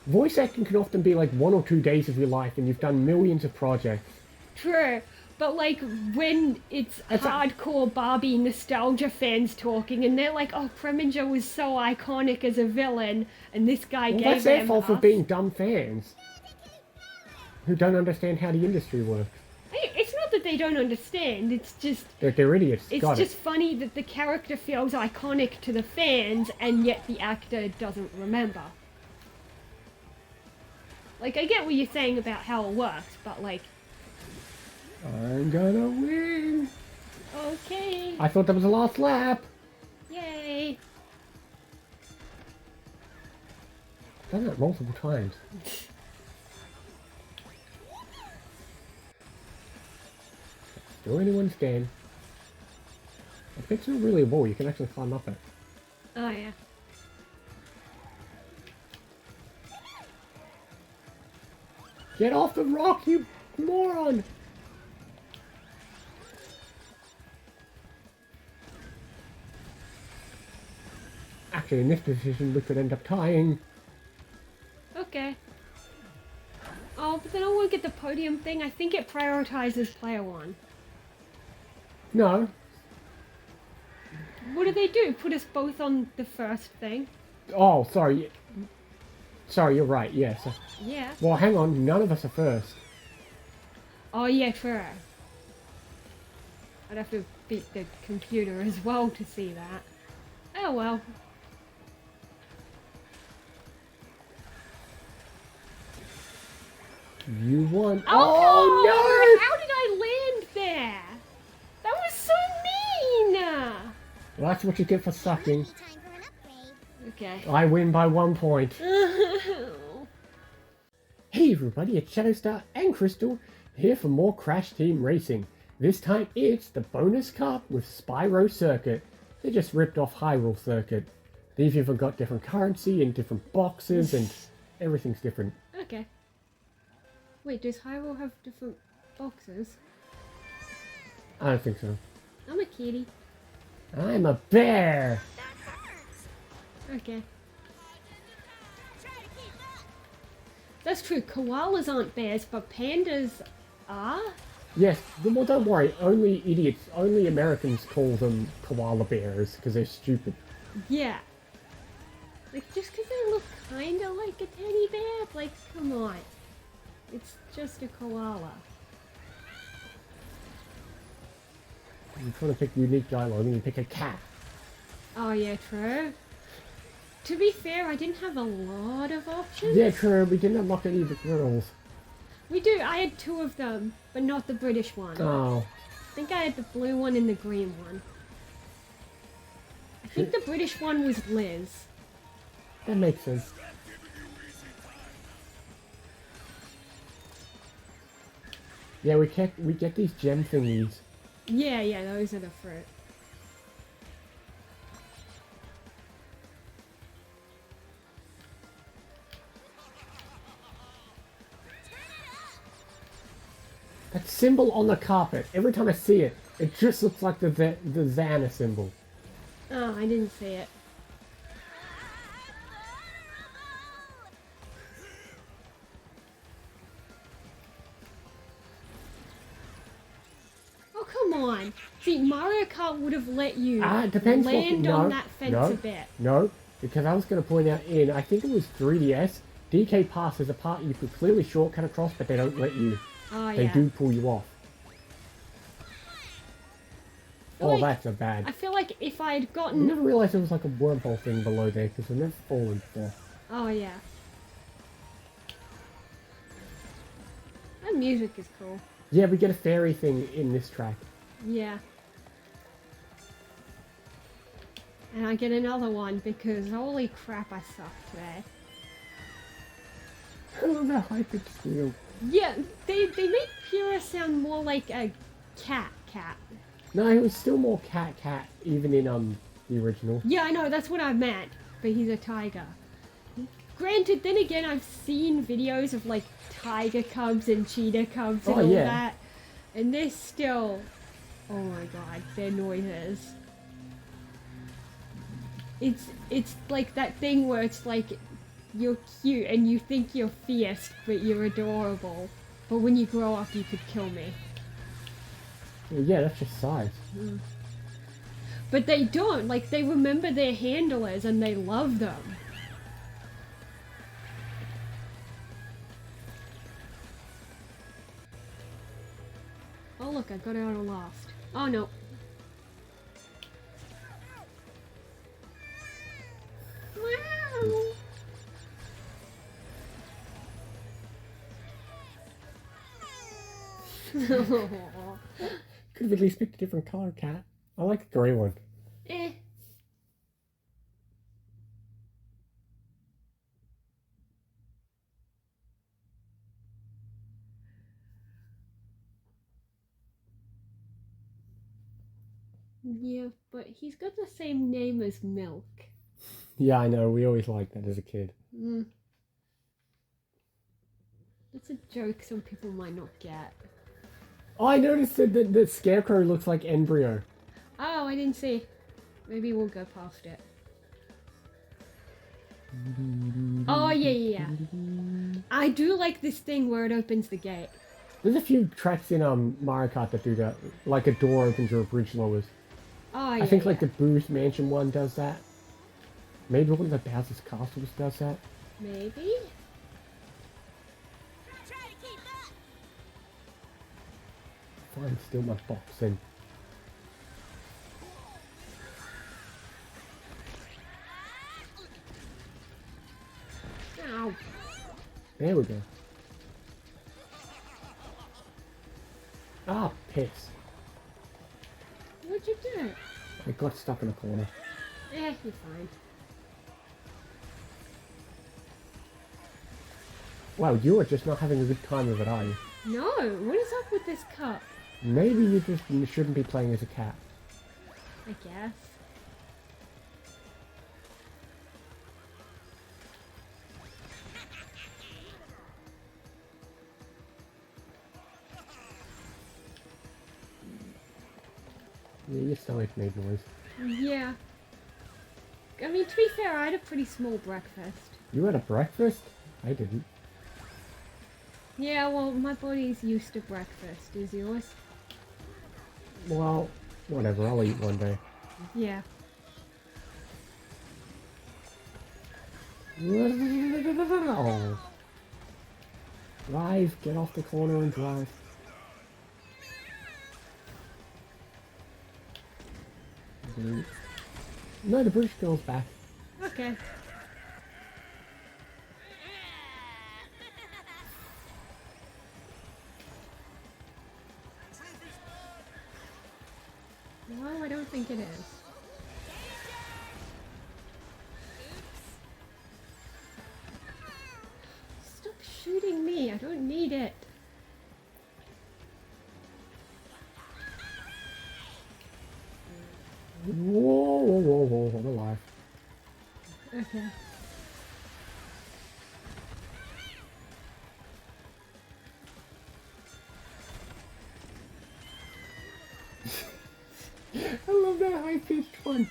voice acting can often be like 1 or 2 days of your life, and you've done millions of projects. True, but like when it's hardcore Barbie nostalgia fans talking, and they're like, "Oh, Preminger was so iconic as a villain," and this guy Well, gave that's their them fault for us. being dumb fans who don't understand how the industry works. that they don't understand. It's just They're idiots. it's Got just it. funny that the character feels iconic to the fans, and yet the actor doesn't remember. Like, I get what you're saying about how it works, but like, I'm gonna win. okay, I thought that was the last lap. yay. Done that multiple times. Still anyone's game. I think it's not really a wall. You can actually climb up it. Oh yeah. Get off the rock, you moron! Actually, in this position, we could end up tying. Okay. Oh, but then I won't get the podium thing. I think it prioritizes player one. No. What do they do? Put us both on the first thing? Oh, sorry. Sorry, you're right. Yes. Yeah. Well, hang on. None of us are first. Oh yeah, true. I'd have to beat the computer as well to see that. Oh well. You won. Oh, no! How did I land there? That was so mean! Well, that's what you get for sucking. Time for an upgrade. Okay. I win by 1 point. Hey everybody, it's Shadowstar and Crystal here for more Crash Team Racing. This time it's the bonus cup with Spyro Circuit. They just ripped off Hyrule Circuit. They've even got different currency and different boxes and everything's different. Okay. Wait, does Hyrule have different boxes? I don't think so. I'm a kitty. I'm a bear! Okay. Try to keep up. That's true, koalas aren't bears, but pandas are? Yes, well don't worry, only idiots, only Americans call them koala bears because they're stupid. Yeah. Like, just because they look kinda like a teddy bear? Like, come on. It's just a koala. You're trying to pick unique dialogue and you pick a cat. Oh yeah, true. To be fair, I didn't have a lot of options. Yeah, true, we didn't unlock any of the girls. We do, I had 2 of them, but not the British one. Oh. I think I had the blue one and the green one. I think the British one was Liz. That makes sense. Yeah, we get these gem thingies. Yeah, those are the fruit. That symbol on the carpet, every time I see it, it just looks like the Xana symbol. Oh, I didn't see it. Oh, come on. See, Mario Kart would have let you It depends what... land No, on that fence no, a bit. no, because I was going to point out I think it was 3DS, DK Pass is a part you could clearly shortcut across, but they don't let you. Oh, They yeah. do pull you off. Oh, like- that's a bad... I feel like if I had I gotten... never realised there was like a wormhole thing below there, because I've never fallen before. Oh, yeah. That music is cool. Yeah, we get a fairy thing in this track. Yeah. And I get another one because holy crap, I suck today. I love that high-pitched squeal. Yeah, they made Pyrrha sound more like a cat. No, he was still more cat, even in the original. Yeah, I know, that's what I meant. But he's a tiger. Granted, then again, I've seen videos of like tiger cubs and cheetah cubs and Oh, all yeah. that. And they're still... Oh my god, their noises. It's like that thing where it's like you're cute and you think you're fierce, but you're adorable. But when you grow up, you could kill me. Well, yeah, that's just size. But they don't. Like, they remember their handlers and they love them. Oh, look, Look, I got out of last. Oh no. Wow. Could have at least picked a different color cat. I like the grey one. Eh. Yeah, but he's got the same name as Milk. Yeah, I know. We always liked that as a kid. Mm. That's a joke some people might not get. Oh, I noticed that the Scarecrow looks like Embryo. Oh, I didn't see. Maybe we'll go past it. Oh, yeah. I do like this thing where it opens the gate. There's a few tracks in Mario Kart that do that. Like a door opens or a bridge lowers. Oh, yeah. I think like the Boost Mansion one does that. Maybe one of the Bowser's Castles does that. Maybe? Try to keep up. Fine, steal my box in. Ow. There we go. Ah, piss. What'd you do? I got stuck in a corner. Eh, you're fine. Wow, you are just not having a good time of it, are you? No, what is up with this cup? Maybe you just shouldn't be playing as a cat. I guess. Yeah, your stomach made noise. Yeah. I mean, to be fair, I had a pretty small breakfast. You had a breakfast? I didn't. Yeah, well, my body's used to breakfast. Is yours? Well, whatever, I'll eat one day. Yeah. Oh. Drive, get off the corner and drive. No, the bridge goes back. Okay. No, I don't think it is. Stop shooting me. I don't need it. Whoa, I'm alive. Okay. I love that high-pitched one.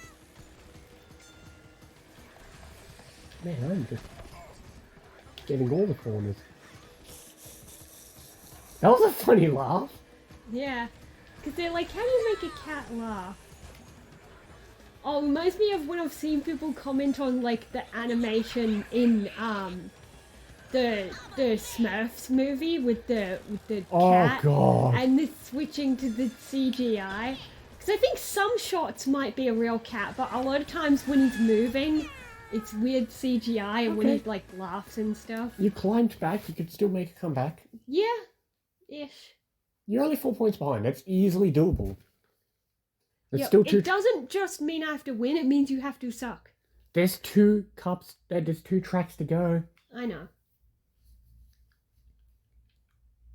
Man, I'm just getting all the corners. That was a funny laugh. Yeah. Because they're like, how do you make a cat laugh? Oh, it reminds me of when I've seen people comment on like the animation in the Smurfs movie with the cat God. and the switching to the CGI. Because I think some shots might be a real cat, but a lot of times when he's moving, it's weird CGI and when he like laughs and stuff. You climbed back, you could still make a comeback. Yeah, ish. You're only 4 points behind, that's easily doable. There's Yeah, still two. it doesn't just mean I have to win, it means you have to suck. There's 2 cups, there's 2 tracks to go. I know.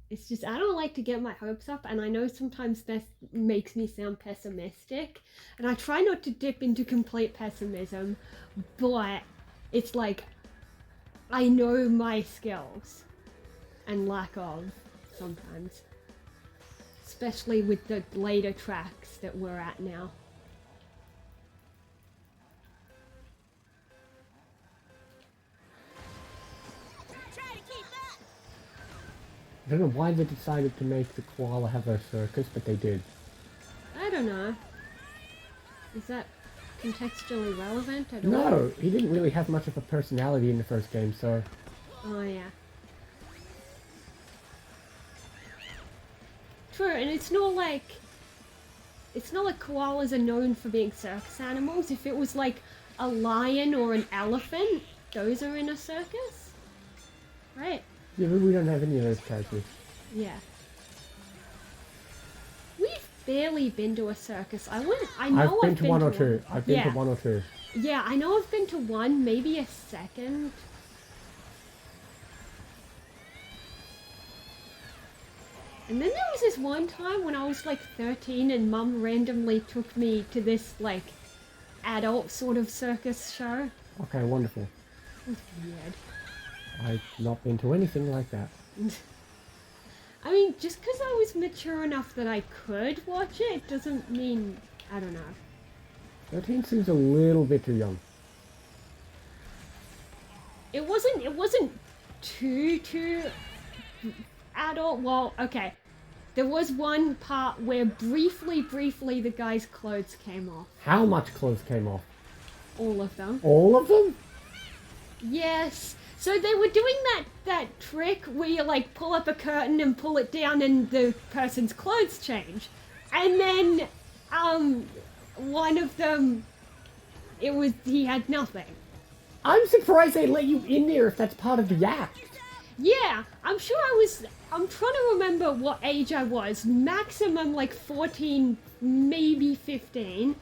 It's just, I don't like to get my hopes up, and I know sometimes that makes me sound pessimistic, and I try not to dip into complete pessimism, but it's like, I know my skills, and lack of, sometimes. Especially with the later tracks that we're at now. Try to keep up. I don't know why they decided to make the koala have a circus, but they did. I don't know. Is that contextually relevant at all? No, he didn't really have much of a personality in the first game, so... Oh, yeah. True, and it's not like koalas are known for being circus animals. If it was like a lion or an elephant, those are in a circus, right? Yeah, but we don't have any of those characters. Yeah. We've barely been to a circus. I know I've been to one or two. one. I've been Yeah. to one or two. Yeah, I know I've been to one, maybe a second. And then there was this one time when I was like 13 and Mum randomly took me to this like adult sort of circus show. Okay, wonderful. It was weird. I've not been to anything like that. I mean, just because I was mature enough that I could watch it doesn't mean, I don't know. 13 seems a little bit too young. It wasn't too adult. Well, okay. There was one part where briefly the guy's clothes came off. How much clothes came off? All of them. All of them? Yes. So they were doing that trick where you like pull up a curtain and pull it down and the person's clothes change. And then one of them he had nothing. I'm surprised they let you in there if that's part of the act. Yeah, I'm trying to remember what age I was. Maximum like 14, maybe 15.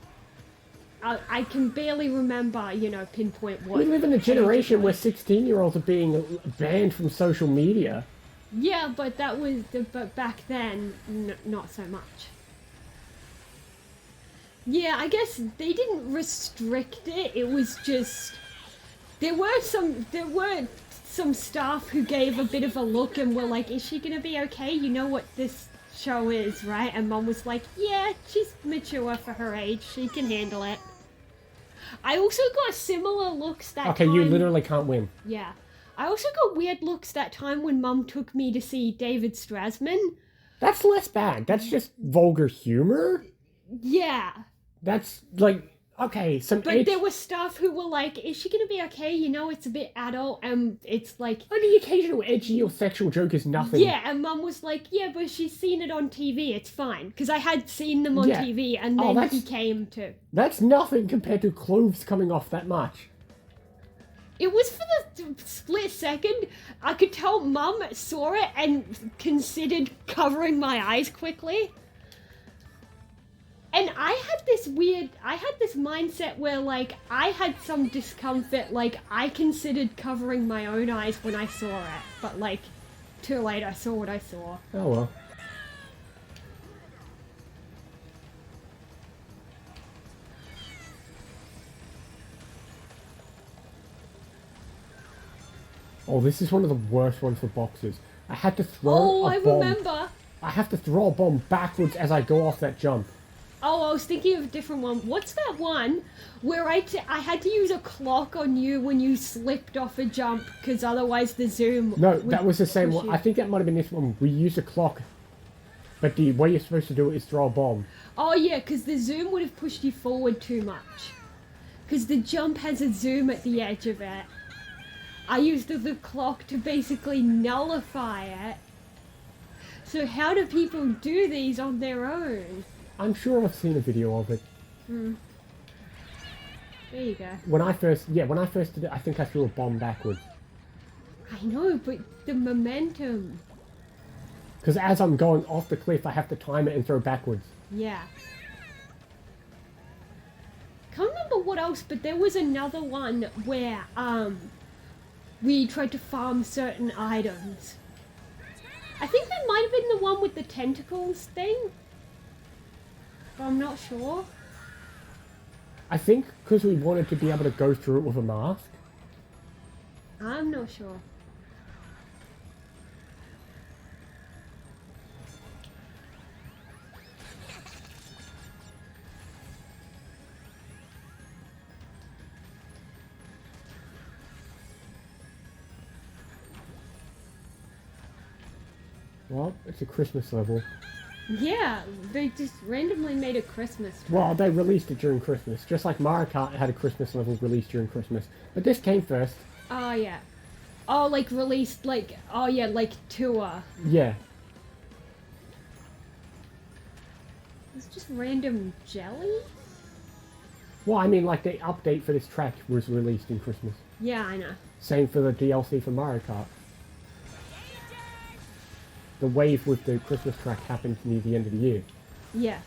I can barely remember, pinpoint what. We live in a age it generation where was. 16-year-olds are being banned from social media. Yeah, but but back then, not so much. Yeah, I guess they didn't restrict it. It was just there were some staff who gave a bit of a look and were like, "Is she gonna be okay? You know what this show is, right?" And Mum was like, "Yeah, she's mature for her age. She can handle it." I also got similar looks that Okay, time. you literally can't win. Yeah. I also got weird looks that time when Mum took me to see David Strasman. That's less bad. That's just vulgar humor. Yeah. That's like, okay, But there were staff who were like, "Is she gonna be okay? It's a bit adult," and it's like... the occasional edgy or sexual joke is nothing. Yeah, and Mum was like, "Yeah, but she's seen it on TV, it's fine." Because I had seen them on Yeah. TV, and Oh, then he came to... That's nothing compared to clothes coming off that much. It was for the split second. I could tell Mum saw it and considered covering my eyes quickly. And I had this mindset where, like, I had some discomfort, like, I considered covering my own eyes when I saw it. But, like, too late, I saw what I saw. Oh well. Oh, this is one of the worst ones for boxers. I had to throw a bomb. Remember. I have to throw a bomb backwards as I go off that jump. Oh, I was thinking of a different one. What's that one where I had to use a clock on you when you slipped off a jump because otherwise the zoom... No, would that was the same push one. you. I think that might have been this one. We used a clock, but the way you're supposed to do it is throw a bomb. Oh, yeah, because the zoom would have pushed you forward too much. Because the jump has a zoom at the edge of it. I used the clock to basically nullify it. So how do people do these on their own? I'm sure I've seen a video of it. There you go. When I first did it, I think I threw a bomb backwards. I know, but the momentum. Because as I'm going off the cliff, I have to time it and throw backwards. Yeah. Can't remember what else, but there was another one where we tried to farm certain items. I think that might have been the one with the tentacles thing. But I'm not sure. I think because we wanted to be able to go through it with a mask. I'm not sure. Well, it's a Christmas level. Yeah, they just randomly made a Christmas tree. Well, they released it during Christmas, just like Mario Kart had a Christmas level released during Christmas. But this came first. Oh, yeah. Oh, like released, like, oh yeah, like tour. Yeah. It's just random jelly? Well, I mean, like, the update for this track was released in Christmas. Yeah, I know. Same for the DLC for Mario Kart. The wave with the Christmas track happened near the end of the year. Yeah.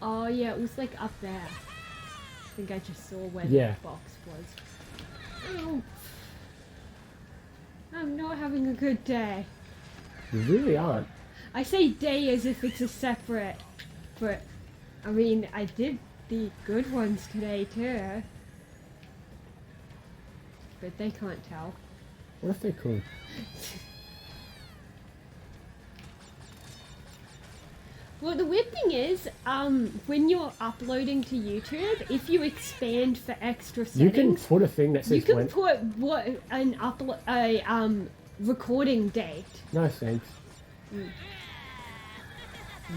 Oh, yeah, it was like up there. I think I just saw where Yeah. the box was. Oh. I'm not having a good day. You really aren't. I say day as if it's a separate, but I mean, I did the good ones today too. But they can't tell. What if they could? Well, the weird thing is, when you're uploading to YouTube, if you expand for extra You can settings, put a thing that you says can when. put what an recording date. No thanks.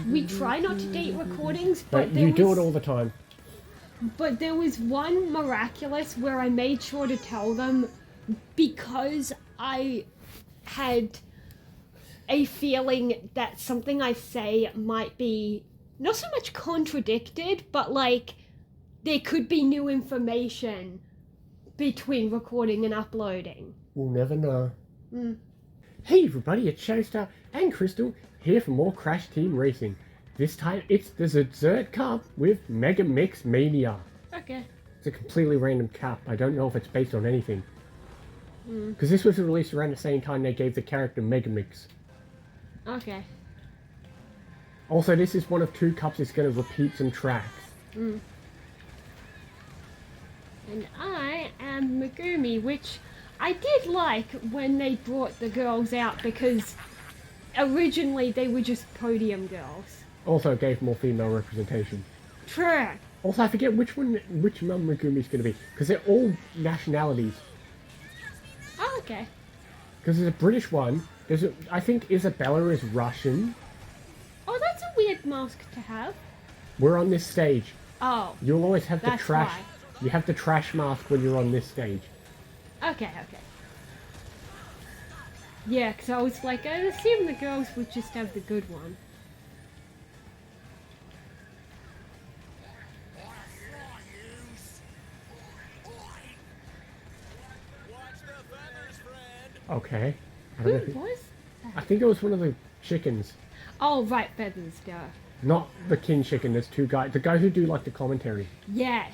We try not to date recordings, But but you do it all the time. But there was one miraculous where I made sure to tell them because I had a feeling that something I say might be not so much contradicted, but like there could be new information between recording and uploading. We'll never know. Mm. Hey everybody, it's Shadowstar and Crystal here for more Crash Team Racing. This time it's the Dessert Cup with Mega Mix Mania. Okay. It's a completely random cup. I don't know if it's based on anything. Because this was released around the same time they gave the character Mega Mix. Okay. Also, this is one of two cups that's going to repeat some tracks. And I am Megumi, which I did like when they brought the girls out because originally they were just podium girls. Also gave more female representation. True. Also, I forget which Megumi's going to be, because they're all nationalities. Oh, okay. Because there's a British one. I think Isabella is Russian. Oh, that's a weird mask to have. We're on this stage. Oh. You'll always have the That's trash. why. You have the trash mask when you're on this stage. Okay. Yeah, because I was like, I assume the girls would just have the good one. Okay. I Who don't know if was I that? think it was one of the chickens. Oh, right, Feathers, duh. Not the king chicken. There's two guys. The guys who do like the commentary. Yes.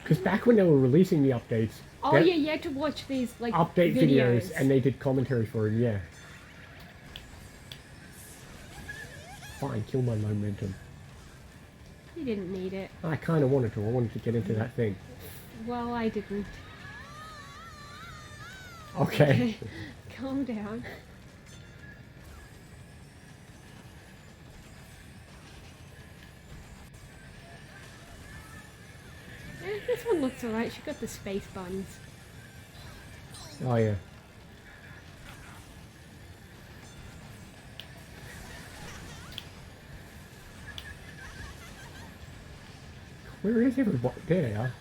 Because back when they were releasing the updates, Oh, they- yeah, you had to watch these, like, update videos and they did commentary for him. Yeah. Fine, kill my momentum. You didn't need it. I kind of wanted to. I wanted to get into that thing. Well, I didn't. Okay. Calm down. This one looks alright. She got the space buns. Oh yeah. Where is everybody? There they are.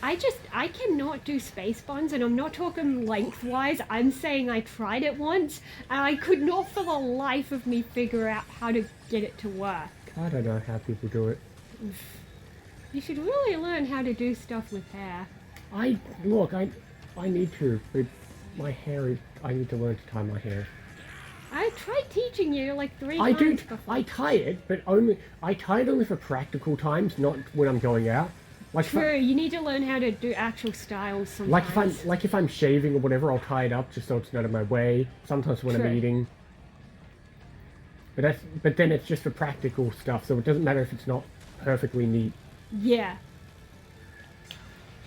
I cannot do space buns, and I'm not talking lengthwise. I'm saying I tried it once, and I could not for the life of me figure out how to get it to work. I don't know how people do it. You should really learn how to do stuff with hair. I need to, but my hair is. I need to learn to tie my hair. I tried teaching you like 3 I do. times before. I tie it, but I tie it only for practical times, not when I'm going out. Like if I- True, you need to learn how to do actual styles sometimes. like if I'm shaving or whatever, I'll tie it up just so it's not in my way. Sometimes when True. I'm eating. But then it's just for practical stuff, so it doesn't matter if it's not perfectly neat. Yeah.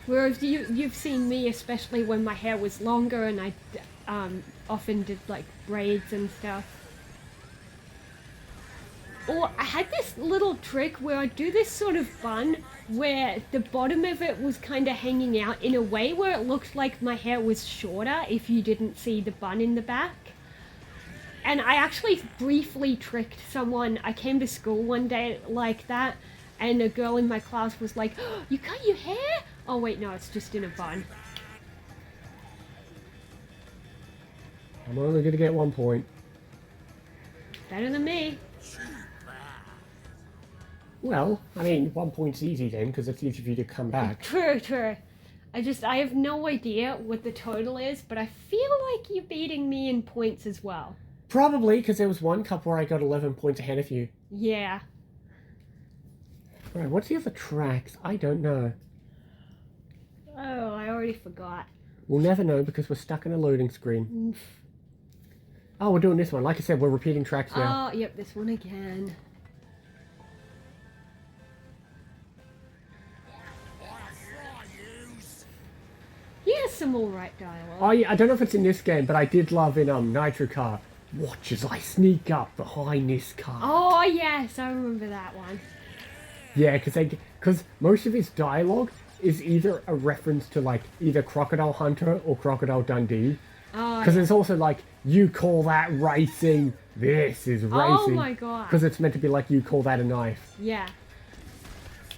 Whereas you've seen me, especially when my hair was longer and I often did like braids and stuff. Or I had this little trick where I'd do this sort of bun where the bottom of it was kind of hanging out in a way where it looked like my hair was shorter if you didn't see the bun in the back. And I actually briefly tricked someone. I came to school one day like that, and a girl in my class was like, oh, you cut your hair? Oh wait, no, it's just in a bun. I'm only gonna get 1 point. Better than me. Well, I mean, 1 point's easy then, because it's easy for you to come back. True, true. I have no idea what the total is, but I feel like you're beating me in points as well. Probably, because there was one cup where I got 11 points ahead of you. Yeah. Right, what's the other tracks? I don't know. Oh, I already forgot. We'll never know because we're stuck in a loading screen. Oh, we're doing this one. Like I said, we're repeating tracks now. Oh, yep, this one again. Yeah, some alright dialogue. Oh, yeah, I don't know if it's in this game, but I did love in Nitro car. Watch as I sneak up behind this car. Oh, yes, I remember that one. Yeah, because most of his dialogue is either a reference to like either Crocodile Hunter or Crocodile Dundee. Oh, Because it's also like, you call that racing, this is racing. Oh my god. Because it's meant to be like, you call that a knife. Yeah.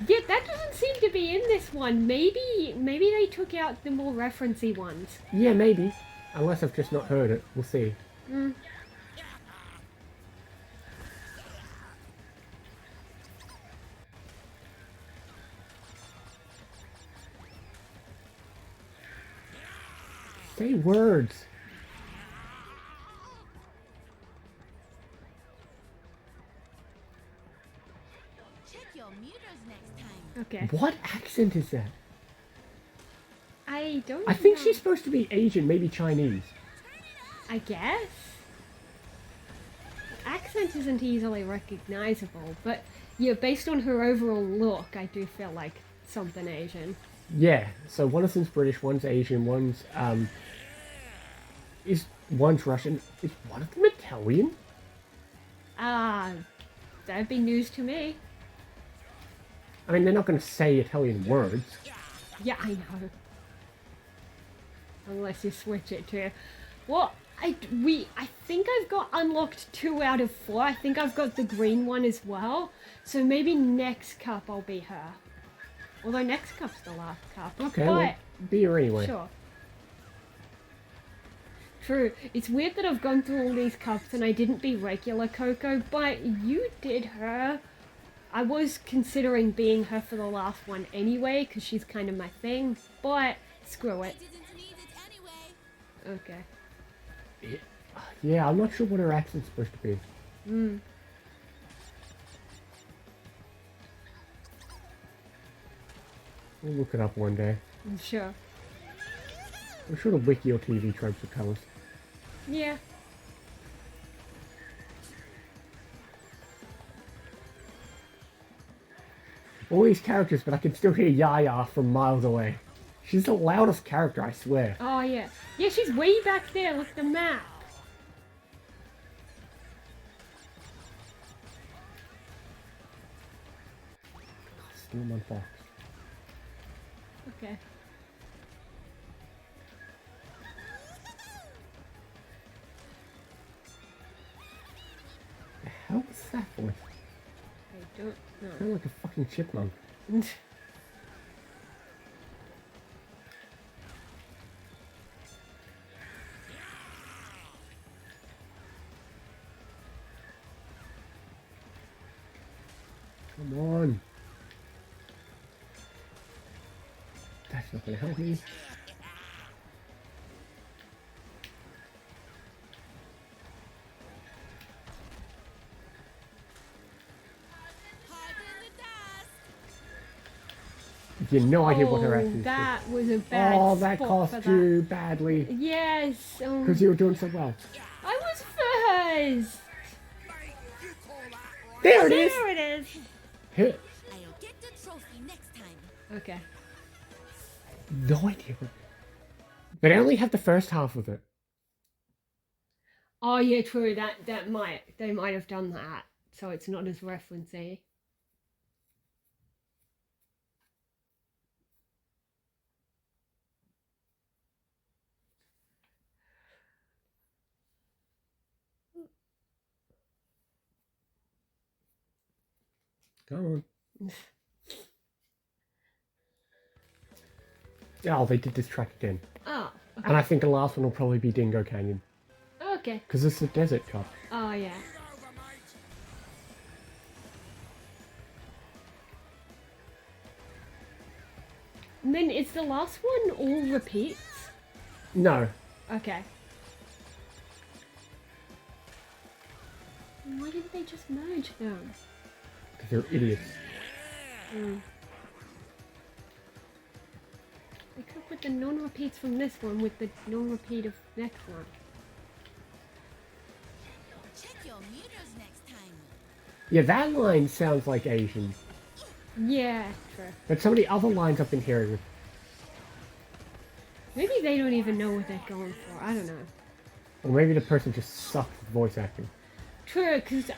Yeah, that doesn't seem to be in this one. Maybe they took out the more referencey ones. Yeah, maybe. Unless I've just not heard it. We'll see. Say words. Check your meters next time. Okay. What accent is that? I don't I think know. she's supposed to be Asian, maybe Chinese. I guess. Accent isn't easily recognizable, but yeah, based on her overall look, I do feel like something Asian. Yeah, so one of them's British, one's Asian, one's Russian. Is one of them Italian? That'd be news to me. I mean, they're not going to say Italian words. Yeah, I know. Unless you switch it to... Well, I think I've got unlocked 2 out of 4. I think I've got the green one as well. So maybe next cup I'll be her. Although next cup's the last cup. Okay, but, well, be her anyway. sure. True. It's weird that I've gone through all these cups and I didn't be regular Coco, but you did her. I was considering being her for the last one anyway, because she's kind of my thing, but screw it. Didn't need it anyway. Okay. Yeah, I'm not sure what her accent's supposed to be. We'll look it up one day. I'm sure. I'm sure the wiki or TV tropes will tell us. Yeah. All these characters, but I can still hear Yaya from miles away. She's the loudest character, I swear. Oh, yeah. Yeah, she's way back there. Look at the map. Still my box. Okay. The hell was that voice? I don't Sound like a fucking chipmunk. know. Come on. That's not gonna help me. Hard in the dust. You have no idea what her accent is. That was a bad Oh, that spot cost for you badly. Yes. Because you were doing so well. I was first. There it is! There it is. Hit. I'll get the trophy next time. Okay. No idea. But I only have the first half of it. Oh yeah, true. They might have done that, so it's not as referencey. Come on. Oh, they did this track again. Oh. Okay. And I think the last one will probably be Dingo Canyon. Okay. Because it's the Desert Cup. Oh, yeah. Get over, mate. And then is the last one all repeats? No. Okay. Why didn't they just merge them? Because they're idiots. They could put the non-repeats from this one with the non-repeat of next one. Check your meters next time. Yeah, that line sounds like Asian. Yeah, true. But some of the other lines I've been hearing, Maybe they don't even know what they're going for. I don't know. or maybe the person just sucks at voice acting. True, because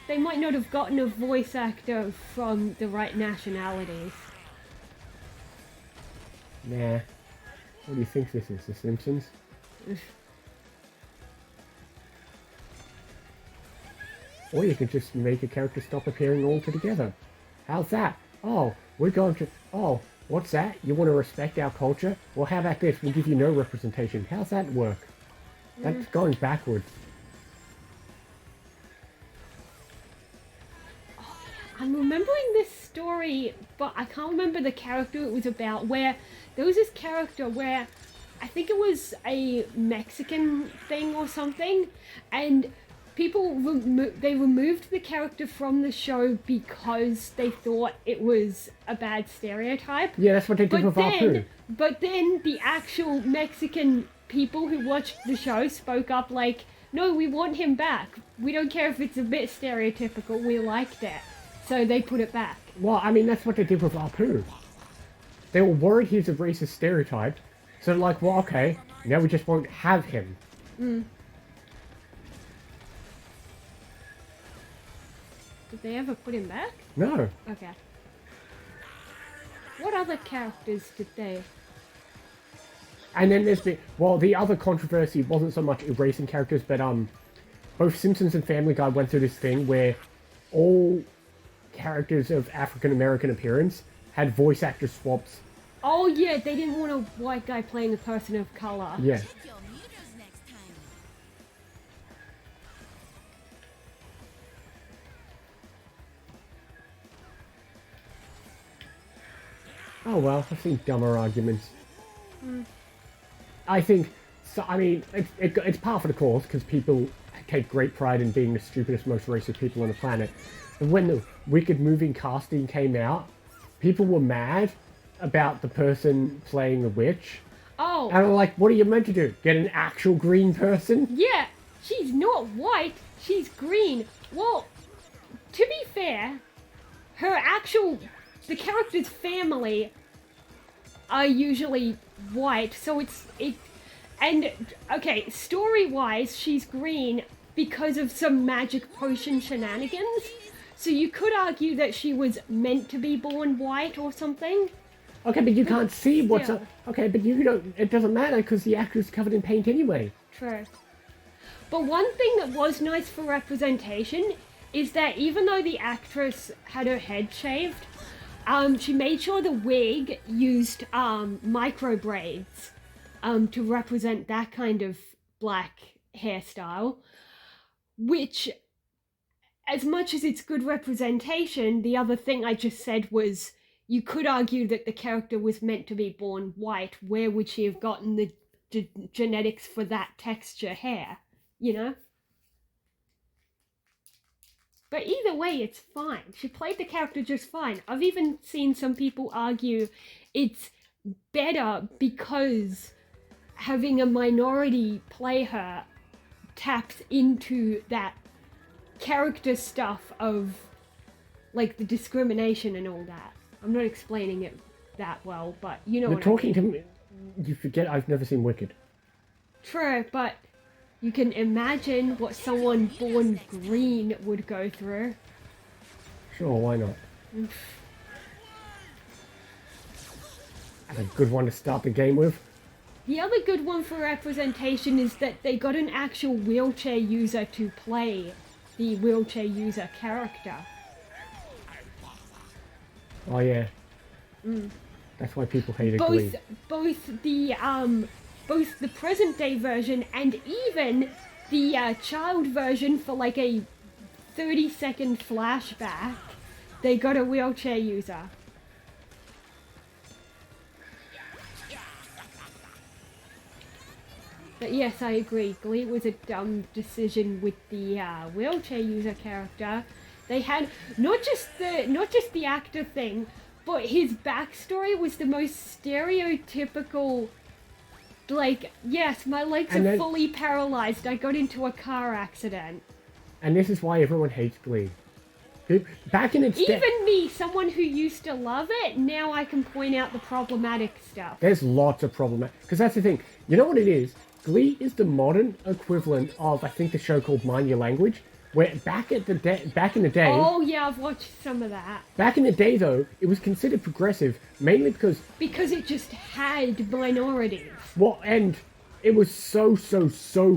they might not have gotten a voice actor from the right nationalities. Nah. What do you think this is? The Simpsons? Or you could just make a character stop appearing altogether. How's that? Oh, we're going to... Oh, what's that? You want to respect our culture? Well, how about this? We'll give you no representation. How's that work? That's going backwards. I'm remembering this story, but I can't remember the character it was about, where there was this character where I think it was a Mexican thing or something, and people they removed the character from the show because they thought it was a bad stereotype. Yeah, that's what they did with Apu. But then the actual Mexican people who watched the show spoke up like, no, we want him back. We don't care if it's a bit stereotypical, we liked it. So they put it back. Well, I mean, that's what they did with Apu. They were worried he was a racist stereotype, so they're like, well, okay, now we just won't have him. Did they ever put him back? No. Okay. What other characters did they... And then there's the other controversy wasn't so much erasing characters, but both Simpsons and Family Guy went through this thing where all characters of African American appearance had voice actor swaps. Oh yeah, they didn't want a white guy playing a person of color. Yeah. Check your meters next time. Oh well, I've seen dumber arguments. I think, so, I mean, it's par for the course because people take great pride in being the stupidest, most racist people on the planet. And when the Wicked movie casting came out, people were mad about the person playing the witch. Oh. And I'm like, what are you meant to do? Get an actual green person? Yeah, she's not white, she's green. Well, to be fair, the character's family are usually white, so okay, story-wise, she's green because of some magic potion shenanigans. So you could argue that she was meant to be born white or something. Okay, but you can't see what's still. up. Okay, but you don't. It doesn't matter because the actor's covered in paint anyway. True. But one thing that was nice for representation is that even though the actress had her head shaved, she made sure the wig used micro braids to represent that kind of black hairstyle, which, as much as it's good representation, the other thing I just said was you could argue that the character was meant to be born white. Where would she have gotten the genetics for that texture hair, you know? But either way, it's fine. She played the character just fine. I've even seen some people argue it's better because having a minority play her taps into that character stuff of, like, the discrimination and all that. I'm not explaining it that well, but you know You're what talking I mean. to me. You forget I've never seen Wicked. True, but you can imagine what someone born green would go through. Sure, why not? That's a good one to start the game with. The other good one for representation is that they got an actual wheelchair user to play the wheelchair user character. Oh yeah. That's why people hated Glee. Both the present day version and even the child version for like a 30-second flashback, they got a wheelchair user. But yes, I agree. Glee was a dumb decision with the wheelchair user character. They had not just the actor thing, but his backstory was the most stereotypical. Like, yes, my legs are fully paralyzed. I got into a car accident. And this is why everyone hates Glee. Back in its day, Even me, someone who used to love it, now I can point out the problematic stuff. there's lots of problematic. Because that's the thing. You know what it is? Glee is the modern equivalent of, I think, the show called Mind Your Language, where back in the day. Oh yeah, I've watched some of that. Back in the day, though, it was considered progressive mainly because Because it just had minorities. and it was so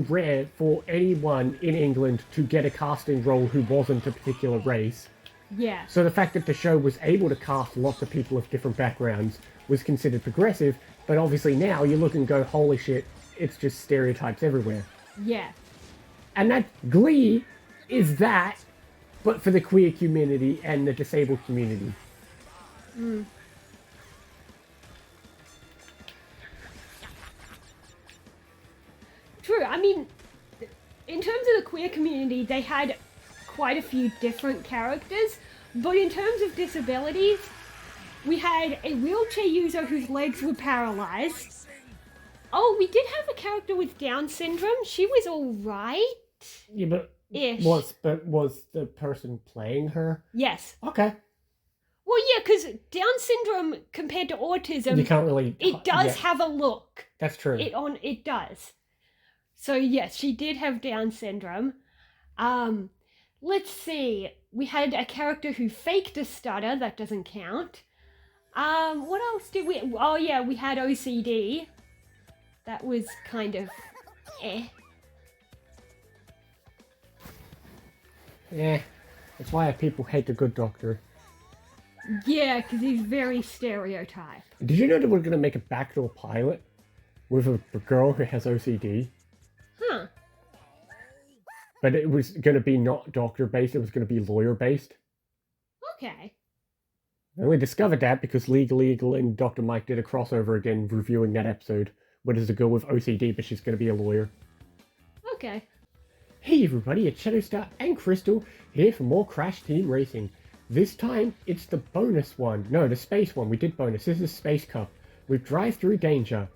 rare for anyone in England to get a casting role who wasn't a particular race. Yeah. So the fact that the show was able to cast lots of people of different backgrounds was considered progressive, but obviously now you look and go, holy shit, it's just stereotypes everywhere. Yeah. And that Glee is that, but for the queer community and the disabled community. True. I mean, in terms of the queer community, they had quite a few different characters, but in terms of disabilities, we had a wheelchair user whose legs were paralyzed. Oh, we did have a character with Down syndrome. She was all right. Yeah, but Ish. was the person playing her? Yes. Okay. Well, yeah, because Down syndrome compared to autism, You can't really. it does yeah, have a look. That's true. It does. So yes, she did have Down syndrome. Let's see. We had a character who faked a stutter. That doesn't count. What else did we? Oh yeah, we had OCD. That was kind of eh. Yeah, that's why people hate the Good Doctor. Yeah, because he's very stereotyped. Did you know that we're gonna make a backdoor pilot with a girl who has OCD? Huh. But it was gonna be not doctor based; it was gonna be lawyer based. Okay. I only discovered that because Legal Eagle and Dr. Mike did a crossover again, reviewing that episode. Where there's a girl with OCD, but she's gonna be a lawyer. Okay. Hey everybody, it's Shadowstar and Crystal here for more Crash Team Racing. This time, it's the bonus one. No, the space one. We did bonus. This is Space Cup with Drive-Through Danger.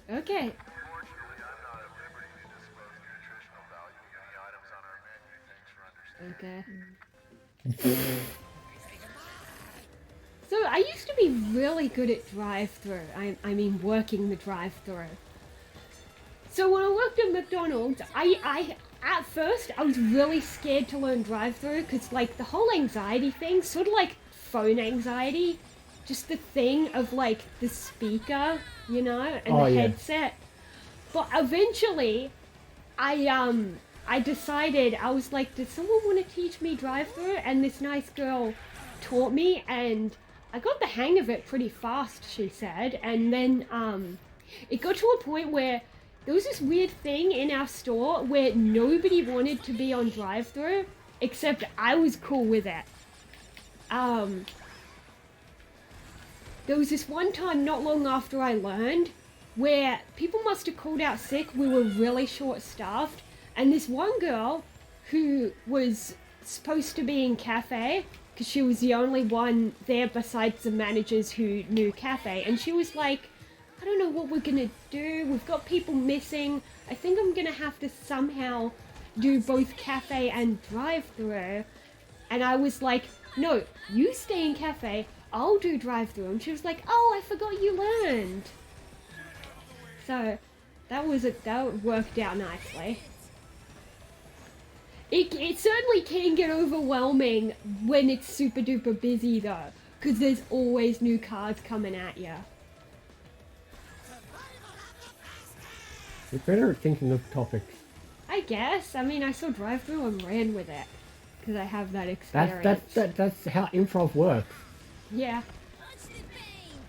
Okay. Unfortunately, I'm not at liberty to disclose the nutritional value of any items on our menu. Thanks for understanding. Okay. So I used to be really good at drive-through. I mean working the drive-through. So when I worked at McDonald's, I at first I was really scared to learn drive-through because like the whole anxiety thing, sort of like phone anxiety, just the thing of like the speaker, you know, and the headset. But eventually, I decided, I was like, does someone want to teach me drive-through? And this nice girl taught me, and I got the hang of it pretty fast, she said. And then it got to a point where there was this weird thing in our store where nobody wanted to be on drive-through, except I was cool with it. There was this one time not long after I learned where people must have called out sick. We were really short-staffed, and this one girl who was supposed to be in cafe, because she was the only one there besides the managers who knew cafe, and she was like, I don't know what we're gonna do, we've got people missing, I think I'm gonna have to somehow do both cafe and drive-through. And I was like, no, you stay in cafe, I'll do drive-through. And she was like, oh, I forgot you learned. So that worked out nicely. It certainly can get overwhelming when it's super duper busy though, because there's always new cars coming at you. You're better at thinking of topics. I guess. I mean, I saw drive-through and ran with it because I have that experience. That's how improv works. Yeah. Watch the paint.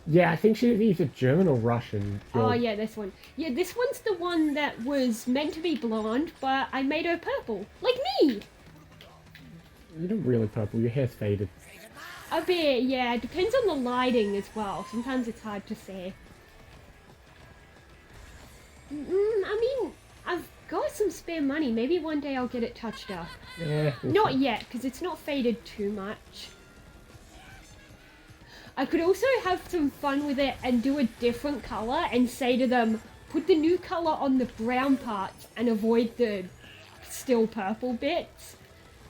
Yeah, I think she's either German or Russian. Oh yeah, this one. Yeah, this one's the one that was meant to be blonde, but I made her purple. Like me! You're not really purple, your hair's faded. A bit, yeah. It depends on the lighting as well. Sometimes it's hard to see. I mean, I've got some spare money. Maybe one day I'll get it touched up. Yeah. Not yet, because it's not faded too much. I could also have some fun with it and do a different color and say to them, put the new color on the brown parts and avoid the still purple bits.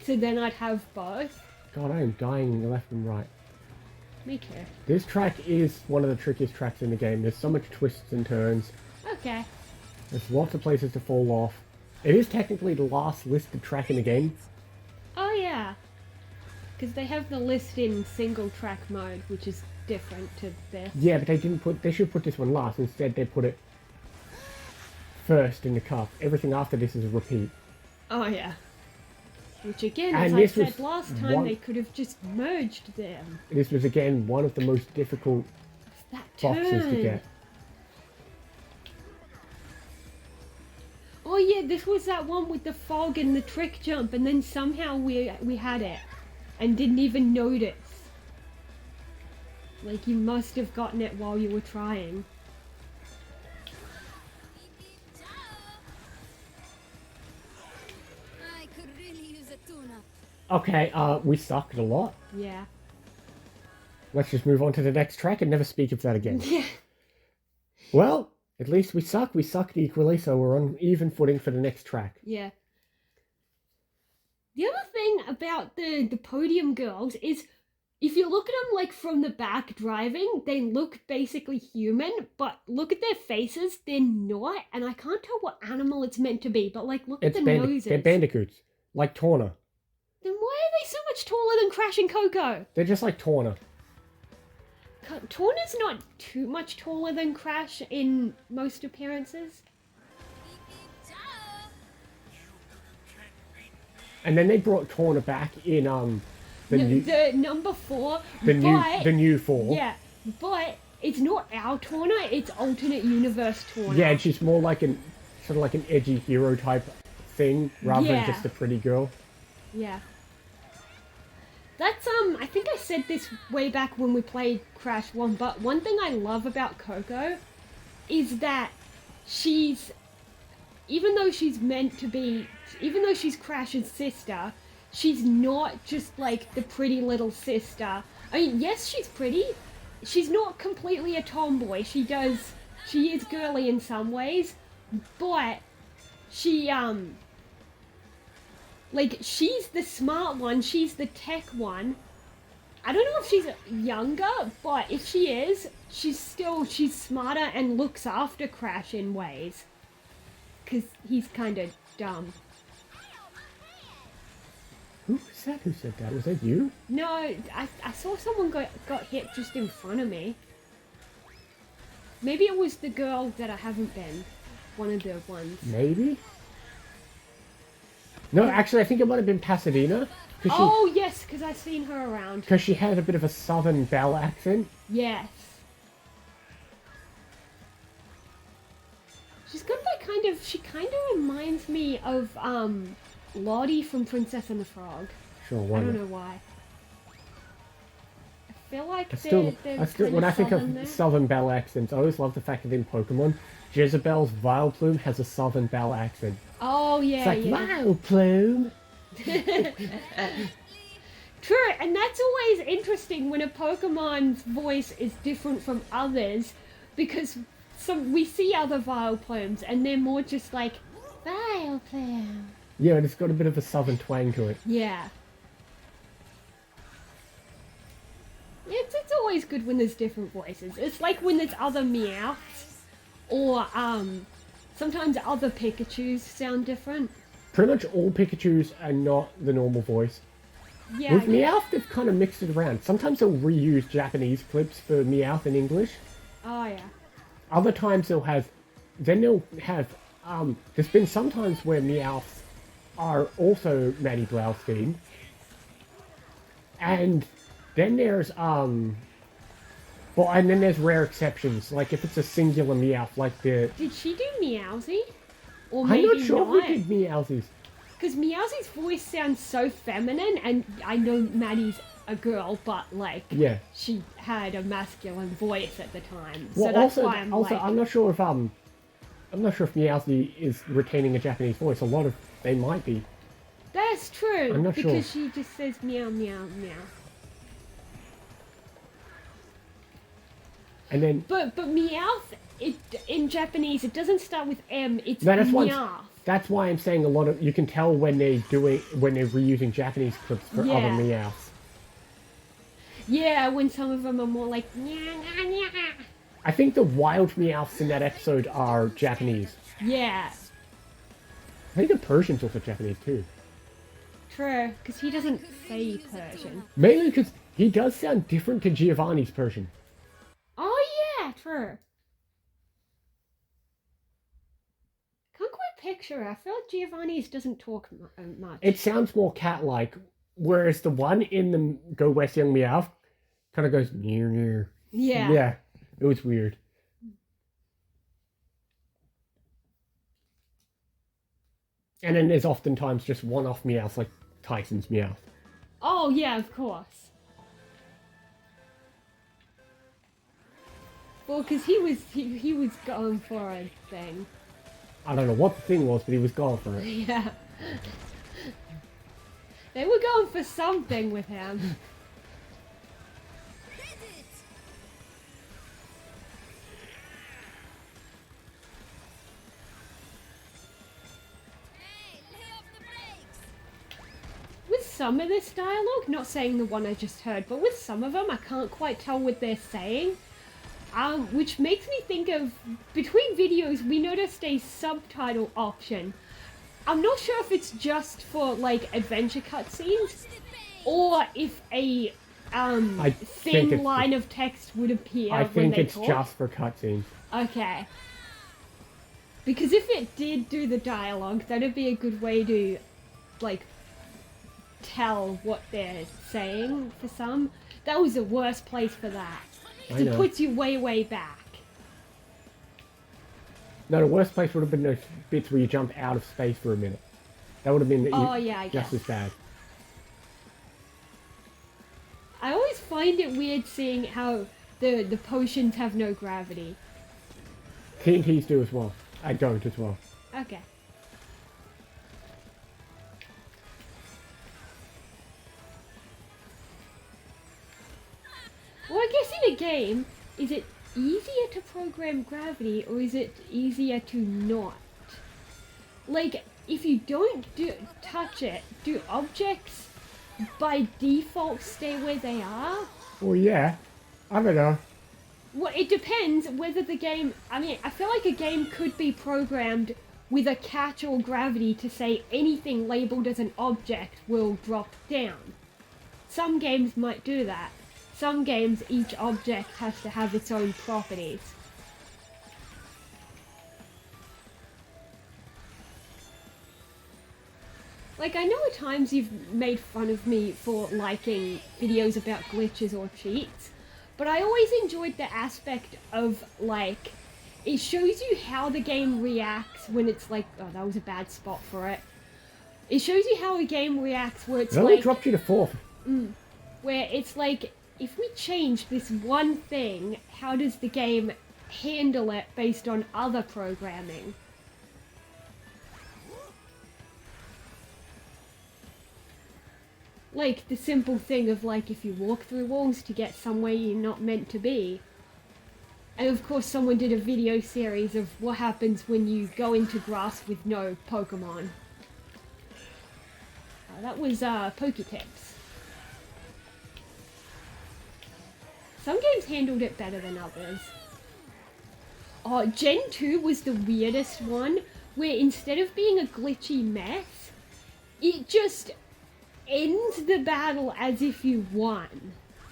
So then I'd have both. God, I am dying left and right. Me too. This track is one of the trickiest tracks in the game. There's so much twists and turns. Okay. There's lots of places to fall off. It is technically the last listed track in the game. Oh yeah. Because they have the list in single track mode, which is different to this. Yeah, but they should put this one last. Instead, they put it first in the cup. Everything after this is a repeat. Oh yeah. Which again, And as I this said was last time, one- they could have just merged them. This was, again, one of the most difficult That boxes to turn. get. Oh yeah, this was that one with the fog and the trick jump, and then somehow we had it and didn't even notice. Like you must have gotten it while you were trying. I could really use a tune-up. Okay, we sucked a lot. Yeah. Let's just move on to the next track and never speak of that again. Yeah. Well, at least we suck. We sucked equally, so we're on even footing for the next track. Yeah. The other thing about the podium girls is if you look at them like from the back driving, they look basically human, but look at their faces, they're not, and I can't tell what animal it's meant to be, but like look at the noses. They're bandicoots, like Torna. Then why are they so much taller than Crash and Coco? They're just like Torna. Torna's not too much taller than Crash in most appearances. And then they brought Torna back in The number 4, the but, new 4. yeah, but it's not our Torna, it's alternate universe Torna. Yeah, and she's more like an sort of like an edgy hero type thing rather Yeah. than just a pretty girl. Yeah. That's, I think I said this way back when we played Crash 1, but one thing I love about Coco is that even though she's Crash's sister, she's not just like the pretty little sister. I mean, yes, she's pretty. She's not completely a tomboy. She is girly in some ways, but she's the smart one, she's the tech one. I don't know if she's younger, but if she is, she's smarter and looks after Crash in ways. Because he's kind of dumb. Who was that who said that? Was that you? No, I saw someone got hit just in front of me. Maybe it was the girl that I haven't been. One of the ones. Maybe? No, actually, I think it might have been Pasadena. Oh, yes, because I've seen her around. Because she had a bit of a Southern Belle accent. Yes. She kind of reminds me of, Lottie from Princess and the Frog. Sure, I why don't not? know why. I feel like I still, they're when I think southern of there. Southern Belle accents, I always love the fact that in Pokemon, Jezebel's Vileplume has a Southern Belle accent. Oh, yeah, It's like, yeah. Vileplume! True, and that's always interesting when a Pokemon's voice is different from others, because we see other Vileplumes, and they're more just like, Vileplume. Yeah, and it's got a bit of a Southern twang to it. Yeah. It's always good when there's different voices. It's like when there's other Meowths, or, sometimes other Pikachus sound different. Pretty much all Pikachus are not the normal voice. Yeah. With Meowth, they've kind of mixed it around. Sometimes they'll reuse Japanese clips for Meowth in English. Oh, yeah. Other times they'll have, there's been sometimes where Meowths are also Maddie Blaustein. And then there's, Well, and then there's rare exceptions, like if it's a singular Meowth, like the... Did she do Meowsy? Or I'm maybe not sure who did Meowsies. Because Meowsy's voice sounds so feminine, and I know Maddie's a girl, but like, Yeah. she had a masculine voice at the time. Well, So that's also, why I'm not sure if Meowsy is retaining a Japanese voice. A lot of they might be. That's true. I'm not sure. Because she just says meow, meow, meow. And then... But Meowth, in Japanese, it doesn't start with M, it's No, Meowth. That's why I'm saying a lot of... You can tell when they're reusing Japanese clips for other Meowths. Yeah, when some of them are more like nya, nya, nya. I think the wild Meowths in that episode are Japanese. Yeah, I think the Persian's also Japanese too. true, because he doesn't say Persian. Mainly because he does sound different to Giovanni's Persian. Oh yeah, true. Can't quite picture it. I feel like Giovanni's doesn't talk much. It sounds more cat-like, whereas the one in the Go West Young Meowth kind of goes near near. Yeah. Yeah, it was weird. And then there's oftentimes just one-off Meowths like Tyson's Meowth. Oh yeah, of course. Well, because he was going for a thing. I don't know what the thing was, but he was going for it. Yeah. They were going for something with him. Hit it! Hey, lay off the brakes! With some of this dialogue, not saying the one I just heard, but with some of them, I can't quite tell what they're saying. Which makes me think of, between videos, we noticed a subtitle option. I'm not sure if it's just for, like, adventure cutscenes, or if a thin line of text would appear I when think they it's talk. just for cutscenes. Okay. Because if it did do the dialogue, that'd be a good way to, like, tell what they're saying for some. That was the worst place for that. I know. It puts you way, way back. No, the worst place would have been those bits where you jump out of space for a minute. That would have been Oh, yeah, I just guess. as bad. I always find it weird seeing how the potions have no gravity. TNTs do as well. I don't as well. Okay. Well, I guess in a game, is it easier to program gravity or is it easier to not? Like, if you don't touch it, do objects by default stay where they are? Well, yeah. I don't know. Well, it depends whether the game... I mean, I feel like a game could be programmed with a catch or gravity to say anything labeled as an object will drop down. Some games might do that. Some games, each object has to have its own properties. Like, I know at times you've made fun of me for liking videos about glitches or cheats, but I always enjoyed the aspect of, like, it shows you how the game reacts when it's like, oh, that was a bad spot for it. It shows you how a game reacts where it's It only like... dropped you to 4th. Where it's like, if we change this one thing, how does the game handle it based on other programming? Like the simple thing of like, if you walk through walls to get somewhere you're not meant to be. And of course someone did a video series of what happens when you go into grass with no Pokemon. That was Poketips. Some games handled it better than others. Oh, Gen 2 was the weirdest one, where instead of being a glitchy mess, it just ends the battle as if you won.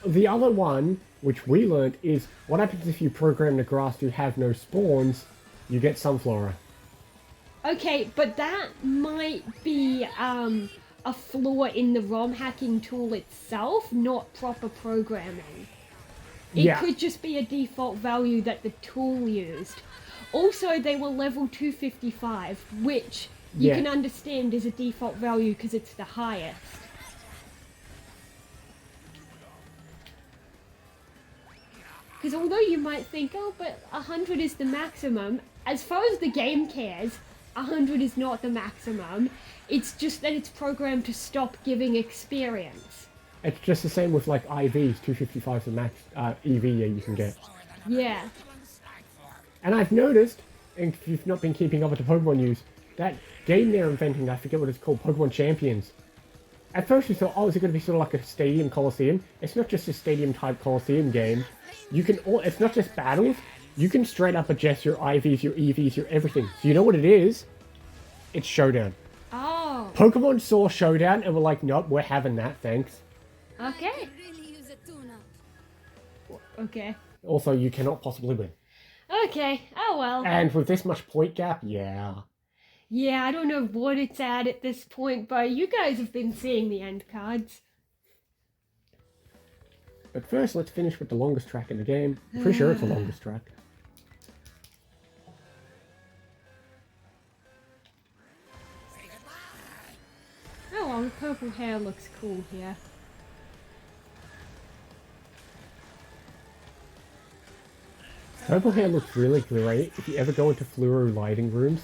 The other one, which we learned, is what happens if you program the grass to have no spawns, you get Sunflora. Okay, but that might be a flaw in the ROM hacking tool itself, not proper programming. It Yeah. could just be a default value that the tool used. Also, they were level 255, which you Yeah. can understand is a default value because it's the highest. Because although you might think, oh, but 100 is the maximum, as far as the game cares, 100 is not the maximum. It's just that it's programmed to stop giving experience. It's just the same with like IVs. 255 is the max EV you can get. Yeah. And I've noticed, and if you've not been keeping up with the Pokemon news, that game they're inventing, I forget what it's called, Pokemon Champions. At first we thought, oh, is it going to be sort of like a stadium coliseum? It's not just a stadium type coliseum game. You can it's not just battles. You can straight up adjust your IVs, your EVs, your everything. So you know what it is? It's Showdown. Oh, Pokemon saw Showdown and were like, nope, we're having that, thanks. okay. Really use a tune-up. Okay. Also, you cannot possibly win. Okay, oh well. And with this much point gap, yeah. Yeah, I don't know what it's at this point, but you guys have been seeing the end cards. But first, let's finish with the longest track in the game. Pretty sure it's the longest track. Oh well, the purple hair looks cool here. Purple hair looks really great if you ever go into fluoro lighting rooms.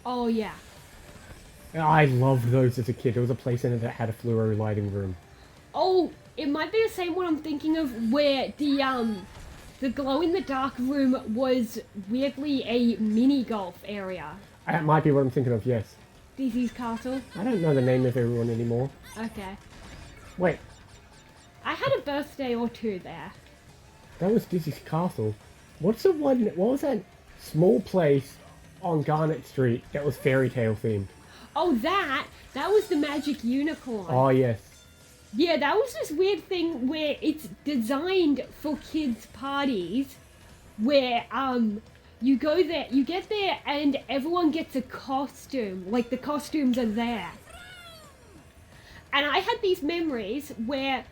Oh yeah. I loved those as a kid. There was a place in it that had a fluoro lighting room. Oh, it might be the same one I'm thinking of where the glow-in-the-dark room was weirdly a mini-golf area. That might be what I'm thinking of, yes. Dizzy's Castle. I don't know the name of everyone anymore. Okay. Wait, I had a birthday or two there. that was Dizzy's Castle. What's the one, what was that small place on Garnet Street that was fairy tale themed? Oh, that was the Magic Unicorn. Oh, yes. Yeah, that was this weird thing where it's designed for kids' parties where you go there, you get there and everyone gets a costume. Like the costumes are there. And I had these memories where,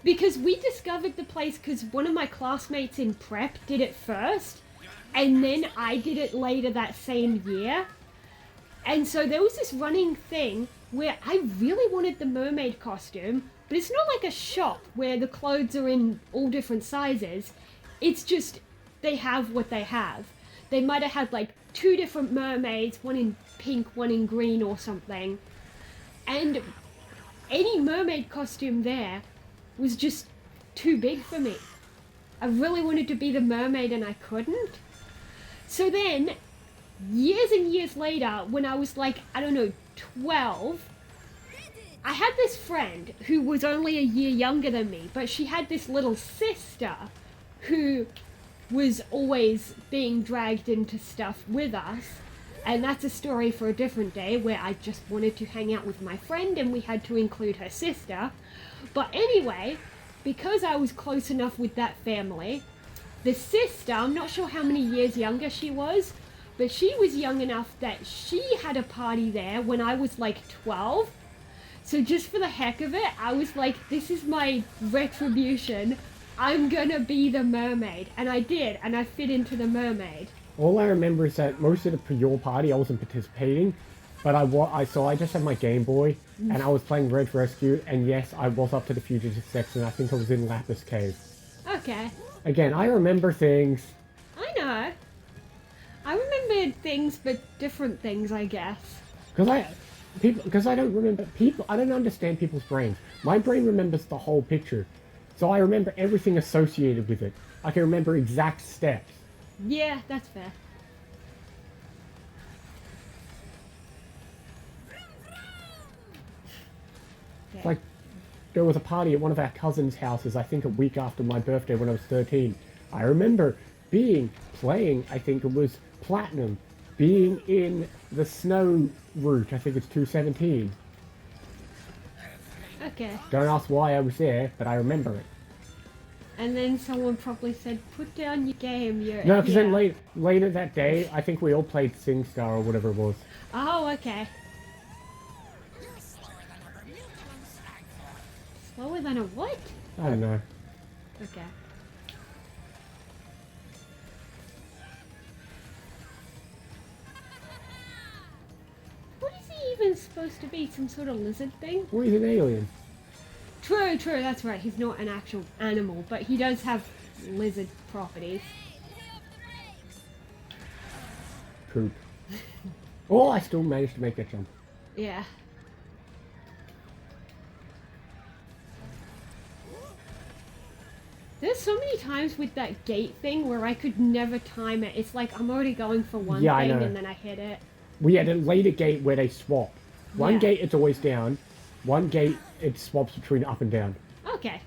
because we discovered the place because one of my classmates in prep did it first and then I did it later that same year. And so there was this running thing where I really wanted the mermaid costume, but it's not like a shop where the clothes are in all different sizes. It's just they have what they have. They might have had like 2 different mermaids, one in pink, one in green or something. And any mermaid costume there was just too big for me. I really wanted to be the mermaid and I couldn't. So then, years and years later, when I was like, I don't know, 12, I had this friend who was only a year younger than me, but she had this little sister who was always being dragged into stuff with us. And that's a story for a different day where I just wanted to hang out with my friend and we had to include her sister. But anyway, because I was close enough with that family, the sister, I'm not sure how many years younger she was, but she was young enough that she had a party there when I was like 12. So just for the heck of it, I was like, this is my retribution. I'm gonna be the mermaid. And I did, and I fit into the mermaid. All I remember is that most of your party I wasn't participating, but I just had my Game Boy and I was playing Red Rescue, and yes, I was up to the fugitive section. I think I was in Lapis Cave. Okay. Again, I remember things. I know. I remembered things, but different things, I guess. Because I don't remember people. I don't understand people's brains. My brain remembers the whole picture, so I remember everything associated with it. I can remember exact steps. Yeah, that's fair. It's like there was a party at one of our cousins' houses, I think a week after my birthday when I was 13. I remember playing, I think it was Platinum, being in the snow route, I think it's 217. Okay. Don't ask why I was there, but I remember it. And then someone probably said, put down your game, No, because then later that day, I think we all played SingStar or whatever it was. Oh, okay. Slower than a what? I don't know. Okay. supposed to be some sort of lizard thing. Well, he's an alien. True, that's right. He's not an actual animal, but he does have lizard properties. Poop. Oh, I still managed to make that jump. Yeah. There's so many times with that gate thing where I could never time it. It's like I'm already going for one Yeah, I thing know. and then I hit it. We had a later gate where they swap. One Yeah. gate, it's always down. One gate, it swaps between up and down. Okay.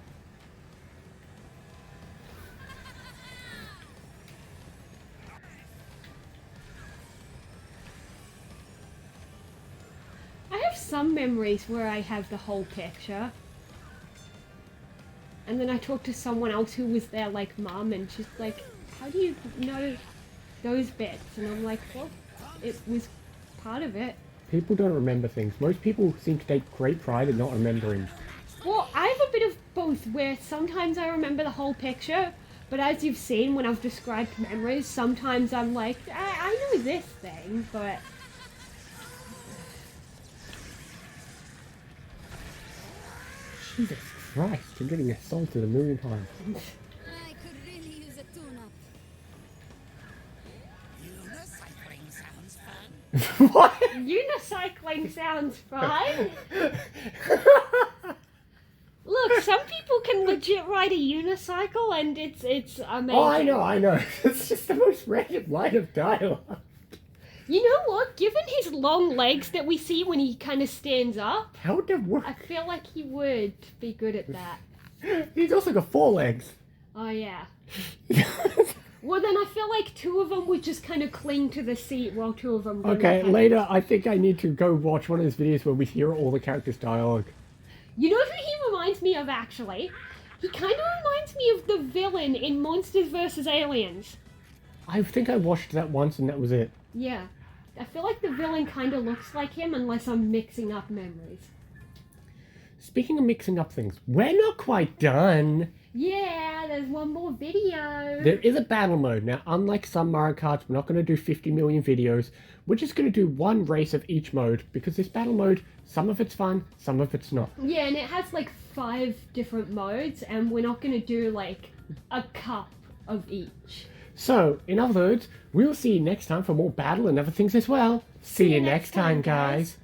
I have some memories where I have the whole picture. And then I talked to someone else who was there, like Mum, and she's like, how do you know those bits? And I'm like, well, it was part of it. People don't remember things. Most people seem to take great pride in not remembering. Well, I have a bit of both, where sometimes I remember the whole picture, but as you've seen when I've described memories, sometimes I'm like, I know this thing, but... Jesus Christ, I'm getting assaulted a million times. I could really use a tune-up. Unicycling sounds fun. What? Unicycling sounds fun! Look, some people can legit ride a unicycle, and it's amazing. Oh, I know. It's just the most random line of dialogue. You know what? Given his long legs that we see when he kind of stands up, How would that work? I feel like he would be good at that. He's also got 4 legs. Oh, yeah. Well, then I feel like 2 of them would just kind of cling to the seat while 2 of them... Okay, later I think I need to go watch one of his videos where we hear all the characters' dialogue. You know who he reminds me of, actually? He kind of reminds me of the villain in Monsters vs. Aliens. I think I watched that once and that was it. Yeah. I feel like the villain kind of looks like him, unless I'm mixing up memories. Speaking of mixing up things, we're not quite done. Yeah, there's one more video. There is a battle mode. Now, unlike some Mario Karts, we're not going to do 50 million videos. We're just going to do one race of each mode, because this battle mode, some of it's fun, some of it's not. Yeah, and it has like 5 different modes, and we're not going to do like a cup of each. So, in other words, we'll see you next time for more battle and other things as well. See you next time, guys.